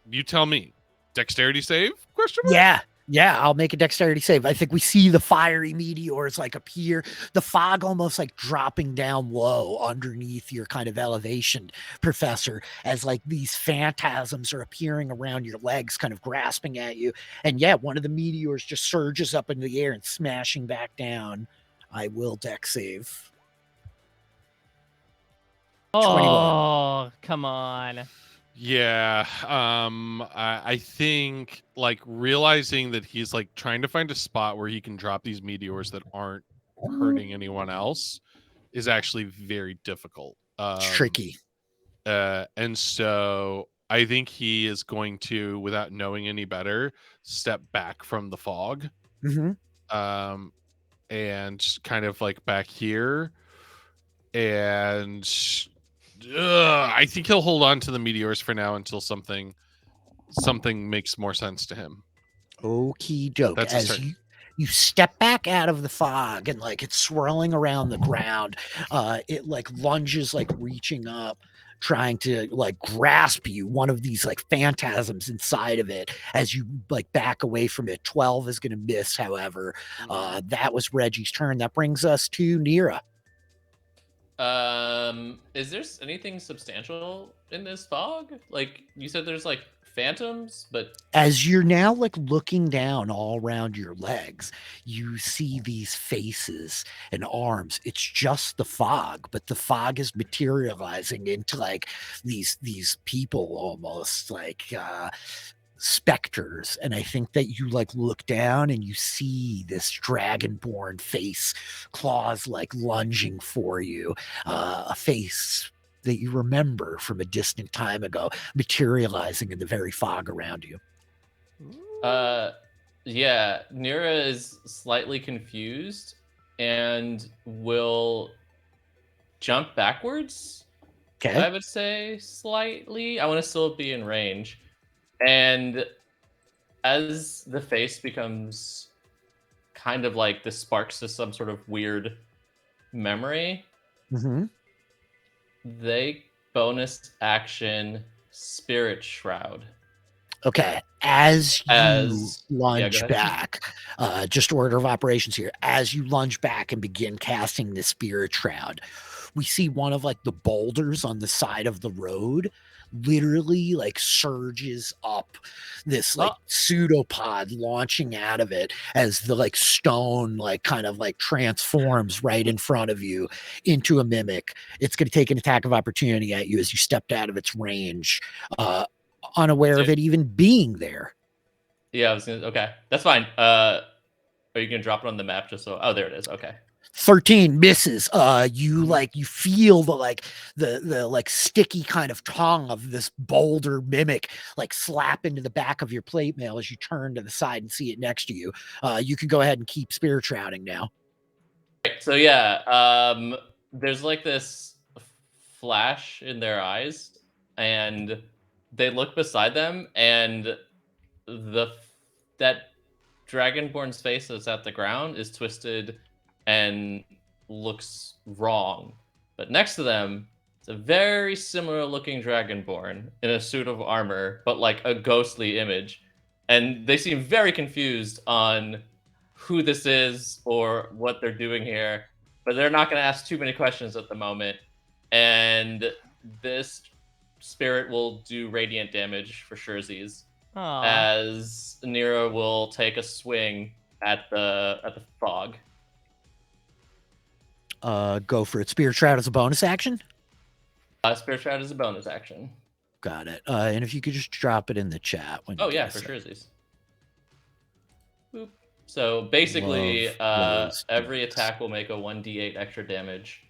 you tell me, dexterity save? Question mark? Yeah, I'll make a dexterity save. I think we see the fiery meteors like appear, the fog almost like dropping down low underneath your kind of elevation, Professor, as like these phantasms are appearing around your legs, kind of grasping at you. And yeah, one of the meteors just surges up into the air and smashing back down. I will dex save. 21. Oh, come on. Yeah, I think like realizing that he's like trying to find a spot where he can drop these meteors that aren't hurting anyone else is actually very difficult. It's tricky. And so I think he is going to, without knowing any better, step back from the fog. Mm-hmm. And kind of like back here, and I think he'll hold on to the meteors for now until something makes more sense to him. Okie doke. That's his As turn. you step back out of the fog and like it's swirling around the ground, it like lunges, like reaching up, trying to like grasp you. One of these like phantasms inside of it. As you like back away from it, 12 is going to miss. However, that was Reggie's turn. That brings us to Nira. Is there anything substantial in this fog? Like you said, there's like phantoms, but As you're now like looking down all around your legs, you see these faces and arms. It's just the fog, but the fog is materializing into like these people almost like specters. And I think that you like look down and you see this dragonborn face, claws like lunging for you, a face that you remember from a distant time ago, materializing in the very fog around you. Yeah, Nira is slightly confused and will jump backwards. Okay. I would say slightly. I want to still be in range. And as the face becomes kind of like the sparks to some sort of weird memory, Mm-hmm. they bonus action Spirit Shroud. Okay. As you lunge go ahead. back, just order of operations here. As you lunge back and begin casting the Spirit Shroud, we see one of like the boulders on the side of the road literally like surges up, this like pseudopod launching out of it as the like stone like kind of like transforms right in front of you into a mimic. It's going to take an attack of opportunity at you as you stepped out of its range, unaware of it even being there. Yeah, I was gonna. Okay, that's fine. Are you gonna drop it on the map just so? Oh, there it is. Okay. 13 misses. You feel the sticky kind of tongue of this boulder mimic like slap into the back of your plate mail as you turn to the side and see it next to you. You can go ahead and keep spear shrouding now. So yeah, there's like this flash in their eyes, and they look beside them, and that Dragonborn's face that's at the ground is twisted and looks wrong. But next to them, it's a very similar looking Dragonborn in a suit of armor, but like a ghostly image. And they seem very confused on who this is or what they're doing here. But they're not going to ask too many questions at the moment. And this spirit will do radiant damage for surezies. As Nira will take a swing at the fog. Go for it. Spear Shroud as a bonus action? Spear Shroud is a bonus action. Got it. And if you could just drop it in the chat. When Oh, yeah, for surezies. Boop. So basically, every attack will make a 1d8 extra damage.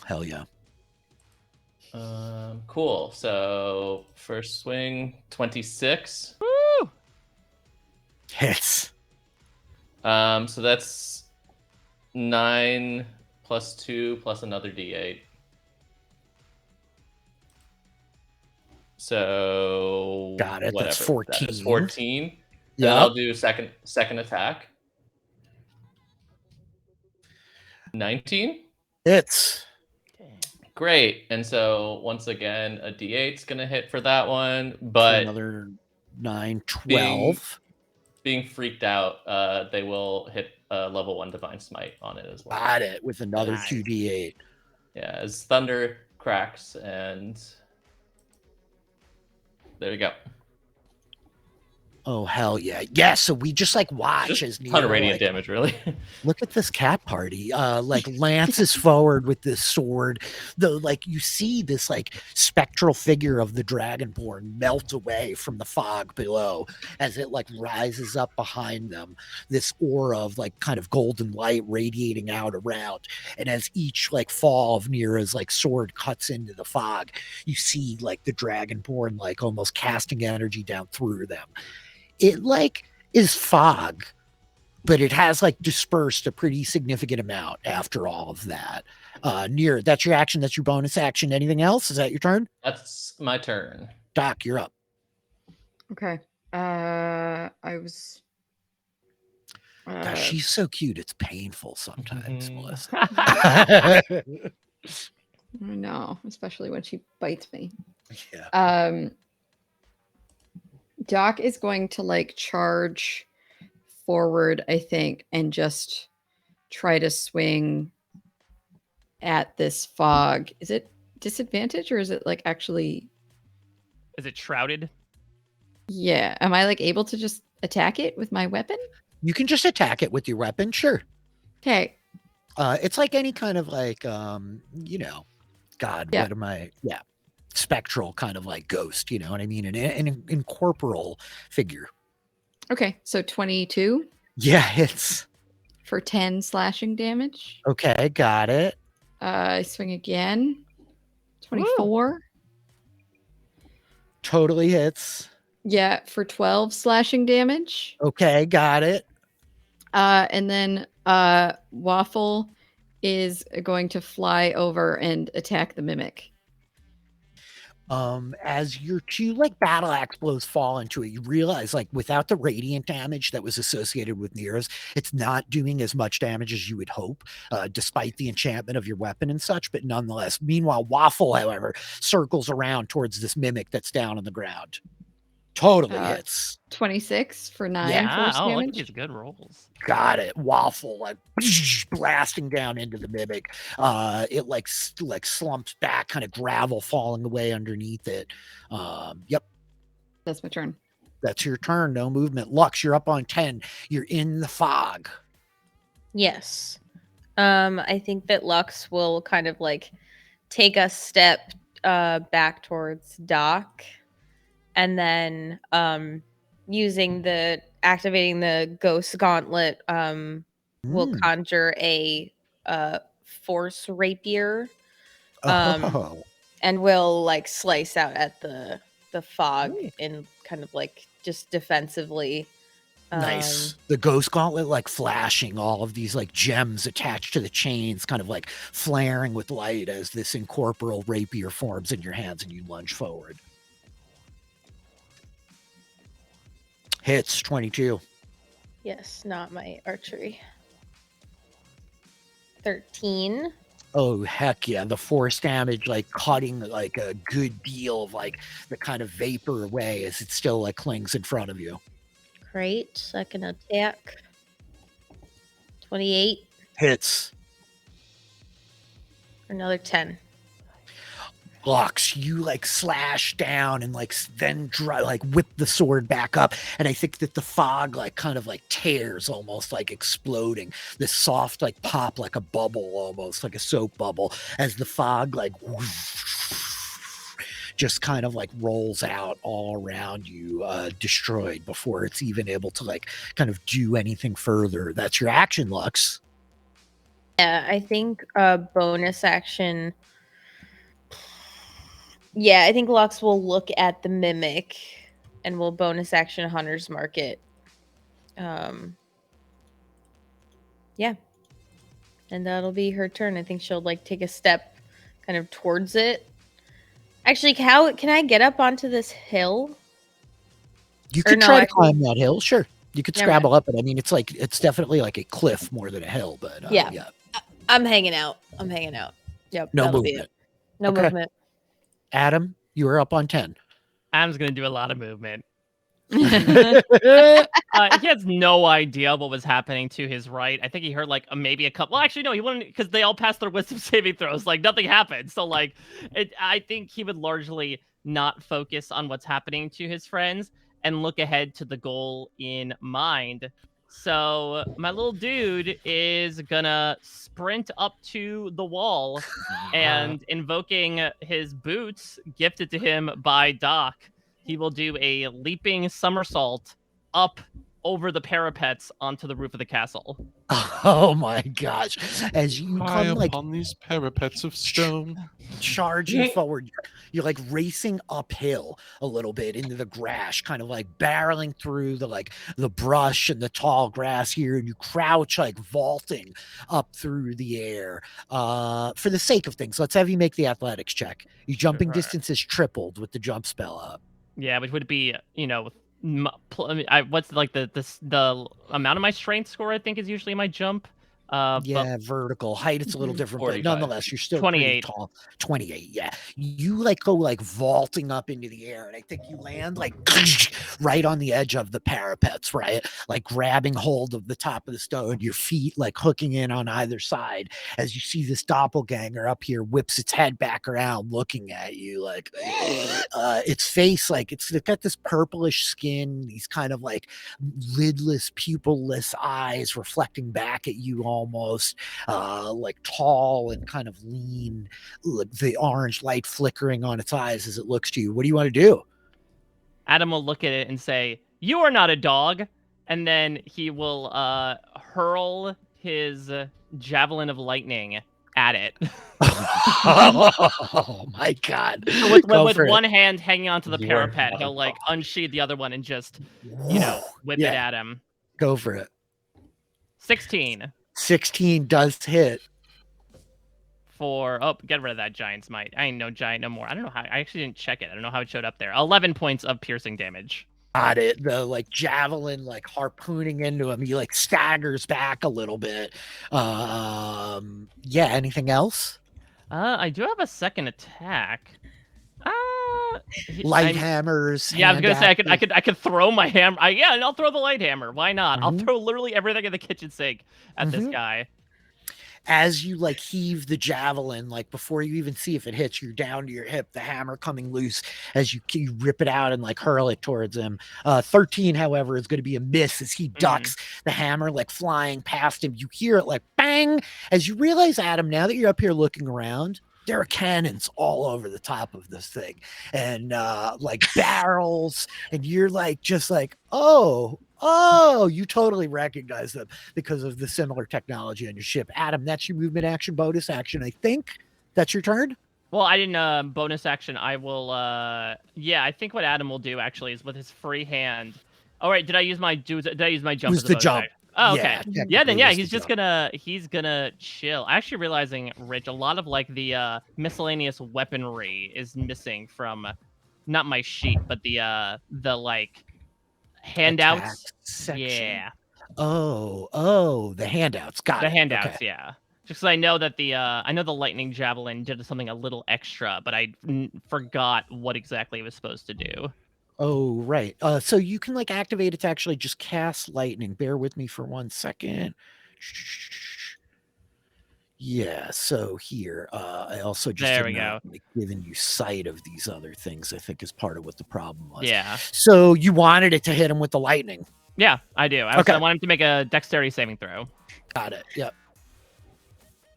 Hell yeah. Cool. So first swing, 26. Woo! Hits. So that's 9 plus 2 plus another d8. So got it. Whatever. That's 14. That is 14. Yeah. I'll do second attack. 19. Hits. Great. And so once again, a d8's gonna hit for that one, but another 9, 12. Being freaked out, they will hit level 1 Divine Smite on it as well. Got it with another 2d8. Yeah, as thunder cracks, and there you go. Oh hell yeah! Yeah, so we just like watch Just as a ton of Nira, radiant damage, really. Look at this cat party. Like lances forward with this sword. You see this like spectral figure of the Dragonborn melt away from the fog below as it like rises up behind them. This aura of like kind of golden light radiating out around. And as each like fall of Nira's like sword cuts into the fog, you see like the Dragonborn like almost casting energy down through them. It like is fog, but it has like dispersed a pretty significant amount after all of that. Nira, that's your action. That's your bonus action. Anything else? Is that your turn? That's my turn. Doc, you're up. Okay. I was. Gosh, she's so cute. It's painful sometimes, Melissa. I know, especially when she bites me. Yeah. Doc is going to like charge forward, I think, and just try to swing at this fog. Is it disadvantage or is it like actually? Is it shrouded? Yeah. Am I like able to just attack it with my weapon? You can just attack it with your weapon, sure. Okay. It's like any kind of like God, Yeah. what am I? Yeah. Spectral kind of like ghost, you know what I mean? An incorporeal figure. Okay. So 22 Yeah, it's for 10 slashing damage. okay, got it. I swing again. 24. Totally hits. Yeah, for 12 slashing damage. Okay, got it. And then Waffle is going to fly over and attack the mimic. As your two like battle axe blows fall into it, you realize like without the radiant damage that was associated with Nira's, it's not doing as much damage as you would hope, despite the enchantment of your weapon and such, but nonetheless. Meanwhile, Waffle, however, circles around towards this mimic that's down on the ground. Totally hits. 26 for 9 Yeah. force Oh, look at damage. these good rolls. Got it. Waffle like blasting down into the mimic. It like slumps back, kind of gravel falling away underneath it. Yep. That's my turn. That's your turn. No movement. Lux, you're up on 10. You're in the fog. Yes. I think that Lux will kind of like take a step back towards Doc, and then using the activating the Ghost Gauntlet, will Mm. conjure a Force Rapier, Oh, and will like slice out at the fog Ooh. and kind of like just defensively. Nice. The ghost gauntlet like flashing, all of these like gems attached to the chains, kind of like flaring with light as this incorporeal rapier forms in your hands and you lunge forward. Hits 22. Yes, not my archery. 13. Oh heck yeah, the force damage like cutting like a good deal of like the kind of vapor away as it still like clings in front of you. Great. Second attack. 28. Hits. Another 10. Lux, you like slash down and like then like whip the sword back up, and I think that the fog like kind of like tears, almost like exploding. This soft like pop, like a bubble, almost like a soap bubble, as the fog like just kind of like rolls out all around you, destroyed before it's even able to like kind of do anything further. That's your action, Lux. Yeah, I think bonus action. Yeah, I think Lux will look at the mimic and will bonus action Hunter's Market. Yeah. And that'll be her turn. I think she'll like take a step kind of towards it. Actually, how can I get up onto this hill? You could try to climb that hill, sure. You could Never scrabble up it. I mean, it's like it's definitely like a cliff more than a hill, but Yeah. yeah. I'm hanging out. Yep. No that'll be movement. it. No Okay. movement. Adam, you were up on 10. Adam's gonna do a lot of movement. He has no idea what was happening to his right. I think he heard like maybe a couple. Well, actually, no, he wouldn't, because they all passed their wisdom saving throws. Like nothing happened. So like, I think he would largely not focus on what's happening to his friends and look ahead to the goal in mind. So my little dude is gonna sprint up to the wall and invoking his boots gifted to him by Doc. He will do a leaping somersault up over the parapets onto the roof of the castle. Oh my gosh. As you High come like upon these parapets of stone. charging forward, you're like racing uphill a little bit into the grass, kind of like barreling through the like the brush and the tall grass here, and you crouch like vaulting up through the air. For the sake of things, let's have you make the athletics check. Your jumping Sure. distance is tripled with the jump spell up. Yeah, which would be, what's like the amount of my strength score, I think, is usually my jump. Yeah, vertical height, it's a little different, but 45. nonetheless, you're still 28. pretty tall. 28, yeah. You like go like vaulting up into the air, and I think you land like right on the edge of the parapets, right? Like grabbing hold of the top of the stone, your feet like hooking in on either side as you see this doppelganger up here whips its head back around looking at you like its face, like it's got this purplish skin, these kind of like lidless, pupilless eyes reflecting back at you, almost like tall and kind of lean, the orange light flickering on its eyes as it looks to you. What do you want to do? Adam will look at it and say, "You are not a dog," and then he will hurl his javelin of lightning at it. Oh my god. with Go for one it. hand hanging onto the You are parapet, not a he'll like dog. unsheathe the other one and just, whip Yeah. it at him. Go for it. 16 16 does hit. for, get rid of that giant's might. I ain't no giant no more. I don't know how, I actually didn't check it. I don't know how it showed up there. 11 points of piercing damage. Got it. The like javelin like harpooning into him. He like staggers back a little bit. Yeah, anything else? I do have a second attack. Light hammers. Yeah, I was gonna say hand I could throw my hammer. And I'll throw the light hammer. Why not? I'll Mhm. throw literally everything in the kitchen sink at this Mhm. guy. As you like heave the javelin, like before you even see if it hits, you're down to your hip, the hammer coming loose as you rip it out and like hurl it towards him. 13, however, is going to be a miss as he ducks, the hammer like flying past him. You hear it like bang as you realize, Adam, now that you're up here looking around, there are cannons all over the top of this thing and like barrels, and you're like just like, oh, Oh, you totally recognize them because of the similar technology on your ship. A.D.A.M, that's your movement action, bonus action. I think that's your turn. Well, I didn't bonus action. I will. Yeah, I think what A.D.A.M will do actually is with his free hand. Oh wait, did I use my jump Was as a the bonus jump. action? Oh, okay. Yeah, Yeah, then technically yeah, was he's the just jump. gonna chill. Actually realizing, Rich, a lot of like the miscellaneous weaponry is missing from not my sheet, but the like Attack handouts. section. Yeah. Oh, the handouts. Got The it. handouts, Okay. yeah. Just 'cause I know that I know the lightning javelin did something a little extra, but I forgot what exactly it was supposed to do. Oh, right. So you can like activate it to actually just cast lightning. Bear with me for 1 second. Yeah, so here, I also just There had we not go. like, given you sight of these other things, I think is part of what the problem was. Yeah. So you wanted it to hit him with the lightning. Yeah, I do. I Okay. want him to make a dexterity saving throw. Got it. Yep.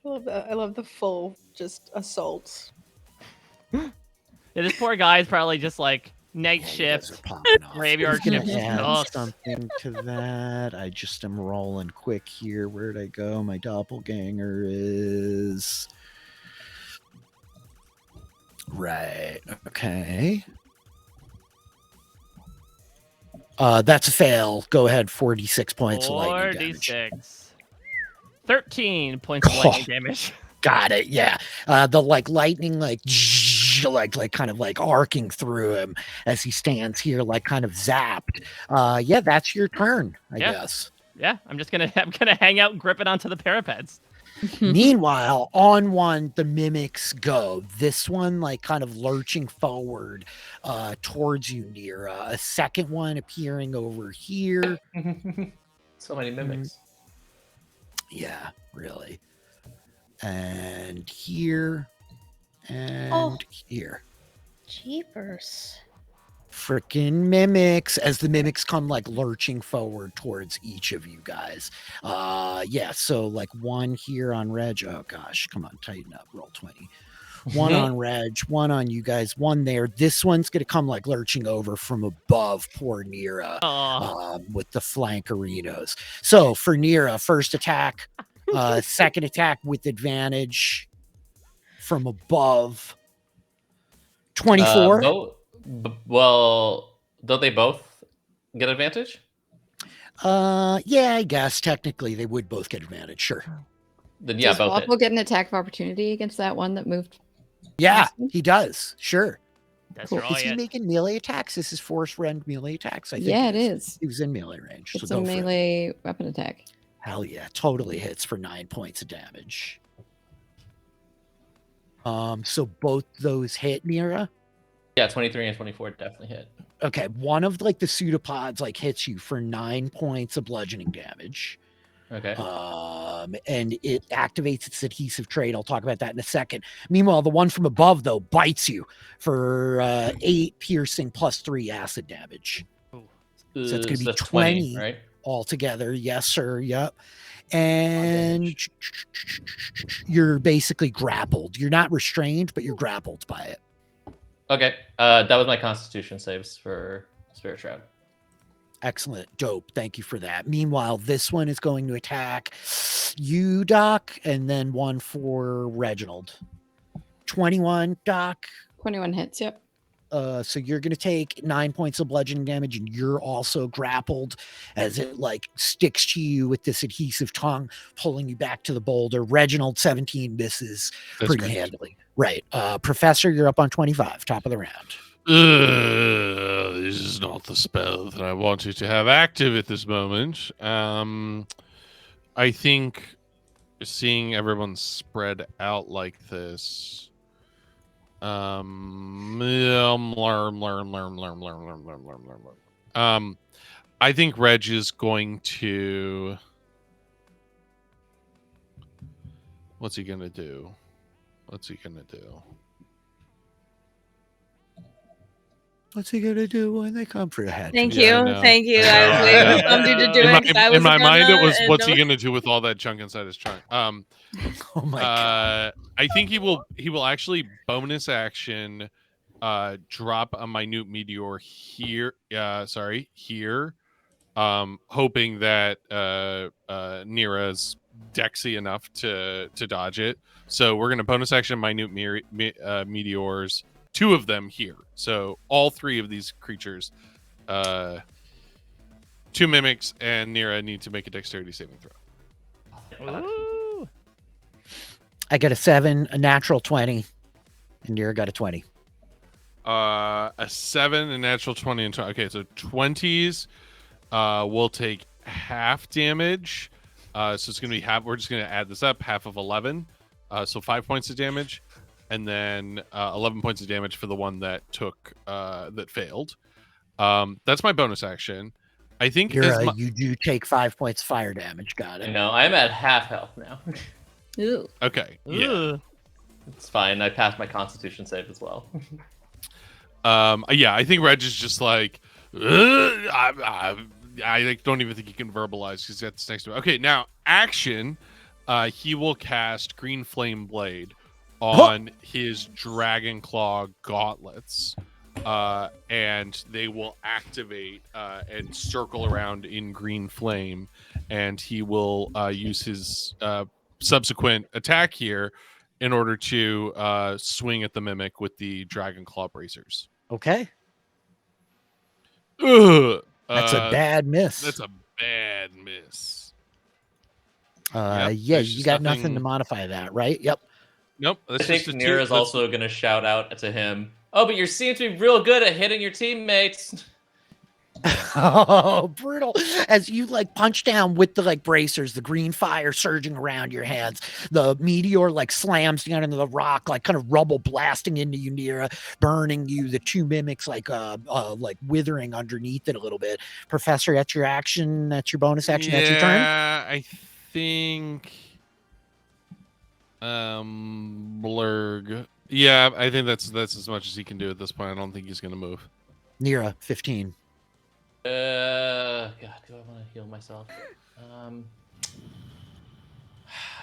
I love that. I love the full just assault. Yeah, this poor guy is probably just like night Yeah, you guys shift, are popping off. graveyard I'm gonna shift. add sucks. something to that. I just am rolling quick here. Where'd I go? My doppelganger is right. Okay. That's a fail. Go ahead. 46 points of lightning damage. 46. 13 points of lightning damage. Got it. Yeah. The like lightning like kind of like arcing through him as he stands here like kind of zapped. Yeah, that's your turn, I guess. Yeah, I'm gonna hang out and grip it onto the parapets. Meanwhile, on one, the mimics go. This one, like, kind of lurching forward towards you, Nira. A second one appearing over here. So many mimics. Yeah, really. And here. And here. Jeepers. Freaking mimics as the mimics come like lurching forward towards each of you guys. Yeah, so like one here on Reg. Oh gosh, come on, tighten up, roll 20. One on Reg, one on you guys, one there. This one's gonna come like lurching over from above poor Nira with the flankerinos. So for Nira, first attack, second attack with advantage from above. 24. Well, don't they both get advantage? Yeah, I guess technically they would both get advantage. Sure. Then yeah, Does both Waffle hit. get an attack of opportunity against that one that moved? Yeah, he does. Sure. That's Cool. right. Is he making melee attacks? This is force rend melee attacks. I think. Yeah, it is. He was in melee range. It's so a go for it. melee weapon attack. Hell yeah, totally hits for 9 points of damage. So both those hit, Nira. Yeah, 23 and 24 definitely hit. Okay, one of like the pseudopods like hits you for 9 points of bludgeoning damage. Okay. And it activates its adhesive trait. I'll talk about that in a second. Meanwhile, the one from above though bites you for 8 piercing plus 3 acid damage. So it's going to be 20 right? Altogether. Yes, sir. Yep. And you're basically grappled. You're not restrained, but you're grappled by it. Okay. That was my Constitution saves for Spirit Shroud. Excellent. Dope. Thank you for that. Meanwhile, this one is going to attack you, Doc, and then one for Reginald. 21, Doc. 21 hits, yep. So you're going to take 9 points of bludgeoning damage, and you're also grappled as it like sticks to you with this adhesive tongue, pulling you back to the boulder. Reginald, 17 misses pretty handily. Right. Professor, you're up on 25, top of the round. This is not the spell that I wanted to have active at this moment. I think seeing everyone spread out like this. I think Reg is going to. What's he gonna do? What's he gonna do when they come for your head? Thank Yeah, I you. know. Thank you. I was waiting for somebody to do it. 'Cause I was in my mind, it was and what's he no- gonna do with all that chunk inside his trunk? Oh my god! I think he will actually bonus action, drop a minute meteor here. Here, hoping that Nira's dexy enough to dodge it. So we're going to bonus action minute meteors, 2 of them here. So all 3 of these creatures, 2 mimics and Nira need to make a dexterity saving throw. Ooh. I get a 7, a natural 20, and Nira got a 20. A 7, a natural 20, and 20. Okay, so 20s will take half damage. So it's going to be half. We're just going to add this up. Half of 11. So 5 points of damage. And then 11 points of damage for the one that took that failed. That's my bonus action. I think you do take 5 points of fire damage. Got I it. know. I'm at half health now. Ew. Okay. Yeah. Ooh. It's fine. I passed my Constitution save as well. Yeah, I think Reg is just like, I like, don't even think he can verbalize because that's next to it. Okay, now action. He will cast Green Flame Blade on his Dragon Claw gauntlets, and they will activate and circle around in green flame, and he will use his subsequent attack here in order to swing at the mimic with the Dragon Claw bracers. Okay. Ugh. That's a bad miss. That's a bad miss. Yeah, there's you just got nothing to modify that, right? Yep. Nope. I think Nira is also going to shout out to him, "Oh, but you seem to be real good at hitting your teammates." Oh, brutal. As you like punch down with the like bracers, the green fire surging around your hands, the meteor like slams down into the rock, like kind of rubble blasting into you, Nira, burning you, the 2 mimics like withering underneath it a little bit. Professor, that's your action, that's your bonus action, that's your turn. Yeah, I think Blurg. Yeah, I think that's as much as he can do at this point. I don't think he's gonna move. Nira, 15. God, do I want to heal myself? I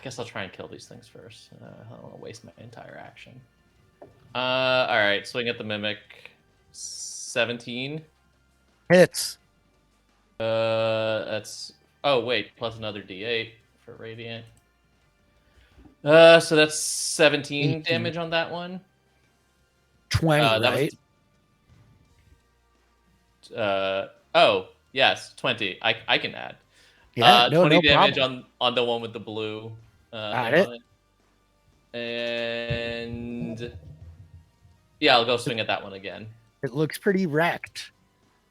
guess I'll try and kill these things first. I don't want to waste my entire action. All right, swing at the mimic. 17. Hits. That's plus another D8 for radiant. So that's 17 18. damage on that one. 20, that right? Yes, 20. I can add. Yeah, 20 no damage problem. on the one with the blue. Got it. And yeah, I'll go swing at that one again. It looks pretty wrecked.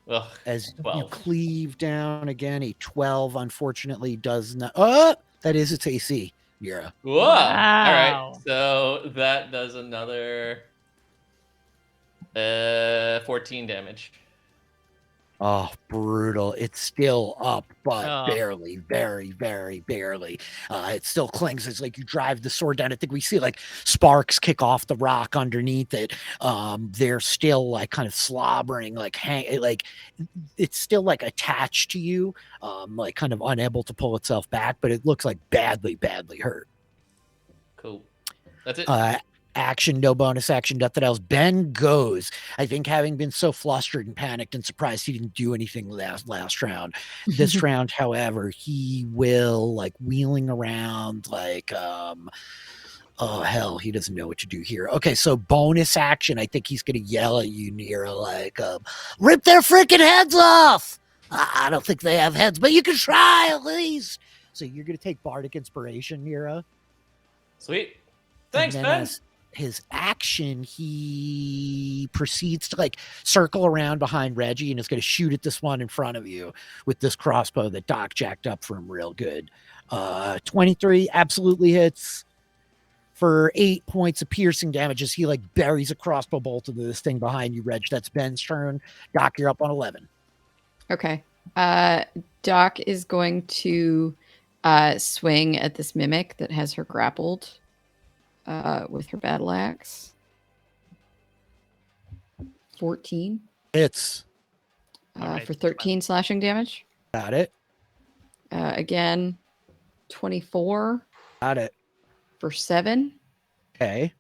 Ugh, As 12. you cleave down again, a 12 unfortunately does not. Oh, that is its AC. Nira. Whoa! All right, so that does another 14 damage. Oh, brutal. It's still up, but barely, very, very barely. It still clings. It's like you drive the sword down. I think we see like sparks kick off the rock underneath it. They're still like kind of slobbering, like it's still like attached to you, like kind of unable to pull itself back, but it looks like badly, badly hurt. Cool. That's it. Action, no bonus action, nothing else. Ben goes. I think having been so flustered and panicked and surprised he didn't do anything last round. This round, however, he will like wheeling around like oh hell, he doesn't know what to do here. Okay, so bonus action. I think he's gonna yell at you, Nira, like rip their freaking heads off. I don't think they have heads, but you can try at least. So you're gonna take Bardic Inspiration, Nira. Sweet. Thanks, Ben. His action, he proceeds to like circle around behind Reggie and is going to shoot at this one in front of you with this crossbow that Doc jacked up for him real good. 23 absolutely hits for 8 points of piercing damage as he like buries a crossbow bolt into this thing behind you, Reg. That's Ben's turn. Doc, you're up on 11. Okay. Doc is going to swing at this mimic that has her grappled. With her battle axe. 14. Hits. For 13 slashing damage. Got it. Again, 24. Got it. For 7. Okay.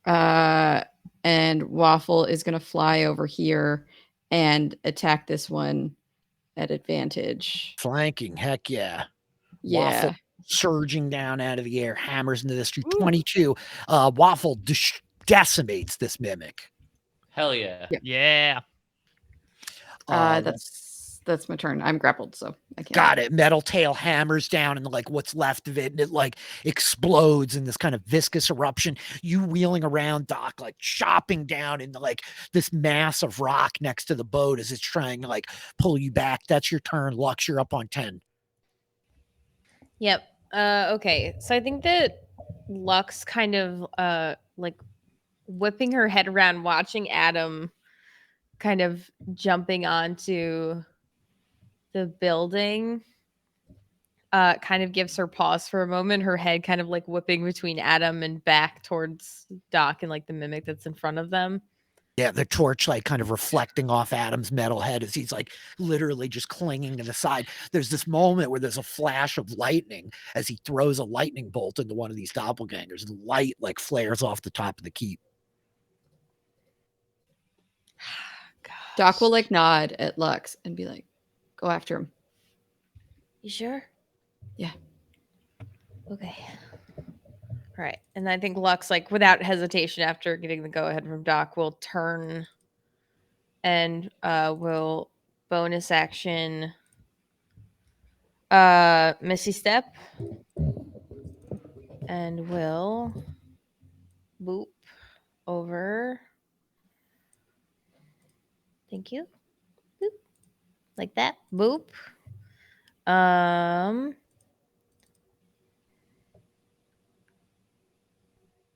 And Waffle is going to fly over here and attack this one at advantage. Flanking, heck yeah. Yeah. Waffle surging down out of the air, hammers into this tree. 22. Waffle decimates this mimic. Hell yeah. Yeah. That's my turn. I'm grappled, so I can't. Got it. Metal tail hammers down and like what's left of it, and it like explodes in this kind of viscous eruption. You wheeling around, Doc, like chopping down into like this mass of rock next to the boat as it's trying to like pull you back. That's your turn. Lux, you're up on 10. Yep. Okay. So I think that Lux kind of like whipping her head around, watching A.D.A.M kind of jumping onto the building. Kind of gives her pause for a moment, her head kind of like whipping between A.D.A.M and back towards Doc and like the mimic that's in front of them. Yeah, the torch like kind of reflecting off A.D.A.M's metal head as he's like literally just clinging to the side. There's this moment where there's a flash of lightning as he throws a lightning bolt into one of these doppelgangers, and light like flares off the top of the keep. Doc will like nod at Lux and be like, "Go after him." You sure? Yeah. Okay. All right. And I think Lux, like without hesitation, after getting the go ahead from Doc, will turn and will bonus action Misty Step and will boop over. Thank you. Boop. Like that. Boop.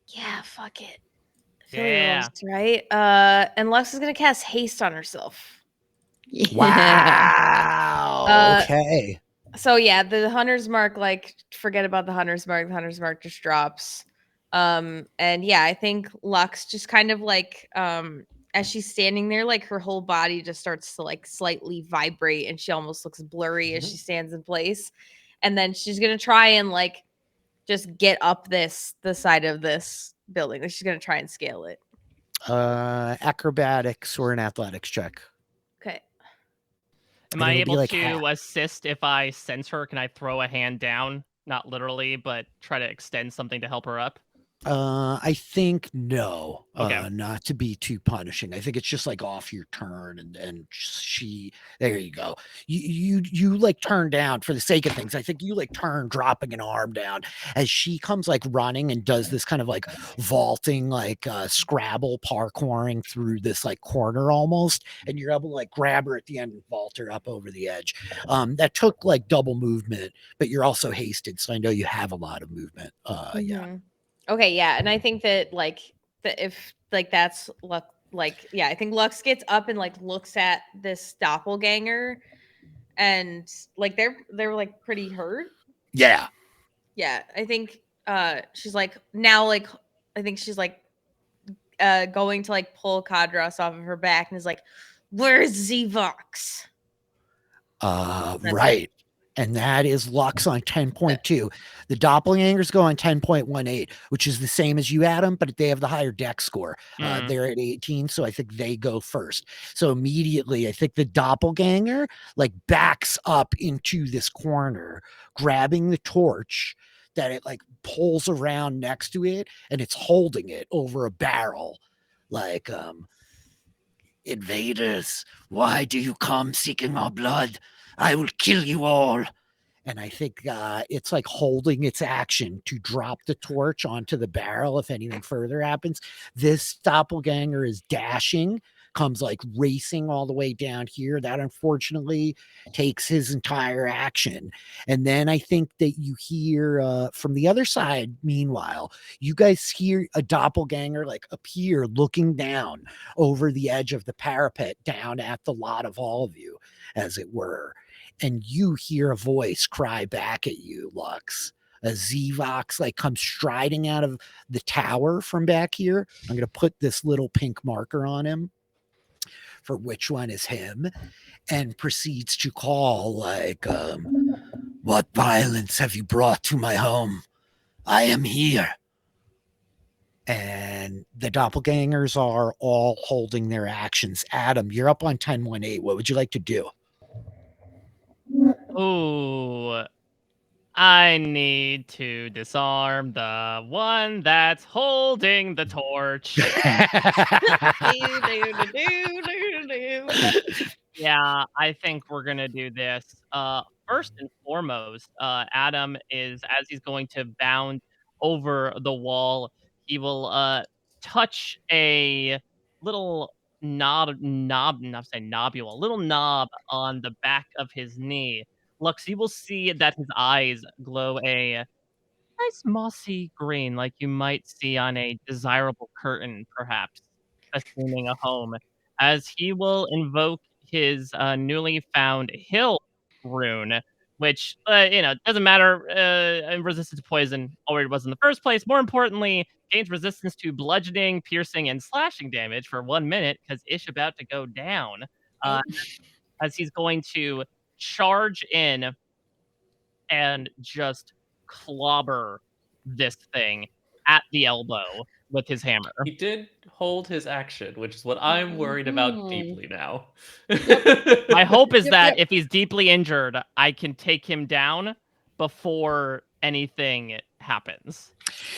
Yeah, fuck it. I feel Yeah. Lux, right? And Lux is gonna cast haste on herself. Yeah. Wow. Okay. So yeah, the Hunter's Mark, like forget about the Hunter's Mark. The Hunter's Mark just drops. And yeah, I think Lux just kind of like as she's standing there, like her whole body just starts to like slightly vibrate and she almost looks blurry as she stands in place. And then she's gonna try and like just get up the side of this building. Like she's gonna try and scale it. Acrobatics or an athletics check. Okay. Am I able to assist if I sense her? Can I throw a hand down? Not literally, but try to extend something to help her up? I think no. Okay. Not to be too punishing. I think it's just like off your turn, and she. There you go. You like turn down for the sake of things. I think you like turn, dropping an arm down as she comes like running and does this kind of like vaulting, like Scrabble parkouring through this like corner almost, and you're able to like grab her at the end and vault her up over the edge. That took like double movement, but you're also hasted, so I know you have a lot of movement. Yeah. Okay, yeah, and I think that like if like that's Lux, like yeah, I think Lux gets up and like looks at this doppelganger, and like they're like pretty hurt. Yeah. Yeah, I think she's like now like I think she's like going to like pull Kadros off of her back and is like, "Where's Zvox?" Right. And that is Lux on 10.2. The doppelgangers go on 10.18, which is the same as you, A.D.A.M, but they have the higher dex score. They're at 18, so I think they go first. So immediately, I think the doppelganger like backs up into this corner, grabbing the torch that it like pulls around next to it, and it's holding it over a barrel. Like, invaders, why do you come seeking our blood? I will kill you all. And I think it's like holding its action to drop the torch onto the barrel if anything further happens. This doppelganger is dashing, comes like racing all the way down here. That unfortunately takes his entire action. And then I think that you hear from the other side, meanwhile, you guys hear a doppelganger like appear looking down over the edge of the parapet down at the lot of all of you, as it were. And you hear a voice cry back at you, Lux. A Zvox like comes striding out of the tower from back here. I'm going to put this little pink marker on him for which one is him, and proceeds to call like, what violence have you brought to my home? I am here. And the doppelgangers are all holding their actions. A.D.A.M, you're up on 10.18. What would you like to do? Ooh. I need to disarm the one that's holding the torch. Yeah, I think we're gonna do this. First and foremost, Adam is as he's going to bound over the wall, he will touch a little not say nobule, little knob on the back of his knee. Lux, you will see that his eyes glow a nice mossy green, like you might see on a desirable curtain, perhaps, assuming a home, as he will invoke his newly found hill rune, which, doesn't matter, and resistance to poison already was in the first place. More importantly, gains resistance to bludgeoning, piercing, and slashing damage for 1 minute, because Ish about to go down, as he's going to charge in and just clobber this thing at the elbow with his hammer. He did hold his action, which is what I'm worried about deeply now. My hope is Yep, that yep. if he's deeply injured, I can take him down before anything happens.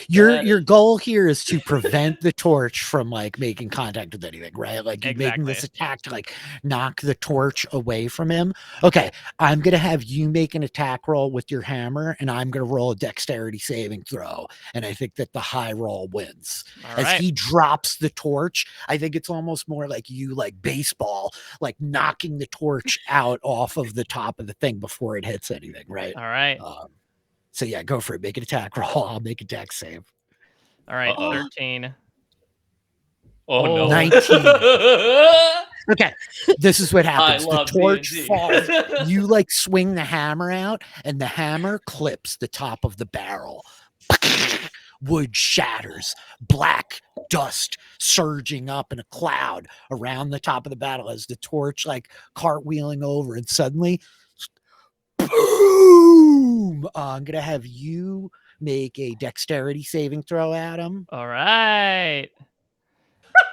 Your goal here is to prevent the torch from like making contact with anything, right? Like you're making this attack to like knock the torch away from him. Okay, I'm gonna have you make an attack roll with your hammer, and I'm gonna roll a dexterity saving throw. And I think that the high roll wins. All As right. he drops the torch, I think it's almost more like you like baseball, like knocking the torch out off of the top of the thing before it hits anything, right? All right. So yeah, go for it. Make an attack roll. I'll make a dex save. All right. Uh-oh. 13. Oh no. 19. Okay, this is what happens. I love The torch D&D. falls. You like swing the hammer out, and the hammer clips the top of the barrel. Wood shatters, black dust surging up in a cloud around the top of the battle as the torch like cartwheeling over, and suddenly, boom! I'm gonna have you make a dexterity saving throw, Adam. All right.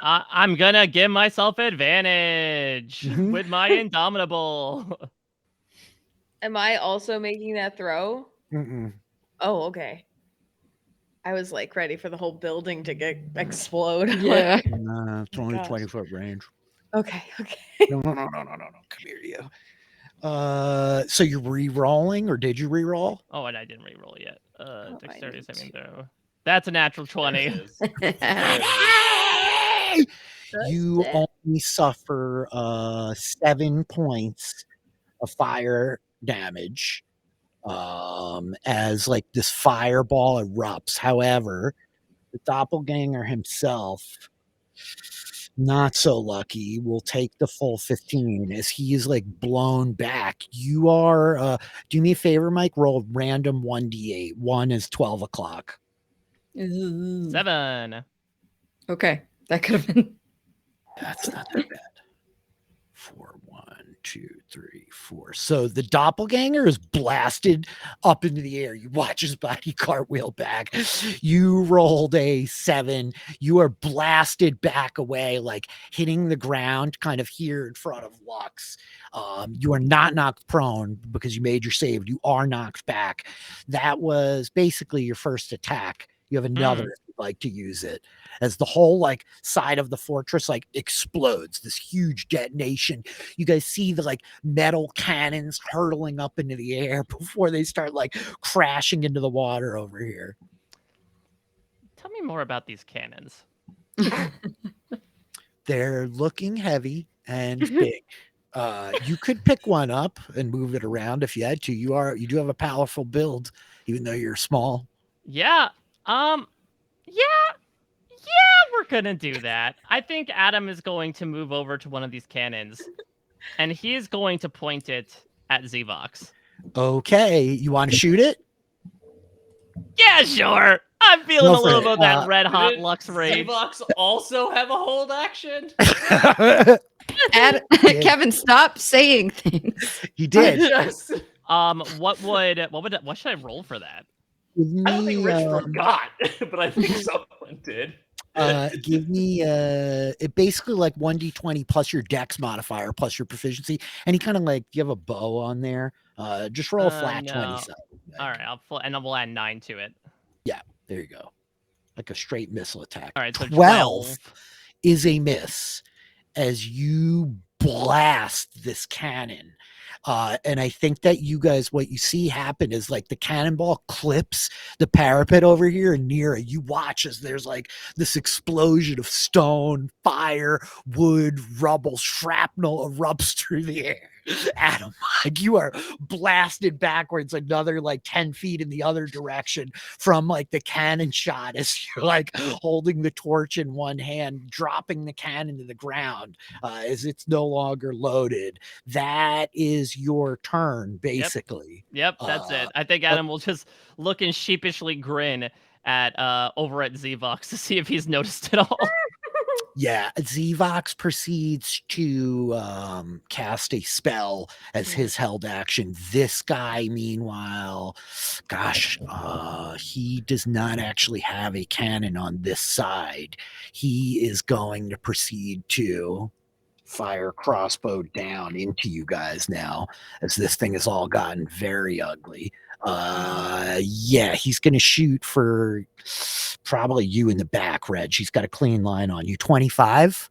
I'm gonna give myself advantage with my Indomitable. Am I also making that throw? Mm-mm. Oh, okay. I was like ready for the whole building to explode. Yeah. It's only gosh. 20-foot range. Okay. No. Come here, you. So you're re-rolling, or did you re-roll? Oh, and I didn't re-roll yet. I Dexterity need saving throw. That's a natural 20. There it is. You only suffer 7 points of fire damage as like this fireball erupts. However, the doppelganger himself, not so lucky, will take the full 15 as he is like blown back. You are do me a favor, Mike, roll random 1d8. 1 is 12 o'clock. 7. Okay, that could have been. That's not that bad. 4, 1, 2, 3, 4. So the doppelganger is blasted up into the air. You watch his body cartwheel back. You rolled a 7. You are blasted back away, like hitting the ground kind of here in front of Lux. You are not knocked prone because you made your save. You are knocked back. That was basically your first attack. You have another if you'd like to use it, as the whole like side of the fortress like explodes, this huge detonation. You guys see the like metal cannons hurtling up into the air before they start like crashing into the water over here. Tell me more about these cannons. They're looking heavy and big. You could pick one up and move it around if you had to. You do have a powerful build, even though you're small. Yeah. We're gonna do that. I think Adam is going to move over to one of these cannons, and he is going to point it at Zvox. Okay, you want to shoot it? Yeah, sure. I'm feeling Go a for little it. bit of that red hot Did Lux rage. Zvox also have a hold action? Kevin, stop saying things. He did. Yes. What should I roll for that? Give I don't think me, Rich forgot, but I think someone did. Give me it basically like 1d20 plus your dex modifier plus your proficiency. Any kind of like, do you have a bow on there? Just roll a flat 20. No. All right, and we'll add 9 to it. Yeah, there you go. Like a straight missile attack. All right, so 12 is a miss as you blast this cannon. And I think that you guys, what you see happen is like the cannonball clips the parapet over here, and Nira, you watch as there's like this explosion of stone, fire, wood, rubble, shrapnel erupts through the air. Adam, like you are blasted backwards another like 10 feet in the other direction from like the cannon shot as you're like holding the torch in one hand, dropping the cannon to the ground as it's no longer loaded. That is your turn, basically. Yep, that's it. I think Adam will just look and sheepishly grin at over at Zvox to see if he's noticed it all. Yeah, Zvox proceeds to cast a spell as his held action. This guy, meanwhile, gosh, he does not actually have a cannon on this side. He is going to proceed to fire crossbow down into you guys now, as this thing has all gotten very ugly. Yeah, he's gonna shoot for probably you in the back, Reg. He's got a clean line on you. 25.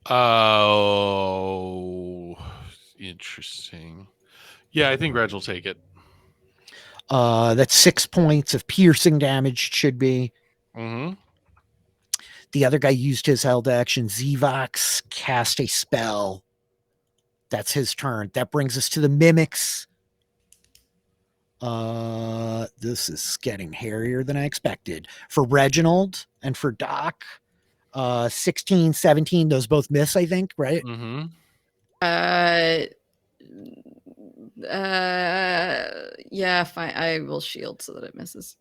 Oh, interesting. Yeah, I think Reg will take it. That's 6 points of piercing damage. Should be. Mm-hmm. The other guy used his held action. Zvox cast a spell. That's his turn. That brings us to the mimics. This is getting hairier than I expected. For Reginald and for Doc, 16, 17, those both miss, I think, right? Mm-hmm. Yeah, fine. I will shield so that it misses.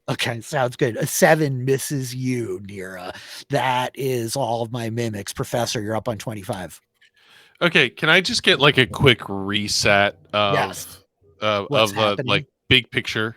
Okay, sounds good. A 7 misses you, Nira. That is all of my mimics. Professor, you're up on 25. Okay, can I just get like a quick reset of Yes. of What's the happening? like big picture?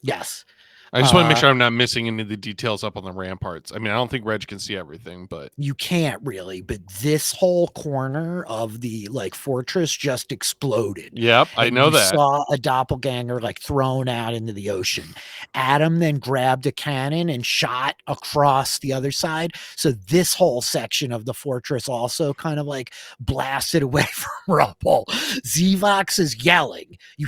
Yes. I just want to make sure I'm not missing any of the details up on the ramparts. I mean, I don't think Reg can see everything, but You can't really, but this whole corner of the like fortress just exploded. yep, I And know you that. saw a doppelganger like thrown out into the ocean. Adam then grabbed a cannon and shot across the other side. So this whole section of the fortress also kind of like blasted away from rubble. Zvox is yelling. You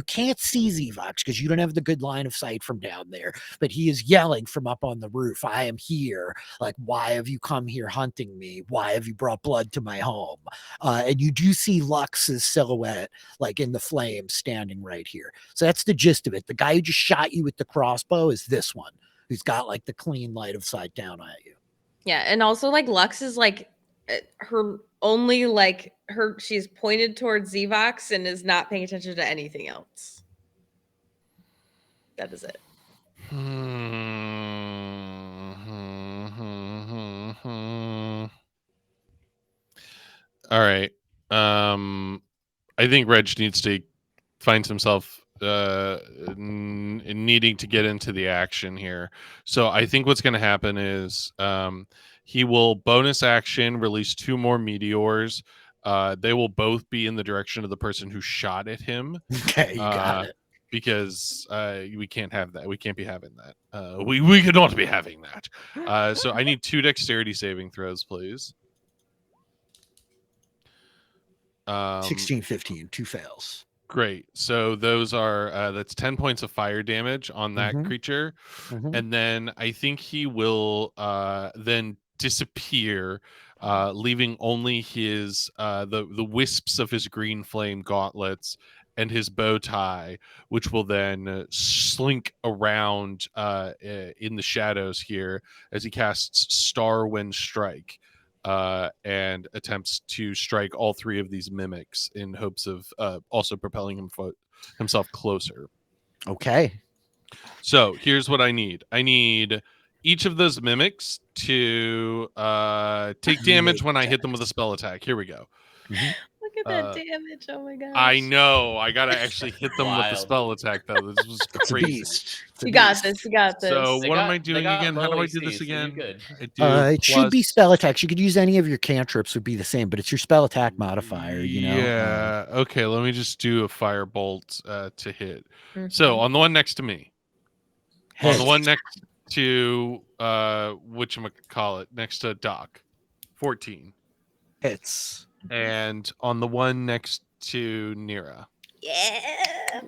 can't see Zvox because you don't have the good line of sight from down there, but he is yelling from up on the roof. I am here. Like, why have you come here hunting me? Why have you brought blood to my home? And you do see Lux's silhouette like in the flames standing right here. So that's the gist of it. The guy who just shot you with the crossbow is this one who's got like the clean light of sight down at you. Yeah, and also like Lux is like her only like she's pointed towards Zvox and is not paying attention to anything else. That is it. All right. I think Reg needs to finds himself needing to get into the action here. So I think what's going to happen is he will bonus action release 2 more meteors. They will both be in the direction of the person who shot at him. Okay, you got it. Because we can't have that. We can't be having that. We could not be having that. So I need 2 dexterity saving throws, please. 16, 15, 2 fails. Great. So those are that's 10 points of fire damage on that creature. And then I think he will then disappear, leaving only his the wisps of his green flame gauntlets and his bow tie, which will then slink around in the shadows here as he casts Star Wind Strike and attempts to strike all 3 of these mimics in hopes of also propelling himself closer. Okay. So here's what I need. I need each of those mimics to take damage when I hit them with a spell attack. Here we go. Look Look at that damage. Oh my gosh. I know. I gotta actually hit them with the Wild. spell attack though. This was It's a crazy. beast. It's a You got beast. this. You got this. So They what am got- I they doing got again? How do low I do AC, this so you're again? good. I do It should be plus- spell attacks. You could use any of your cantrips would be the same, but it's your spell attack modifier, you know? Yeah. Okay, let me just do a firebolt to hit. So Mhm. on the one next to me. On the Hits. one next to whatchamacallit, next to Doc. 14. Hits. And on the one next to Nira. Yeah.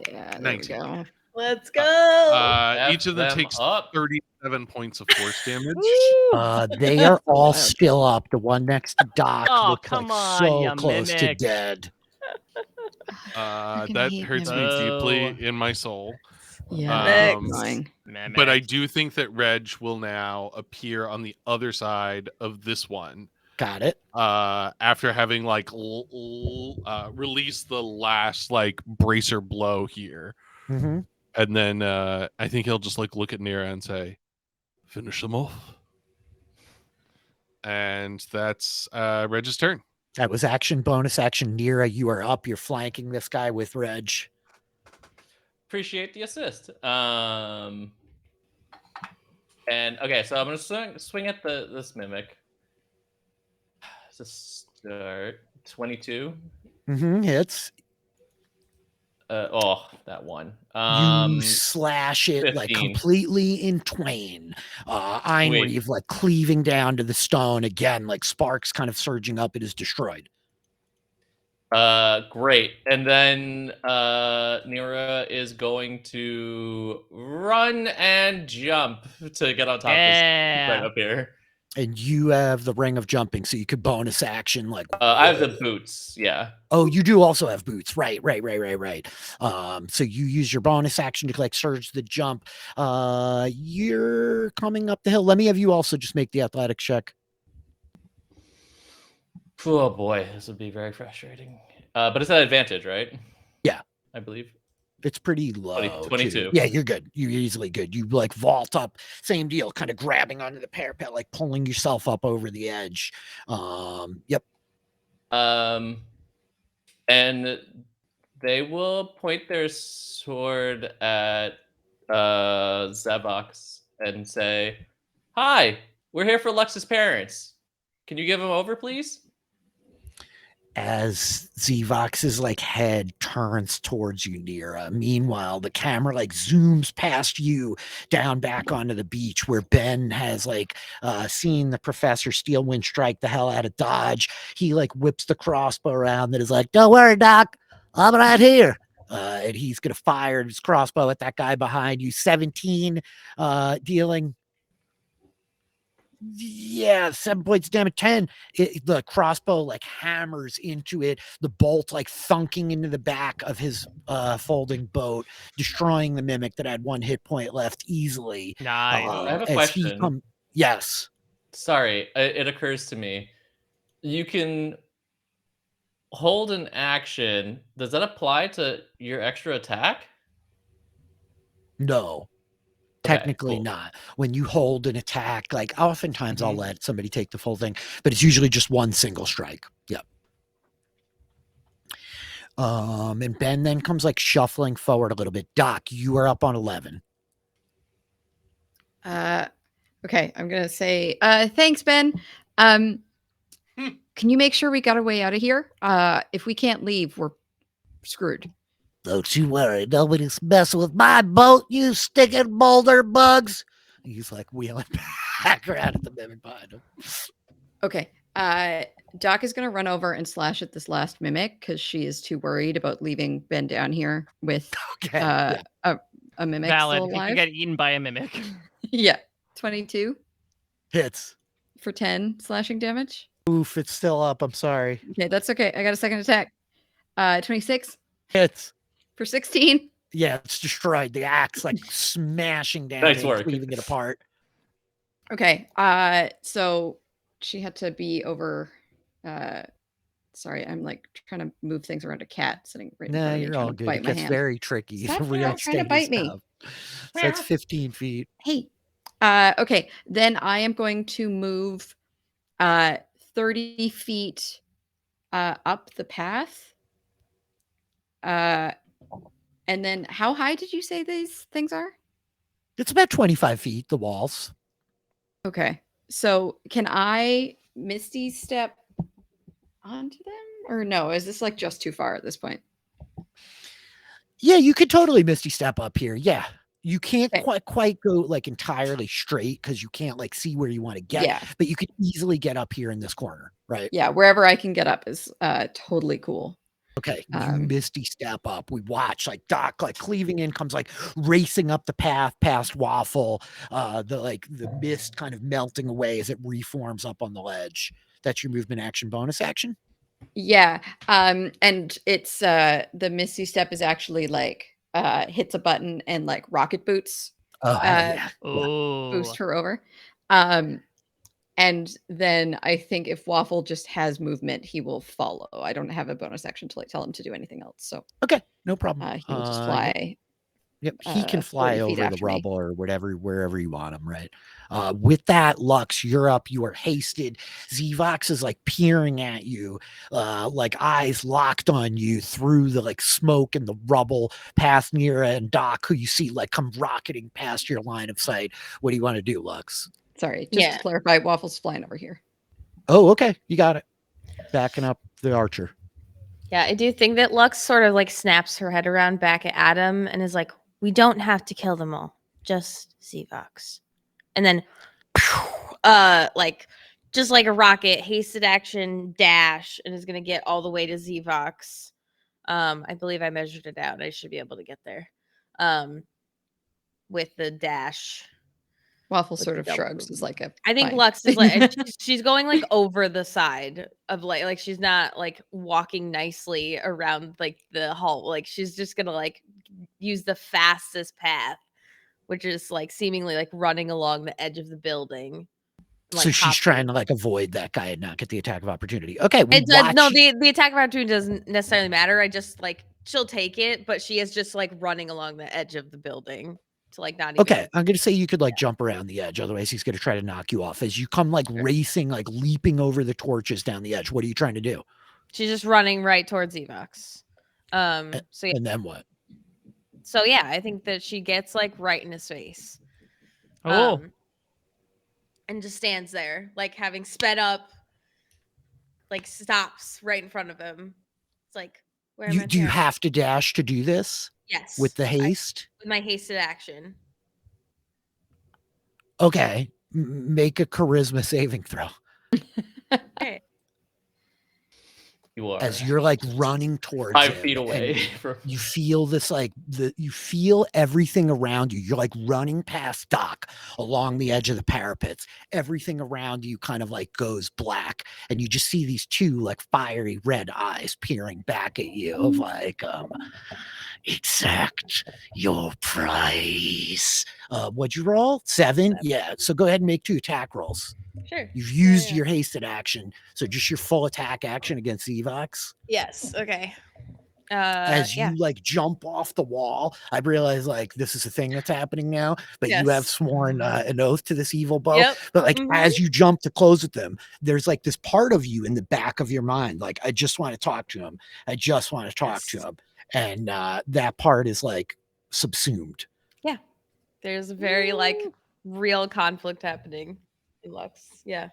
Yeah, there 19. we go. Let's go. Each of them F takes up. 37 points of force damage. They are all Okay. still up. The one next to Doc Oh, looks come like on, so you close to mimic. dead. That hate hurts me mimics. deeply Oh. in my soul. Yeah, Next. annoying. But I do think that Reg will now appear on the other side of this one. Got it. After having like released the last like bracer blow here. Mm-hmm. And then I think he'll just like look at Nira and say, finish them off. And that's Reg's turn. That was action, bonus action. Nira, you are up. You're flanking this guy with Reg. Appreciate the assist. And okay, so I'm gonna swing at this mimic. To start 22. Mm-hmm. Hits. That one. You slash it like 15. completely in twain. Einreeve like cleaving down to the stone again, like sparks kind of surging up. It is destroyed. Great. And then Nira is going to run and jump to get on top of this right up here. And you have the ring of jumping, so you could bonus action like. I have the boots. Yeah. Oh, you do also have boots, right? So you use your bonus action to like surge the jump. You're coming up the hill. Let me have you also just make the athletics check. Oh boy, this would be very frustrating. But it's an advantage, right? Yeah, I believe. It's pretty low. 22. Too. Yeah, you're good. You're easily good. You like vault up, same deal, kind of grabbing onto the parapet, like pulling yourself up over the edge. Yep. And they will point their sword at Zevox and say, "Hi, we're here for Lux's parents. Can you give them over, please?" As Zevox's like head turns towards you, Nira. Meanwhile, the camera like zooms past you down back onto the beach where Ben has like seen the professor steel wind strike the hell out of Dodge. He like whips the crossbow around that is like, "Don't worry, Doc, I'm right here." And he's gonna fire his crossbow at that guy behind you. 17 dealing. Yeah, 7 points damage. 10. The crossbow like hammers into it. The bolt like thunking into the back of his folding boat, destroying the mimic that had 1 hit point left easily. Nice. I have a as he question. Yes. Sorry, it occurs to me. You can hold an action. Does that apply to your extra attack? No. Okay, Technically cool. not. When you hold an attack, like oftentimes I'll let somebody take the full thing, but it's usually just one single strike. Yep. And Ben then comes like shuffling forward a little bit. Doc, you are up on 11. Okay, I'm gonna say thanks, Ben. Can you make sure we got a way out of here? If we can't leave, we're screwed. Don't you worry, nobody's messing with my boat, you sticking boulder bugs. He's like wheeling back around at the mimic behind him. Okay. Doc is gonna run over and slash at this last mimic because she is too worried about leaving Ben down here with Okay. a mimic Valid. still He could alive. get eaten by a mimic. Yeah. 22 Hits. for 10 slashing damage. Oof, it's still up. I'm sorry. Okay, that's okay. I got a second attack. 26 Hits. for 16. Yeah, it's destroyed. The axe like smashing down Nice and work. cleaving it apart. Okay. So she had to be over. Sorry, I'm like trying to move things around a cat sitting right in front Nah, of me, you're trying all to good. bite It my gets hand. very tricky. Stop Real trying to steady bite me. stuff. So it's 15 feet. Hey. Okay, then I am going to move 30 feet up the path. And then how high did you say these things are? It's about 25 feet, the walls. Okay. So can I Misty step onto them? Or no, is this like just too far at this point? Yeah, you could totally Misty step up here. Yeah. You can't Okay. quite go like entirely straight because you can't like see where you want to get, Yeah. but you could easily get up here in this corner, right? Yeah, wherever I can get up is totally cool. Okay, you Misty step up. We watch like Doc like cleaving in, comes like racing up the path past Waffle. The mist kind of melting away as it reforms up on the ledge. That's your movement action bonus action. Yeah. And it's the Misty step is actually like hits a button and like rocket boots boost her over. And then I think if Waffle just has movement, he will follow. I don't have a bonus action to like tell him to do anything else. So okay, no problem. He will just fly. Yep, he can fly 40 feet over the after me. rubble or whatever, wherever you want him, right? With that, Lux, you're up. You are hasted. Zvox is like peering at you, like eyes locked on you through the like smoke and the rubble past Nira and Doc, who you see like come rocketing past your line of sight. What do you want to do, Lux? Sorry, just to clarify, Waffle's flying over here. Oh, okay. You got it. Backing up the archer. Yeah, I do think that Lux sort of like snaps her head around back at A.D.A.M and is like, we don't have to kill them all. Just Zvox. And then just like a rocket, hasted action, dash, and is gonna get all the way to Zvox. I believe I measured it out. I should be able to get there. With the dash. Waffle sort of shrugs. Is like a. I think fine. Lux is like she's going like over the side of like she's not like walking nicely around like the hall. Like she's just gonna like use the fastest path, which is like seemingly like running along the edge of the building. Like, so she's trying to like avoid that guy and not get the attack of opportunity. Okay, it does, no, the attack of opportunity doesn't necessarily matter. I just like she'll take it, but she is just like running along the edge of the building. To like not even okay, I'm gonna say you could like jump around the edge, otherwise he's gonna try to knock you off as you come like racing, like leaping over the torches down the edge. What are you trying to do? She's just running right towards Zvox. So yeah. And then what? So yeah, I think that she gets like right in his face. Oh. And just stands there, like having sped up, like stops right in front of him. It's like, where am I? Do you have to dash to do this? Yes. With the haste? With my hasted action. Okay. Make a charisma saving throw. Okay. You are. As you're like running towards 5 feet away. You feel this like you feel everything around you. You're like running past Doc along the edge of the parapets. Everything around you kind of like goes black, and you just see these two like fiery red eyes peering back at you of like exact your price. What'd you roll? 7? Yeah. So go ahead and make 2 attack rolls. Sure. You've used your hasted action, so just your full attack action against Zvox. Yes. Okay. As you like jump off the wall, I realize like this is a thing that's happening now, but you have sworn an oath to this evil bow. Yep. But like as you jump to close with them, there's like this part of you in the back of your mind, like I just want to talk to him. I just want to talk to him, and that part is like subsumed. Yeah, there's a very like real conflict happening. Lux. Yeah.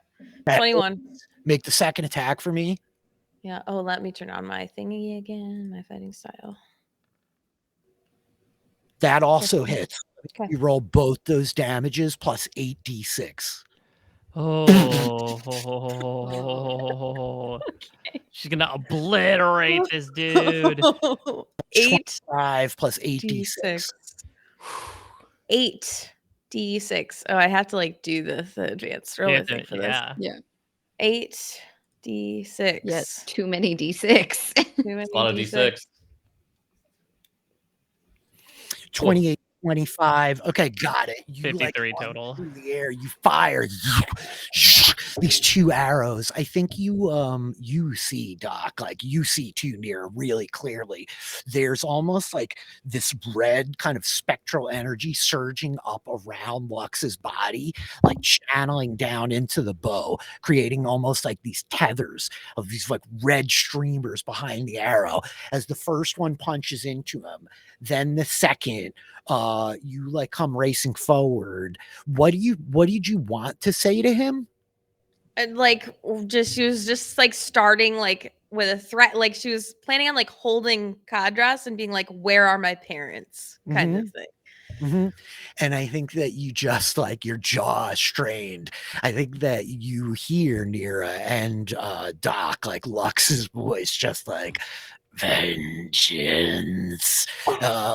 21. Make the second attack for me. Yeah. Oh, let me turn on my thingy again. My fighting style. That also hits. Okay. You roll both those damages plus 8d6. Okay. She's gonna obliterate this dude. 5 plus 8d6. 8d6. Oh, I have to like do the advanced roll for this. Yeah. 8d6. Yes. Too many d6. A lot of d6. 28, 25. Okay, got it. You 53 like, total. Through the air, you fire. these two arrows. I think you see, Doc, like you see too, Nira, really clearly. There's almost like this red kind of spectral energy surging up around Lux's body, like channeling down into the bow, creating almost like these tethers of these like red streamers behind the arrow as the first one punches into him. Then the second, you like come racing forward. What did you want to say to him? And like she was just like starting like with a threat, like she was planning on like holding Kadras and being like, where are my parents, kind of thing. Mm-hmm. And I think that you just like your jaw strained. I think that you hear Nira and Doc, like Lux's voice, just like vengeance,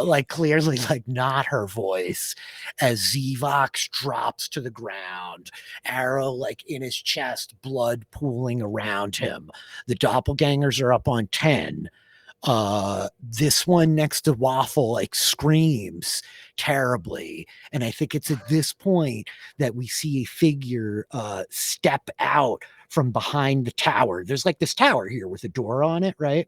like clearly like not her voice, as Zivox drops to the ground, arrow like in his chest, blood pooling around him. The doppelgangers are up on 10. This one next to Waffle like screams terribly, and I think it's at this point that we see a figure step out from behind the tower. There's like this tower here with a door on it, right?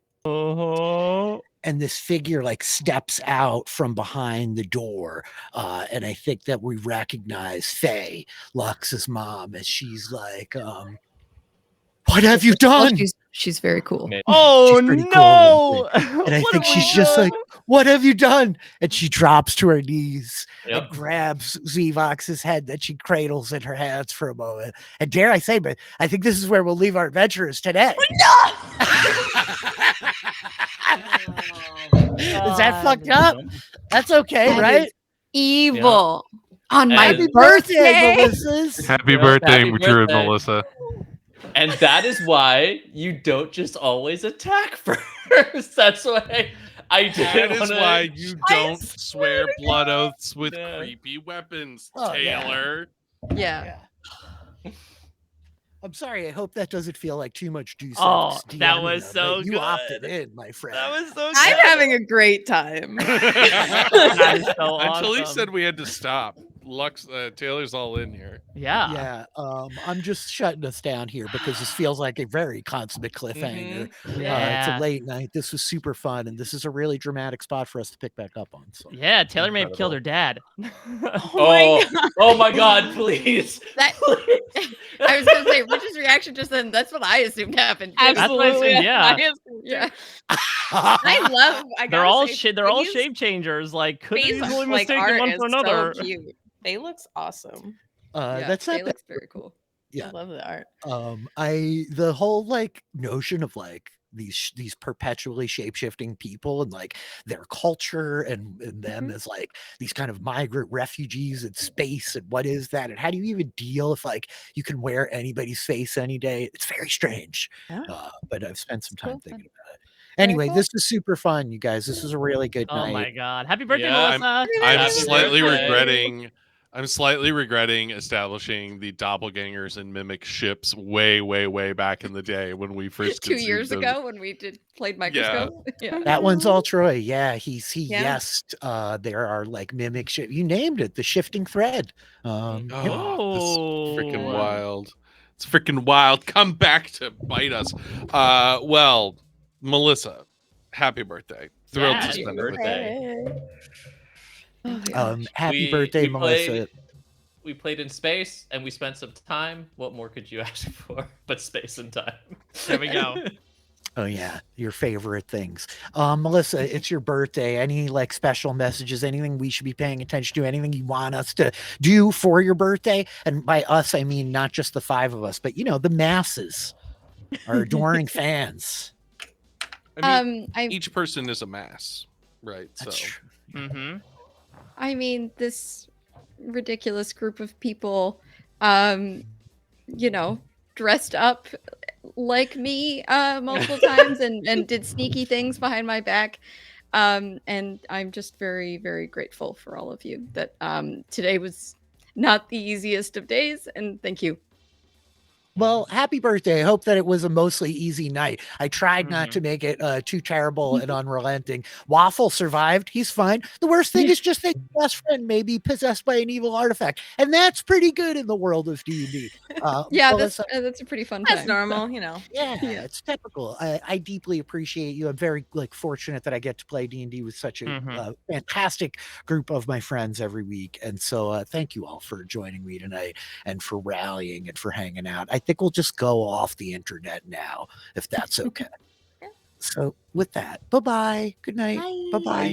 And this figure like steps out from behind the door, and I think that we recognize Faye, Lux's mom, as she's like, what have you done? She's very cool. Oh She's pretty no! cool, and I What think have we she's just done? like, what have you done? And she drops to her knees Yep. and grabs Zivox's head that she cradles in her hands for a moment. And dare I say, but I think this is where we'll leave our adventurers today. Is that fucked up? That's okay, That right? is evil. On my And- Happy birthday. Melissa's. Happy Yep, birthday, happy Druid birthday. Melissa. And that is why you don't just always attack first. That's why I That didn't is want why to. you don't swear blood oaths with Yeah. creepy weapons, Oh, yeah. Taylor. Yeah. I'm sorry. I hope that doesn't feel like too much juice. Oh, that was so You opted good. in, my friend. That was so good. I'm having a great time. That is so Until he awesome. said we had to stop. Taylor's all in here. Yeah. Yeah, I'm just shutting us down here because this feels like a very consummate cliffhanger. Yeah. It's a late night. This was super fun, and this is a really dramatic spot for us to pick back up on. So. Yeah, Taylor may have killed her dad. Oh my god, please. That Please. I was gonna say Rich's reaction just then. That's what I assumed happened. too. That's what I assumed, yeah. Yeah. I love. They're all say, they're all Faye's shape changers. Like could face, easily like, mistake art one is for another. So cute. They looks awesome. That's not It looks very cool. Yeah. I love the art. The whole like notion of like these perpetually shape-shifting people and like their culture and them as like these kind of migrant refugees in space, and what is that, and how do you even deal if like you can wear anybody's face any day? It's very strange. Yeah. But I've spent some time cool. thinking about it. Anyway, cool. this was super fun, you guys. This was a really good Oh night. my god. Happy birthday, Yeah. Melissa. I'm Happy slightly birthday. regretting. I'm slightly regretting establishing the doppelgangers and mimic ships way, way, way back in the day when we first 2 conceived years of- ago when we played Microscope. Yeah. That one's all Troy. Yeah, he Yeah. yesed. There are like mimic shit. You named it, the shifting thread. Oh, Yeah. this is freaking Oh. wild. It's freaking wild. Come back to bite us. Well, Melissa, happy birthday. Thrilled Yeah, to happy spend it with you. birthday. Oh, yeah. Happy birthday, Melissa. We played in space and we spent some time. What more could you ask for but space and time? There we go. Oh yeah, your favorite things. Melissa, it's your birthday. Any like special messages, anything we should be paying attention to, anything you want us to do for your birthday? And by us, I mean not just the 5 of us, but you know, the masses, our adoring fans. I mean, I each person is a mass, right? That's so true. Mm-hmm. I mean, this ridiculous group of people, you know, dressed up like me multiple times and did sneaky things behind my back. And I'm just very, very grateful for all of you that today was not the easiest of days. And thank you. Well, happy birthday. I hope that it was a mostly easy night. I tried not to make it too terrible and unrelenting. Waffle survived. He's fine. The worst thing is just that your best friend may be possessed by an evil artifact. And that's pretty good in the world of D&D. Yeah, Melissa, that's a pretty fun That's time. normal, you know. yeah, Yeah. it's typical. I deeply appreciate you. I'm very fortunate that I get to play D&D with such a fantastic group of my friends every week. And so thank you all for joining me tonight and for rallying and for hanging out. I think we'll just go off the internet now, if that's okay. So with that, bye-bye. Good night. Bye. Bye-bye.